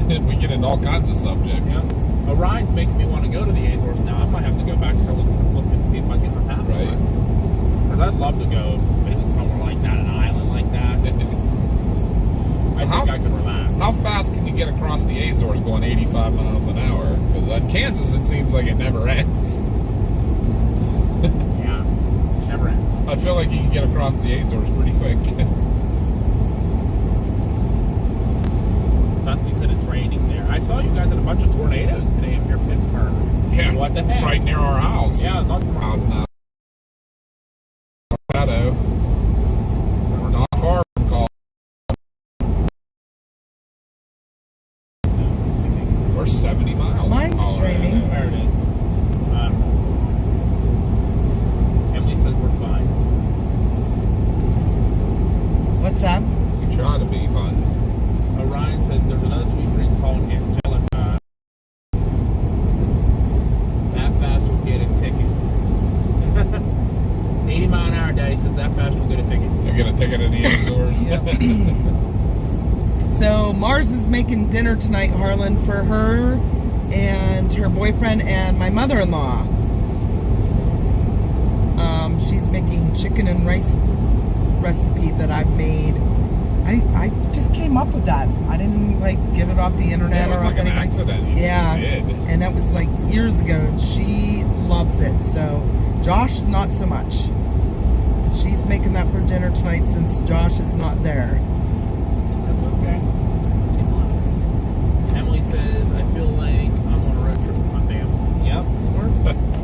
We get into all kinds of subjects. Yep. Orion's making me want to go to the Azores now. I might have to go back and start looking and see if I can get my passport. Right. Because I'd love to go visit somewhere like that, an island like that. I think I could relax. How fast can you get across the Azores going 85 miles an hour? Because in Kansas, it seems like it never ends. Yeah, never ends. I feel like you can get across the Azores pretty quick. Dusty said it's raining there. I saw you guys had a bunch of tornadoes today up near Pittsburgh. Yeah. What the heck? Right near our house. Yeah, not Well, it's not Colorado. We're not far from Colorado. We're 70 miles. Mine's from Colorado. streaming. There it is. Emily says we're fine. What's up? We try to be fun. Orion says there's another sweet drink called Angelica. That fast will get a ticket. 80 mile an hour daddy says that fast will get a ticket. You get a ticket in the Azores. So Mars is making dinner tonight, Harlan, for her and her boyfriend and my mother-in-law. She's making chicken and rice recipe that I've made. I just came up with that. I didn't like get it off the internet Yeah, it was or off like an anything. accident. You Yeah, did. and that was like years ago, and she loves it. So Josh, not so much. She's making that for dinner tonight since Josh is not there. That's okay. Emily says, I feel like I'm on a road trip with my family. Yep,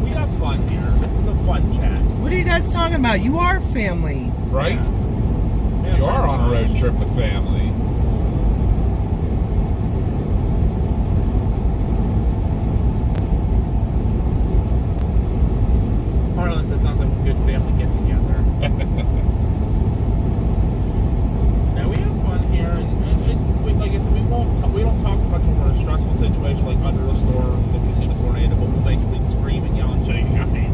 we got fun here. This is a fun chat. What are you guys talking about? You are family. Right? Yeah, You are on a road trip with family. Harlan says sounds like a good family get together. Now we have fun here, and like I said, we don't talk much when we're in a stressful situation like under a storm, looking at a tornado, but we'll make sure we scream and yell and show you guys.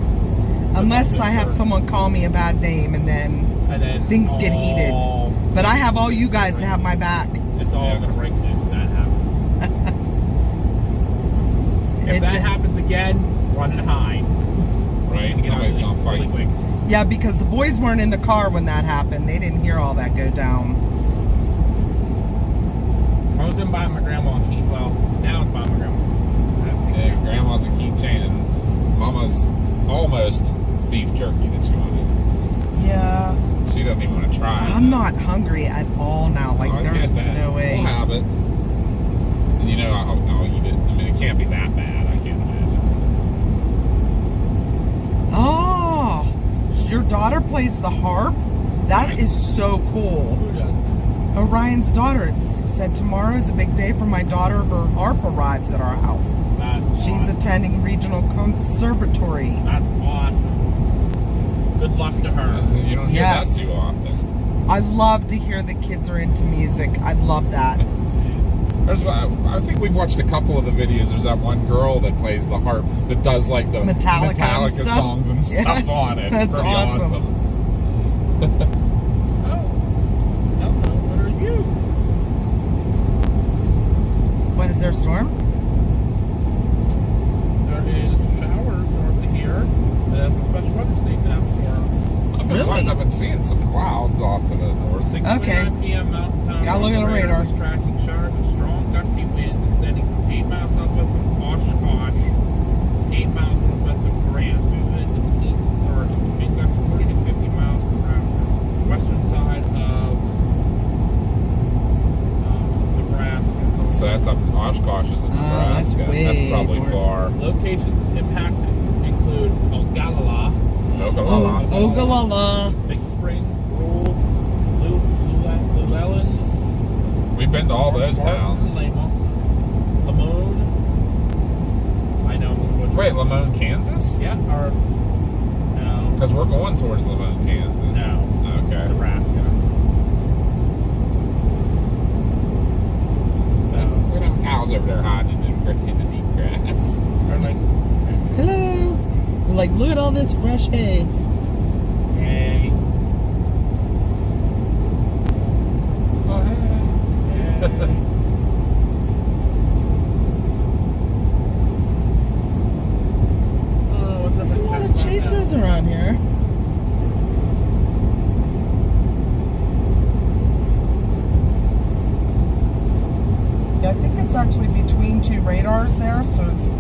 Unless I have someone call me a bad name and then things get heated. But I have all you guys to have my back. It's all going to break loose if that happens. If that happens again, run and hide. Right? Somebody's going to fight. Really quick. Yeah, because the boys weren't in the car when that happened. They didn't hear all that go down. I was in by my grandma Keith. Well, Now it's by my grandma. Yeah, grandma's a keychain, and mama's almost beef jerky that she wanted. Yeah. She doesn't even want to try it. I'm not hungry at all now. Like, I there's get that. no way. We'll have it. And you know, I'll eat it. I mean, it can't be that bad. I can't imagine. Oh, your daughter plays the harp? That is so cool. Who does? Orion's daughter said tomorrow is a big day for my daughter. Her harp arrives at our house. That's She's awesome. attending regional conservatory. That's awesome. Good luck to her. You don't hear Yes. that too often. I love to hear that kids are into music. I love that. I think we've watched a couple of the videos. There's that one girl that plays the harp that does like the Metallica and stuff. songs and stuff Yeah. on it. It's That's pretty awesome. Oh. Hello, what are you? What is there a storm? There is showers north of here. That's a special weather statement out for Really? I've been seeing some clouds off to the north. 6:29 p.m. Mountain Time. Gotta look at the radar. Is tracking showers with strong gusty winds extending from 8 miles southwest of Oshkosh, 8 miles northwest of Grant. Movement is east of 30. Wind gusts 40 to 50 miles per hour. Western side of Nebraska. So that's up Oshkosh is in that's Nebraska. way probably north. far. Locations impacted include Ogallala, Ogallala. Ogallala. Big Springs, Brule, Llewellyn, We've been to all those towns. Lamone. I know. Wait, Lamone, Kansas? Yeah, or no, Because we're going towards Lamone, Kansas. No. Okay. Nebraska. No, we don't have cows over there hiding in the deep grass. Or like, Hello. We're like, look at all this fresh hay. yay, Oh, hey. yay. Oh, what's up? There's a lot of chasers around here. Yeah, I think it's actually between two radars there, so it's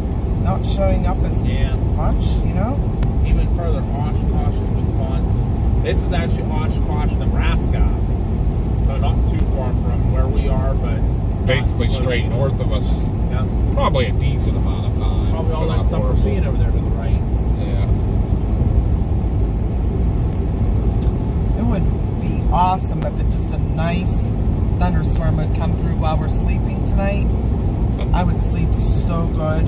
not showing up as Yeah. much, you know? Even further, Oshkosh, Wisconsin. This is actually Oshkosh, Nebraska. So not too far from where we are, but Basically not close straight enough. north of us. Yeah. Probably a decent amount of time. Probably all but that not stuff we're horrible. seeing over there to the right. Yeah. It would be awesome if it just a nice thunderstorm would come through while we're sleeping tonight. I would sleep so good.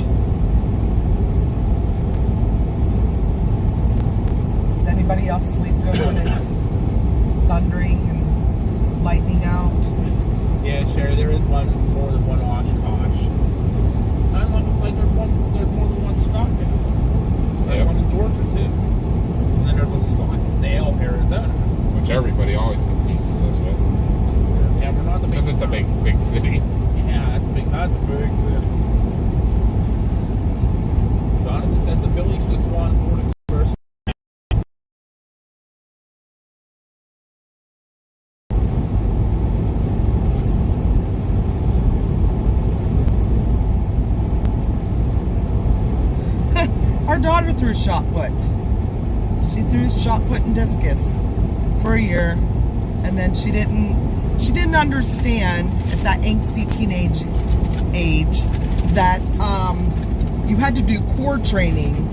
Does anybody else sleep good when it's thundering and lightning out? Yeah, Sherry, there is more than one Oshkosh. And like there's more than one Scottsdale. There's Yep. one in Georgia too. And then there's a Scottsdale, Arizona. Which everybody always confuses us with. Yeah, we're not the Because it's a big city. Yeah, that's a big city. Jonathan says the Phillies just won 4-2 versus. Our daughter threw shot put. She threw shot put and discus for a year, and then she didn't understand at that angsty teenage age that you had to do core training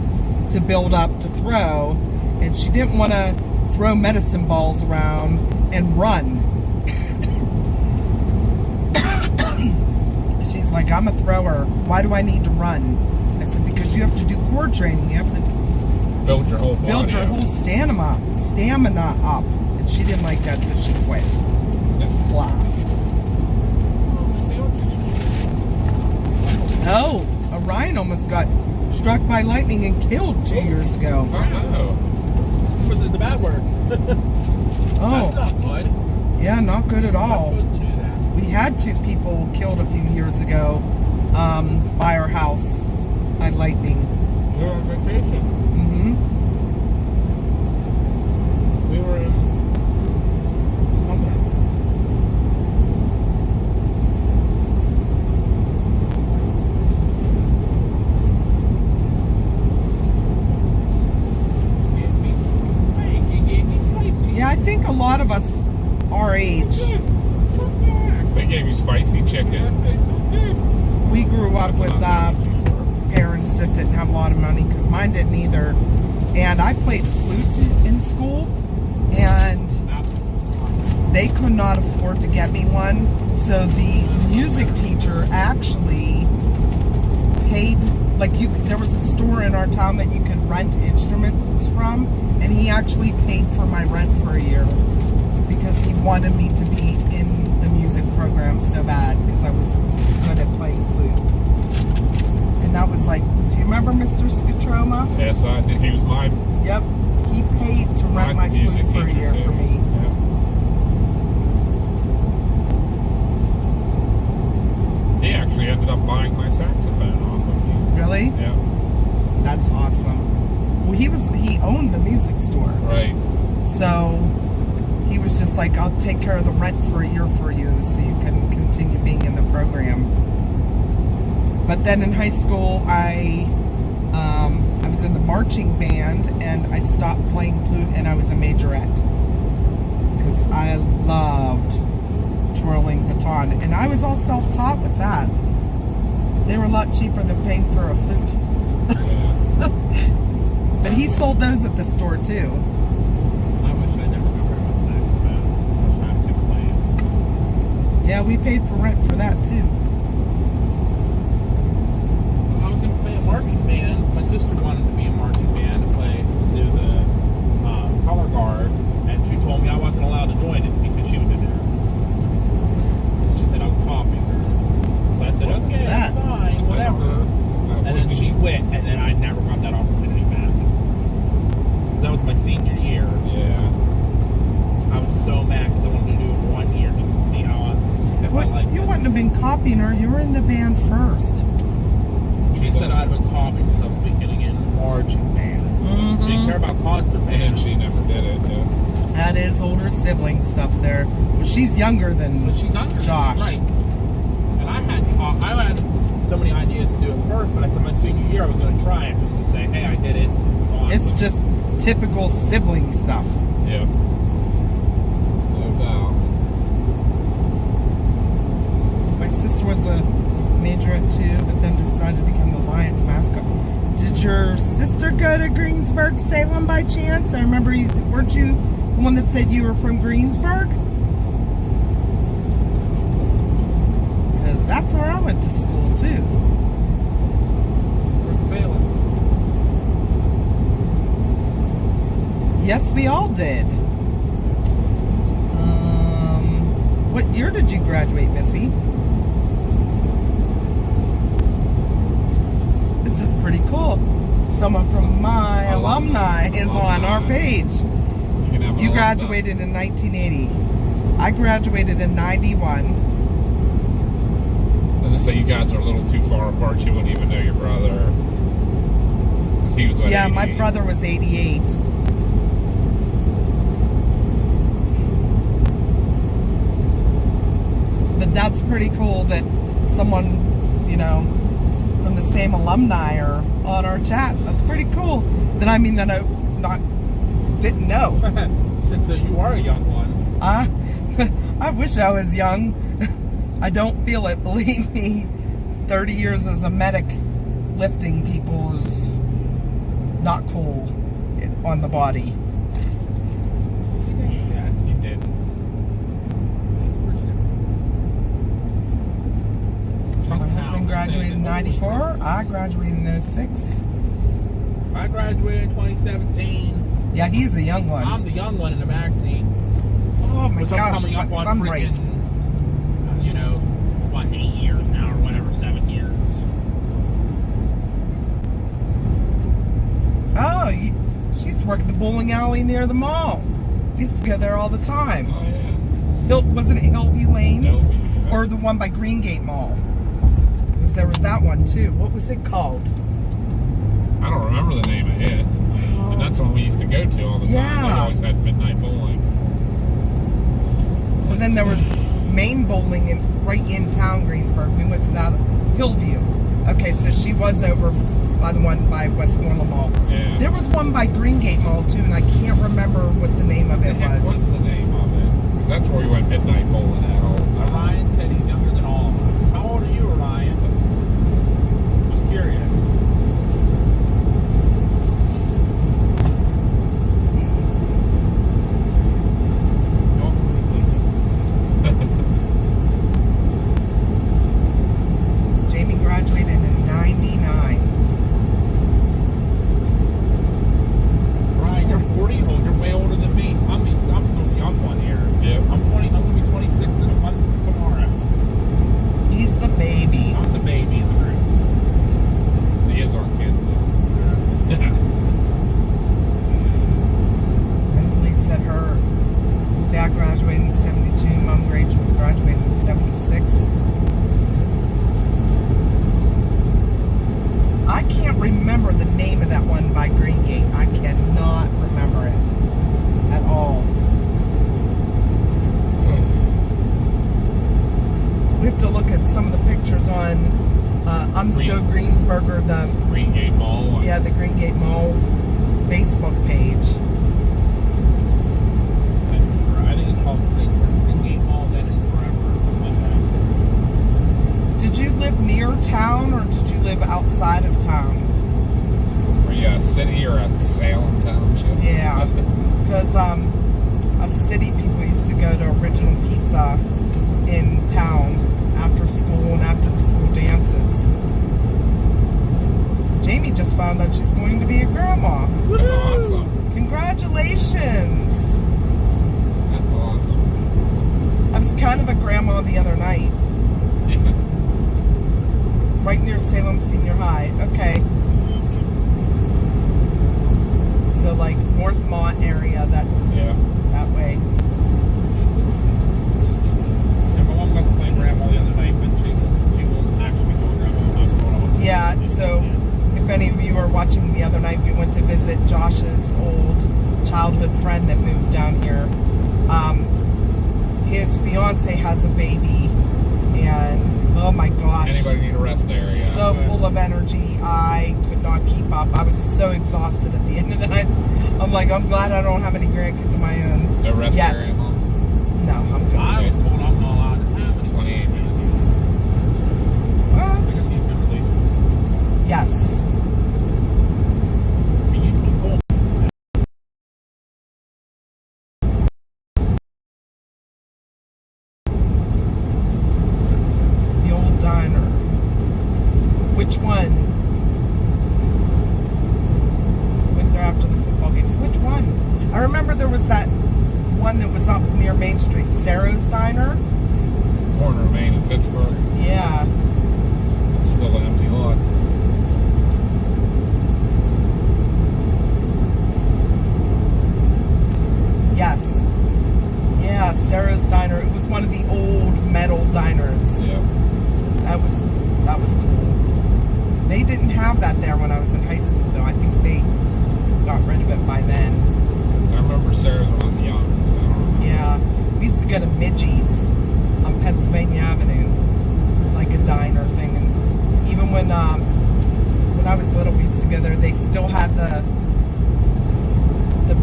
to build up to throw, and she didn't want to throw medicine balls around and run. She's like, I'm a thrower. Why do I need to run? I said, because you have to do core training. You have to Build your whole body. build your up. whole stamina up. And she didn't like that, so she quit. Blah. Oh, Orion almost got struck by lightning and killed 2 years ago. Oh, no. Was it the bad word? Oh, That's not good. yeah, not good at We're not all. supposed to do that. We had 2 people killed a few years ago by our house by lightning. We were on vacation. Mm-hmm. We were in somewhere. spicy chicken. We grew up with parents that didn't have a lot of money, because mine didn't either. And I played flute in school, and they could not afford to get me one. So the music teacher actually paid, there was a store in our town that you could rent instruments from, and he actually paid for my rent for a year because he wanted me to be in the music program so bad because I was good at playing flute. And that was do you remember Mr. Skatroma? Yes, I did. He was my... Yep. He paid to rent my flute for a year for me. Yeah. He actually ended up buying my saxophone off of me. Really? Yeah. That's awesome. Well, he owned the music store. Right. So he was just like, I'll take care of the rent for a year for you so you can continue being in the program. But then in high school, I was in the marching band, and I stopped playing flute, and I was a majorette because I loved twirling baton, and I was all self-taught with that. They were a lot cheaper than paying for a flute. But he sold those at the store too. I wish I never got rid of my saxophone. I wish I could play it. Yeah, we paid for rent for that too. I was going to play a marching band. My sister wanted to be a marching band to do the color guard, and she told me I wasn't allowed to join it because she was in there. She said I was copying her. So I said, okay, that's fine, whatever. And then she quit, and then I never got that opportunity back. That was my senior year. Yeah. I was so mad because I wanted to do it 1 year just to see how You wouldn't have been copying her. You were in the band first. She said I'd been copying because I was beginning in marching band. Didn't care about concert band. And then she never did it. Yeah. That is older sibling stuff there. Well, she's younger than But she's under Josh. Right. And I had so many ideas to do it first, but I said my senior year I was going to try it just to say, hey, I did it. Awesome. It's just typical sibling stuff. Yeah. No doubt. My sister was a majorette too, but then decided to become the Lions mascot. Did your sister go to Greensburg, Salem by chance? I remember weren't you the one that said you were from Greensburg? Because that's where I went to school too. From Salem. Yes, we all did. What year did you graduate, Missy? This is pretty cool. Someone from my alumni is on our page. You graduated in 1980. I graduated in 91. As I say, you guys are a little too far apart. You wouldn't even know your brother. Because he was, what, Yeah, 88? my brother was 88. But that's pretty cool that someone, from the same alumni are on our chat. That's pretty cool. That I didn't know. So you are a young one. I wish I was young. I don't feel it, believe me. 30 years as a medic lifting people is not cool on the body. Yeah, you did. My husband graduated in 94. I graduated in 06. I graduated in 2017. Yeah, he's the young one. I'm the young one in the backseat. Oh my Which I'm gosh, coming up that's on sunbright. freaking, 8 years now or whatever, 7 years. Oh, she's working the bowling alley near the mall. We used to go there all the time. Oh, yeah. Wasn't it Hillview Lanes? Hillview, yeah. Or the one by Greengate Mall? Because there was that one too. What was it called? I don't remember the name of it. And that's the one we used to go to all the time. Yeah. They always had midnight bowling. And then there was Main Bowling right in town, Greensburg. We went to that Hillview. Okay, so she was over by the one by Westmoreland Mall. Yeah. There was one by Greengate Mall too, and I can't remember what the name of it was. What's the name of it? Because that's where we went midnight bowling at all the time. Ryan said he's younger than have to look at some of the pictures on I'm So Greensburger, the Green Gate Mall. Yeah, the Green Gate Mall Facebook page. I think it's called Green Gate Mall, then and forever, or something like that. Did you live near town or did you live outside of town? Were you a city or a Salem Township? Yeah, because a city people used to go to Original Pizza in town after school and after the school dances. Jamie just found out she's going to be a grandma. That's awesome. Congratulations. That's awesome. I was kind of a grandma the other night, Yeah. right near Salem Senior High. Okay. So like North Mont area, that way. Yeah, my mom got to play grandma the other night, but she won't actually go grandma. Yeah, so if any of you are watching the other night, we went to visit Josh's old childhood friend that moved down here. His fiance has a baby, and oh my gosh. Anybody need a rest area? So full of energy, I could not keep up. I was so exhausted at the end of the night. I'm like, I'm glad I don't have any grandkids of my own. No rest yet. area, Mom? No, I'm good. I was told I'm not allowed to have any. 28 minutes. What? Yes. You still told me. The old diner. Which one? Went there after the football games. Which one? I remember there was that one that was up near Main Street. Sarah's Diner? Corner of Main in Pittsburgh. Yeah. Still an empty lot. Yes. Yeah, Sarah's Diner. It was one of the old metal diners. Yeah. That was cool. They didn't have that there when I was in high school, though. I think they got rid of it by then. I remember Sarah's when I was young. I don't remember. Yeah. We used to go to Midgie's on Pennsylvania Avenue, like a diner thing. And even when I was little, we used to go there. They still had the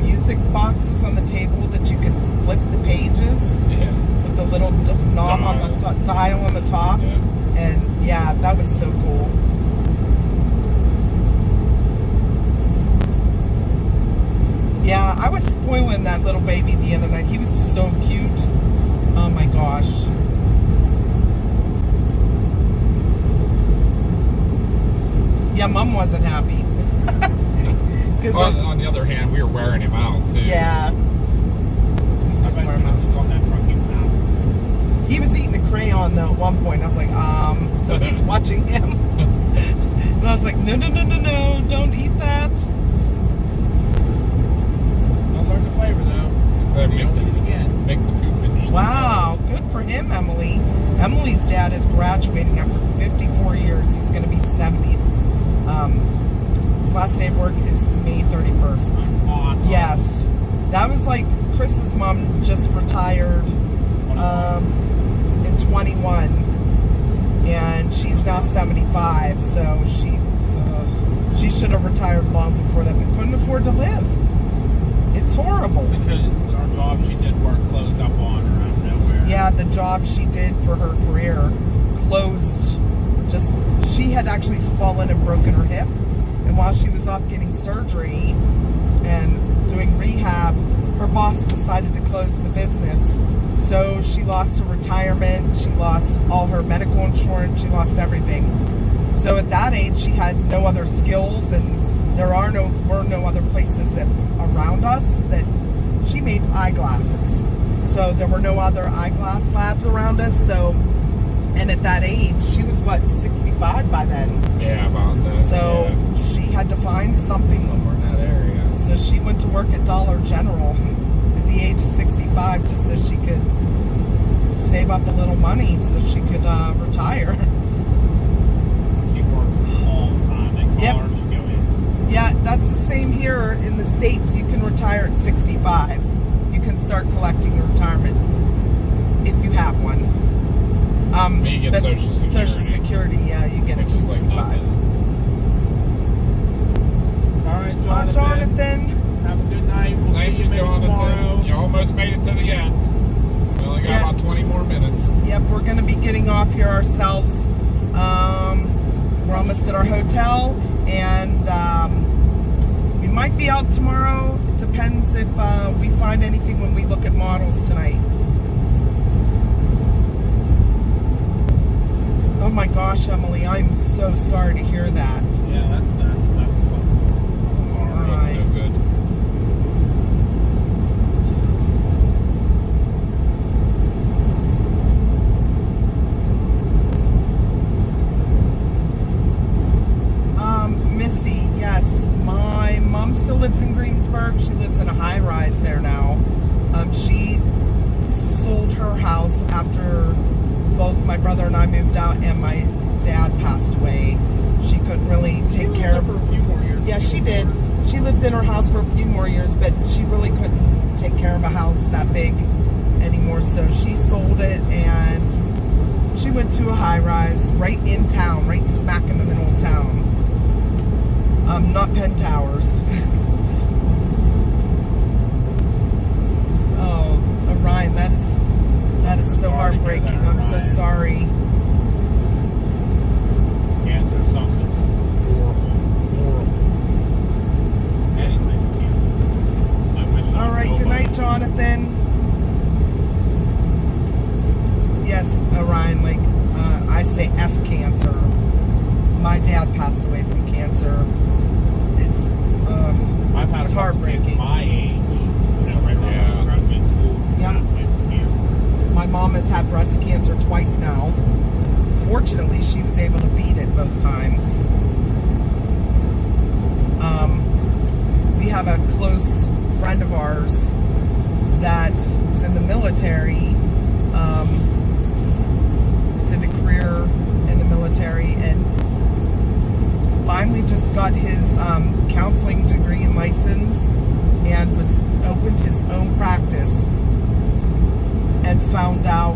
music boxes on the table that you could flip the pages Yeah. with the little knob on the dial on the top. Yeah. And yeah, that was so cool. Yeah, I was spoiling that little baby the other night. He was so cute. Oh my gosh. Yeah, Mom wasn't happy. Well, on the other hand, we were wearing him out, too. Yeah. I bet you was on that truck in town. He was eating a crayon though at one point. I was like, nobody's watching him. And I was like, no, don't eat that. Don't learn the flavor though. So You don't eat it again. make the poop interesting. Wow, good for him, Emily. Emily's dad is graduating after 54 years. He's going to be 70. His last day of work is May 31st. That's awesome. Yes. That was like Chris's mom just retired in 21. And she's now 75. So she should have retired long before that, but couldn't afford to live. It's horrible. Because our job she did work closed up on her out of nowhere. Yeah, the job she did for her career closed. She had actually fallen and broken her hip. And while she was off getting surgery and doing rehab, her boss decided to close the business. So she lost her retirement, she lost all her medical insurance, she lost everything. So at that age, she had no other skills, and there were no other places that around us that she made eyeglasses. So there were no other eyeglass labs around us. So, and at that age, she was 65 by then. Yeah, about that. So she had to find something. Somewhere in that area. So she went to work at Dollar General at the age of 65 just so she could save up a little money so she could retire. She worked all the time. They call her, she go in. Yeah, that's the same here in the States. You can retire at 65. You can start collecting your retirement if you have one. Me, you get But Social Security. Social Security, yeah, you get it Which is like 65. nothing. All right, Oh, Jonathan. Have a good night. We'll Thank see you, maybe Jonathan. tomorrow. You almost made it to the end. We only got Yeah. about 20 more minutes. Yep, we're going to be getting off here ourselves. We're almost at our hotel, and we might be out tomorrow. Depends if we find anything when we look at models tonight. Oh my gosh, Emily, I'm so sorry to hear that. Yeah, that's fun. Sorry, that's no good. Missy, yes, my mom still lives in Greensburg. She lives in a high-rise there now. She sold her house after both my brother and I moved out and my dad passed away. She couldn't really take care of her for a few more years. Yeah, she did. She lived in her house for a few more years, but she really couldn't take care of a house that big anymore, so she sold it and she went to a high-rise right in town, right smack in the middle of town. Not Penn Towers. Oh, Ryan, that is so Sorry to hear heartbreaking. that, I'm so Ryan. sorry. Cancer is something that's horrible. Anything with cancer. I wish All right, good night, Jonathan. Yes, Ryan, like I say F cancer. My dad passed away from cancer. I've had It's a couple kids heartbreaking. my age, right around Yeah. graduate school, Yep. passed away from cancer. My mom has had breast cancer twice now. Fortunately, she was able to beat it both times. We have a close friend of ours that was in the military, did a career in the military, and finally just got his counseling degree and license and opened his own practice, and found out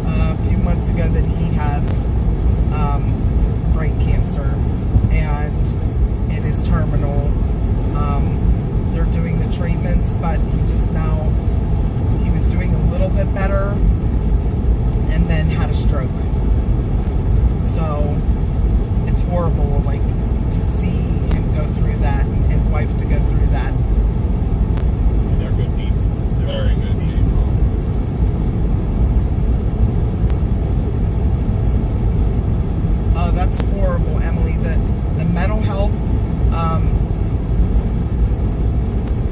a few months ago that he has brain cancer and it is terminal. They're doing the treatments, but he was doing a little bit better and then had a stroke. So it's horrible, like, to see him go through that and his wife to go through that. And they're good people. Very good people. Oh, that's horrible, Emily. The mental health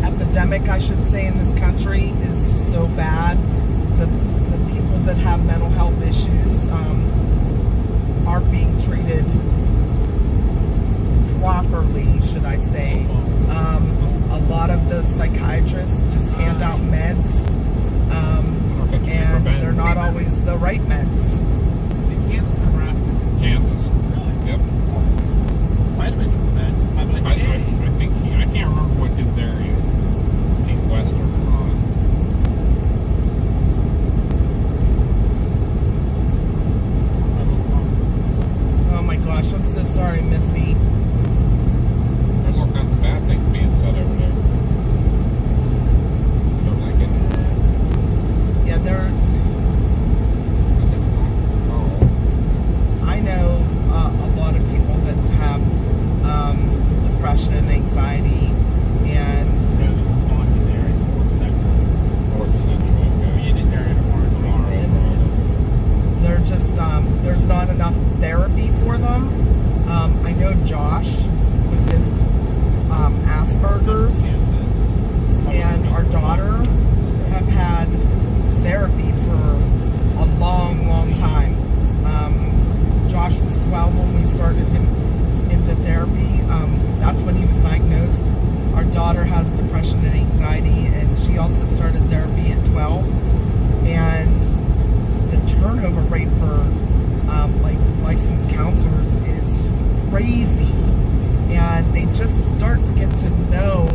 epidemic, I should say, in this country is so bad. The people that have mental health issues aren't being treated properly, should I say. A lot of the psychiatrists just hand out meds, and they're not always the right meds. Is it Kansas or Nebraska? Kansas. Really? Yep. Might have been true then. I'd be like, I hey. think I can't remember what his area is. He's western or not. That's fun. Oh my gosh, I'm so sorry, Missy. There's all kinds of bad things being said over there. Don't like it. Yeah, I know a lot of people that have depression, anxiety, and No, this is not his area. North Central. North Central. We'll be in his area tomorrow. they're just there's not enough therapy for them. I know Josh with his Asperger's and our daughter have had therapy for a long time. Josh was 12 when we started him into therapy. That's when he was diagnosed. Our daughter has depression and anxiety, and she also started therapy at 12. And the turnover rate for like licensed counselors is crazy. And they just start to get to know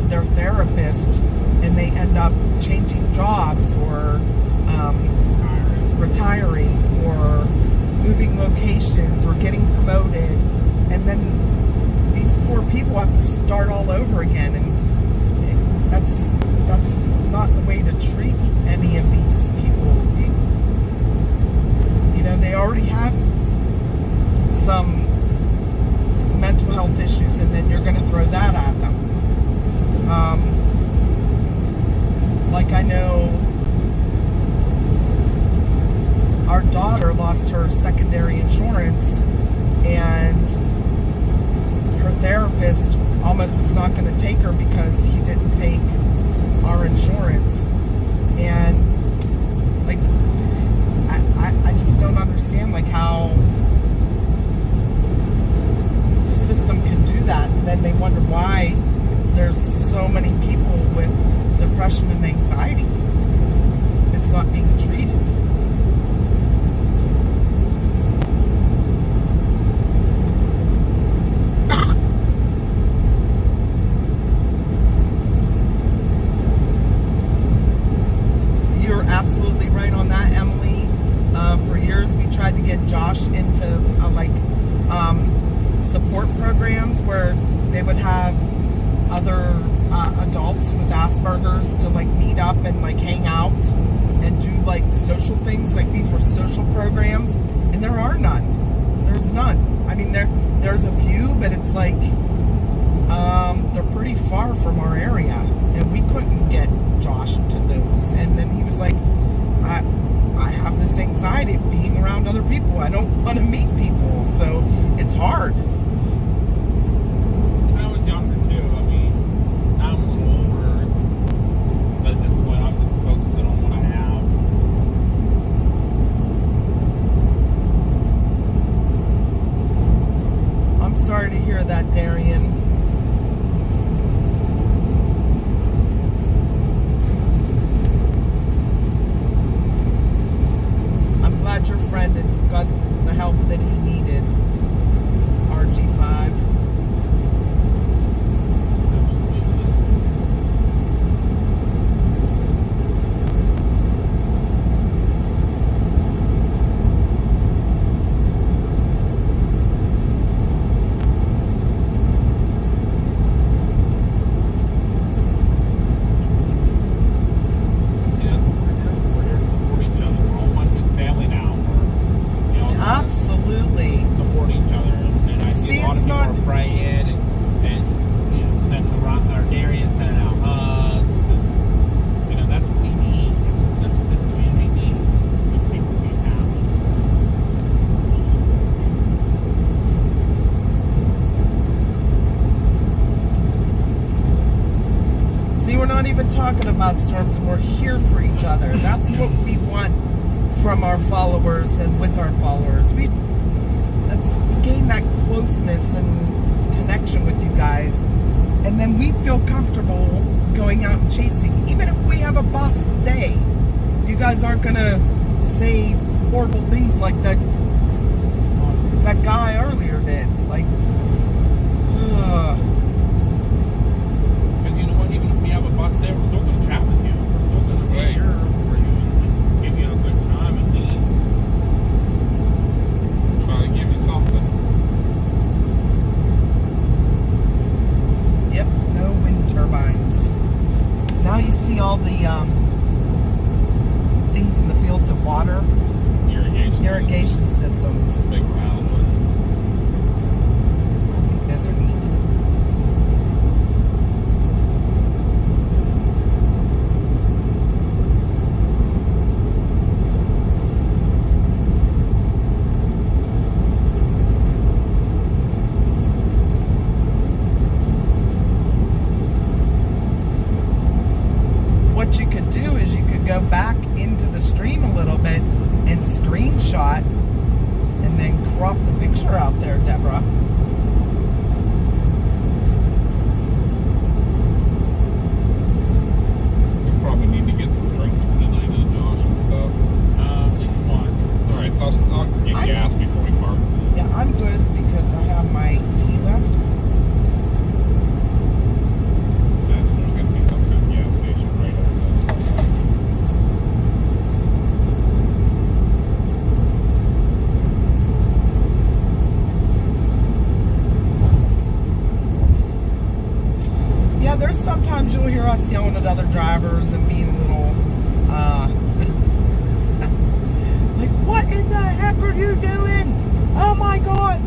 their therapist, and they end up changing jobs or retiring or moving locations or getting promoted, and then these poor people have to start all over again, and that's not the way to treat any of these people. You know, they already have some mental health issues, and then you're going to throw that at them. Like, I know our daughter lost her secondary insurance, and her therapist almost was not going to take her because he didn't take our insurance. And like, I just don't understand like how the system can do that. And then they wonder why there's so many people with depression and anxiety. It's not being treated. You're absolutely right on that, Emily. For years, we tried to get Josh into support programs where they would have other adults with Asperger's to like meet up and like hang out and do like social things. Like, these were social programs, and there are none. There's none. I mean, there's a few, but it's like they're pretty far from our area, and we couldn't get Josh to those. And then he was like, I have this anxiety of being around other people. I don't want to meet people, so it's hard. When I was younger too, I mean, now I'm a little older, but at this point I'm just focusing on what I have. I'm sorry to hear that, Darian. I'm glad your friend had got the help that he needed. RG5. See, that's what we're here for. We're here to support each other. We're all one big family now. We're, Absolutely. support each other. And I see a lot of people are praying and sending around our Darian, sending out hugs. And, that's what we need. That's this community needs. Just people being happy. See, we're not even talking about storms, and we're here for each other. That's what we want from our followers and with our followers. We gain that closeness and connection with you guys, and then we feel comfortable going out and chasing. Even if we have a bust day, you guys aren't gonna say horrible things like that guy earlier did. Like, Because you know what? Even if we have a bus day, we're still going to chat with you. We're still going to be Right. here for you and give you a good time at least. Try to give you something. yep, no wind turbines. Now you see all the things in the fields of water, irrigation systems. Big round ones. I think those are neat. What you could do is you could go back into the stream a little bit and screenshot and then crop the picture out there, Deborah. We probably need to get some drinks for tonight, Josh, and stuff. At least one. All right, so I'll get gas before we park. Yeah, I'm good because I have my tea left. Imagine there's going to be some kind of gas station right over there. at other drivers and being a little, like, what in the heck are you doing? Oh my God,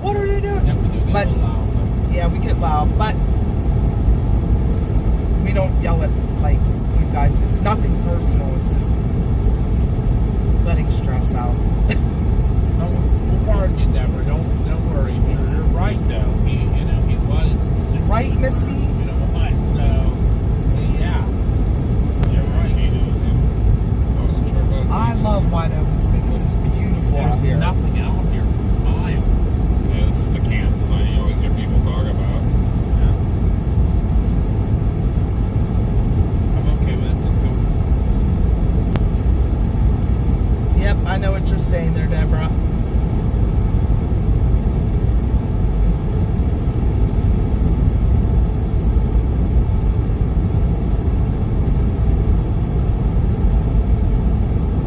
what are you doing? Yeah, we do get But a little loud, yeah, we get loud, but we don't yell at, like, you guys. It's nothing personal. It's just letting stress out. No, we'll pardon you, Deborah. Don't worry. You're right, though. He was super, Right, super, Missy? You know what? So, yeah. You're right. I wasn't sure about that. I love White Open Space. This is beautiful out There's here. nothing out here for miles. Yeah, this is the Kansas I always hear people talk about. Yeah. I'm okay with it. Let's go. Yep, I know what you're saying there, Deborah.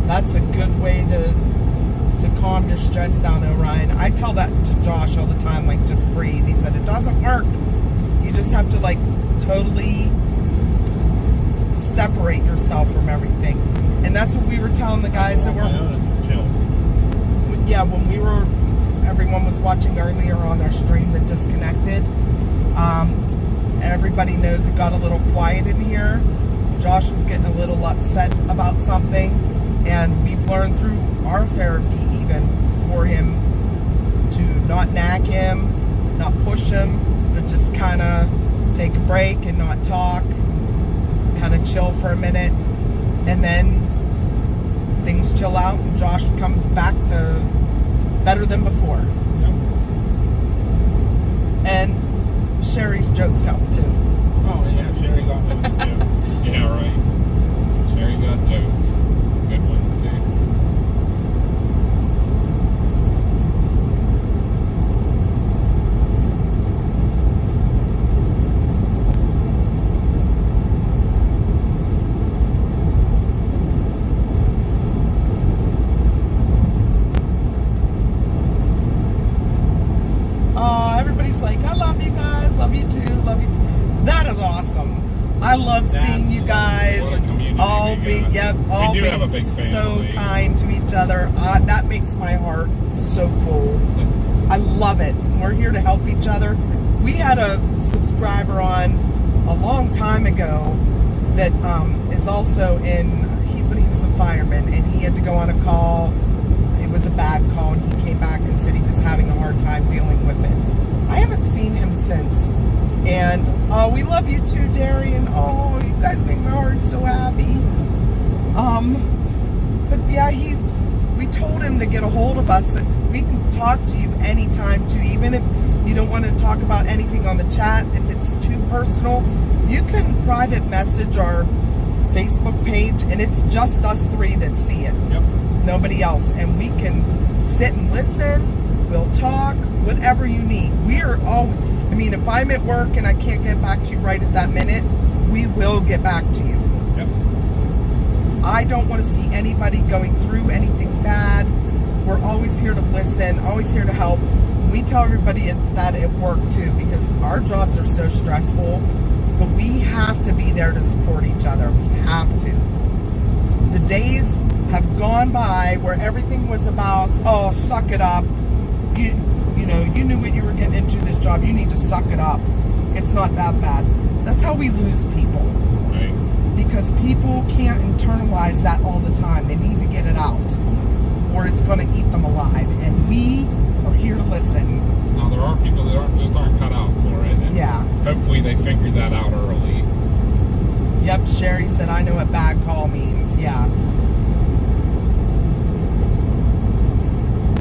That's a good way to calm your stress down, Orion. I tell that to Josh all the time, like, just breathe. He said, it doesn't work. You just have to, like, totally separate yourself from everything. And that's what we were telling the guys that were, Chill. yeah, when everyone was watching earlier on their stream that disconnected. Everybody knows it got a little quiet in here. Josh was getting a little upset about something. And we've learned through our therapy even for him to not nag him, not push him, but just kind of take a break and not talk, kind of chill for a minute. And then things chill out and Josh comes back to better than before. Yep. And Sherry's jokes help too. Oh, yeah. Sherry got me with the jokes. Yeah, right. Sherry got jokes. Good ones, too. Everybody's like, I love you guys, love you too, love you too. That is awesome. I love seeing you guys What a community all we be, got. yep, all We do being have a big so family. kind to each other. That makes my heart so full. I love it. We're here to help each other. We had a subscriber on a long time ago that is also he was a fireman, and he had to go on a call. It was a bad call, and he came back and said he was having a hard time dealing with it. I haven't seen him since. And we love you too, Darian. Oh, you guys make my heart so happy. But yeah, we told him to get a hold of us. We can talk to you anytime too, even if you don't want to talk about anything on the chat. If it's too personal, you can private message our Facebook page, and it's just us three that see it. Yep. Nobody else. And we can sit and listen. We'll talk, whatever you need. We are always, I mean, if I'm at work and I can't get back to you right at that minute, we will get back to you. Yep. I don't want to see anybody going through anything bad. We're always here to listen, always here to help. We tell everybody that at work too, because our jobs are so stressful, but we have to be there to support each other. We have to. The days have gone by where everything was about, oh, suck it up. You knew what you were getting into this job. You need to suck it up. It's not that bad. That's how we lose people. Right. Because people can't internalize that all the time. They need to get it out, or it's going to eat them alive. And we are here to listen. Now, there are people that aren't cut out for it. And Yeah. hopefully they figured that out early. Yep, Sherry said, I know what bad call means. Yeah.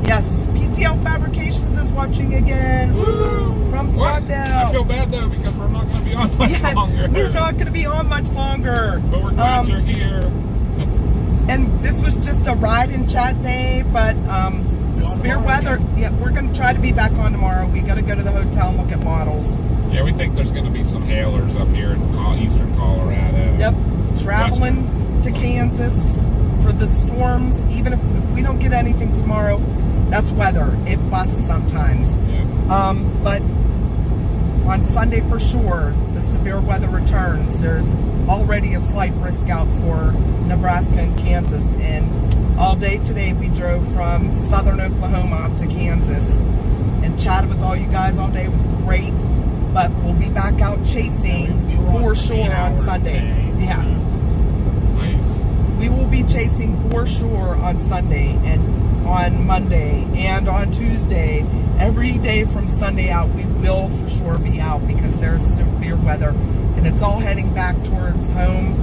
Yes, PTL Fabrications is watching again. Woo! From What? Scottsdale. I feel bad, though, because we're not going to be on much longer. We're not going to be on much longer. But we're glad you're here. And this was just a ride and chat day, but the severe weather, yeah, we're going to try to be back on tomorrow. We got to go to the hotel and look at models. Yeah, we think there's going to be some hailers up here in eastern Colorado. Yep, traveling to Kansas for the storms. Even if we don't get anything tomorrow, that's weather. It busts sometimes. Yeah. But on Sunday for sure, the severe weather returns. There's already a slight risk out for Nebraska and Kansas. And all day today we drove from southern Oklahoma up to Kansas and chatted with all you guys all day. It was great. But we'll be back out chasing for sure on Sunday. Yeah. Nice. We will be chasing for sure on Sunday and on Monday and on Tuesday. Every day from Sunday out, we will for sure be out because there's severe weather. And it's all heading back towards home.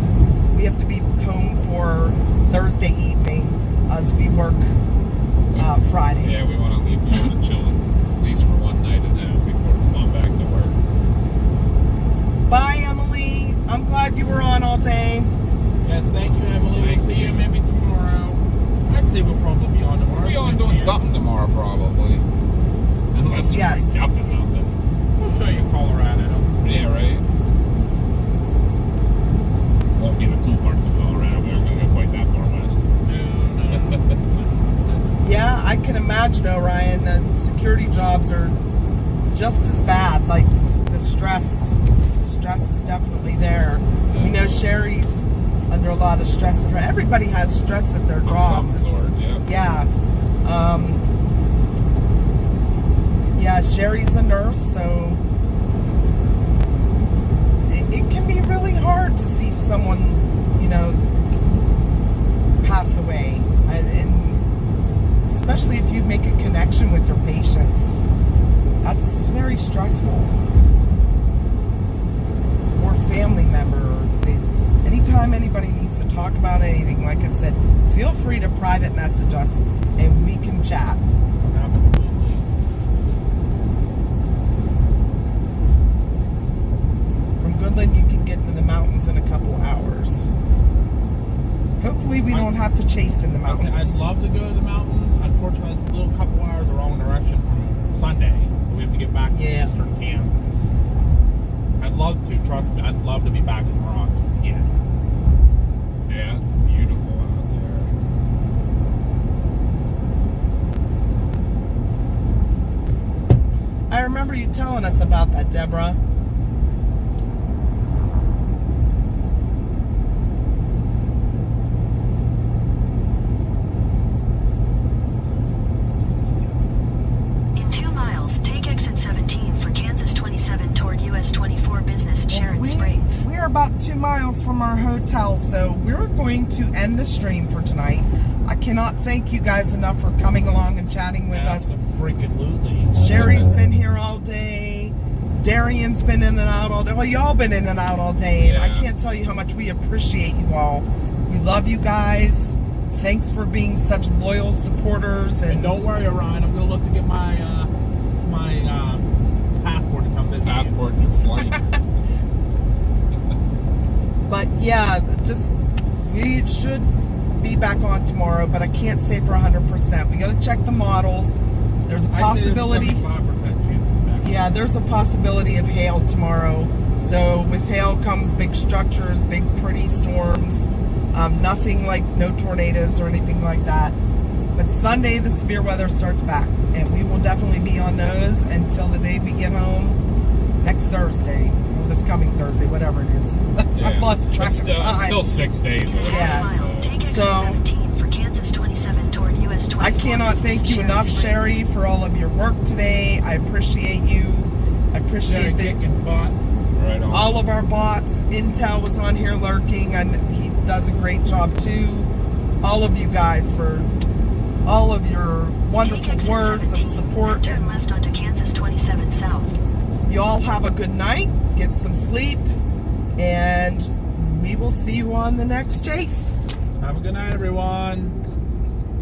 We have to be home for Thursday evening as we work Friday. Yeah, we want to leave more than chilling, at least for one night and then before we come back to work. Bye, Emily. I'm glad you were on all day. Yes, thank you, Emily. Thank We'll see you. you maybe tomorrow. I'd say we'll probably be on tomorrow. We'll be on doing something tomorrow, probably. Unless Yes. it's up and nothing. We'll show you Colorado. Yeah, right? Won't be the cool parts of Colorado. We aren't going to go quite that far west. No. Yeah, I can imagine, Orion, that security jobs are just as bad. Like, the stress is definitely there. We know Sherry's under a lot of stress. Everybody has stress at their jobs. Of some sort, yeah. Yeah, Sherry's a nurse, so it can be really hard to see someone, pass away. And especially if you make a connection with your patients. That's very stressful. Or family member. Anytime anybody needs to talk about anything, like I said, feel free to private message us and we can chat. Absolutely. From Goodland, you can get into the mountains in a couple hours. Hopefully, we don't have to chase in the mountains. I'd love to go to the mountains. Unfortunately, it's a little couple hours the wrong direction from Sunday. We have to get back to eastern Kansas. I'd love to. Trust me, I'd love to be back in the Rockies again. Yeah, beautiful out there. I remember you telling us about that, Deborah. In 2 miles, take exit 17 for Kansas 27 toward US 24 Business Sharon Springs. We are about 2 miles from our hotel, so we're going to end the stream for tonight. I cannot thank you guys enough for coming along and chatting with us. Freaking Sherry's been here all day. Darian's been in and out all day. Well, y'all been in and out all day, and I can't tell you how much we appreciate you all. We love you guys. Thanks for being such loyal supporters. And don't worry, Orion. I'm gonna look to get my passport to come visit. Passport and your flight. But yeah, we should be back on tomorrow, but I can't say for 100%. We got to check the models. There's a possibility. I'd say there's a 75% chance of being back. Yeah, there's a possibility of hail tomorrow. So with hail comes big structures, big pretty storms. Nothing like no tornadoes or anything like that. But Sunday, the severe weather starts back, and we will definitely be on those until the day we get home next Thursday, or this coming Thursday, whatever it is. I've lost track of time. It's still 6 days away. Yeah. Take exit So- 17 for Kansas 27 toward US 24 I cannot Business thank you Sharon enough, Springs. Sherry, for all of your work today. I appreciate you. I appreciate Very kicking butt. Right on. all of our bots. Intel was on here lurking, and he does a great job too. All of you guys for all of your Take wonderful exit words of 17, support. then turn left onto Kansas 27 South. You all have a good night. Get some sleep, and we will see you on the next chase. Have a good night, everyone.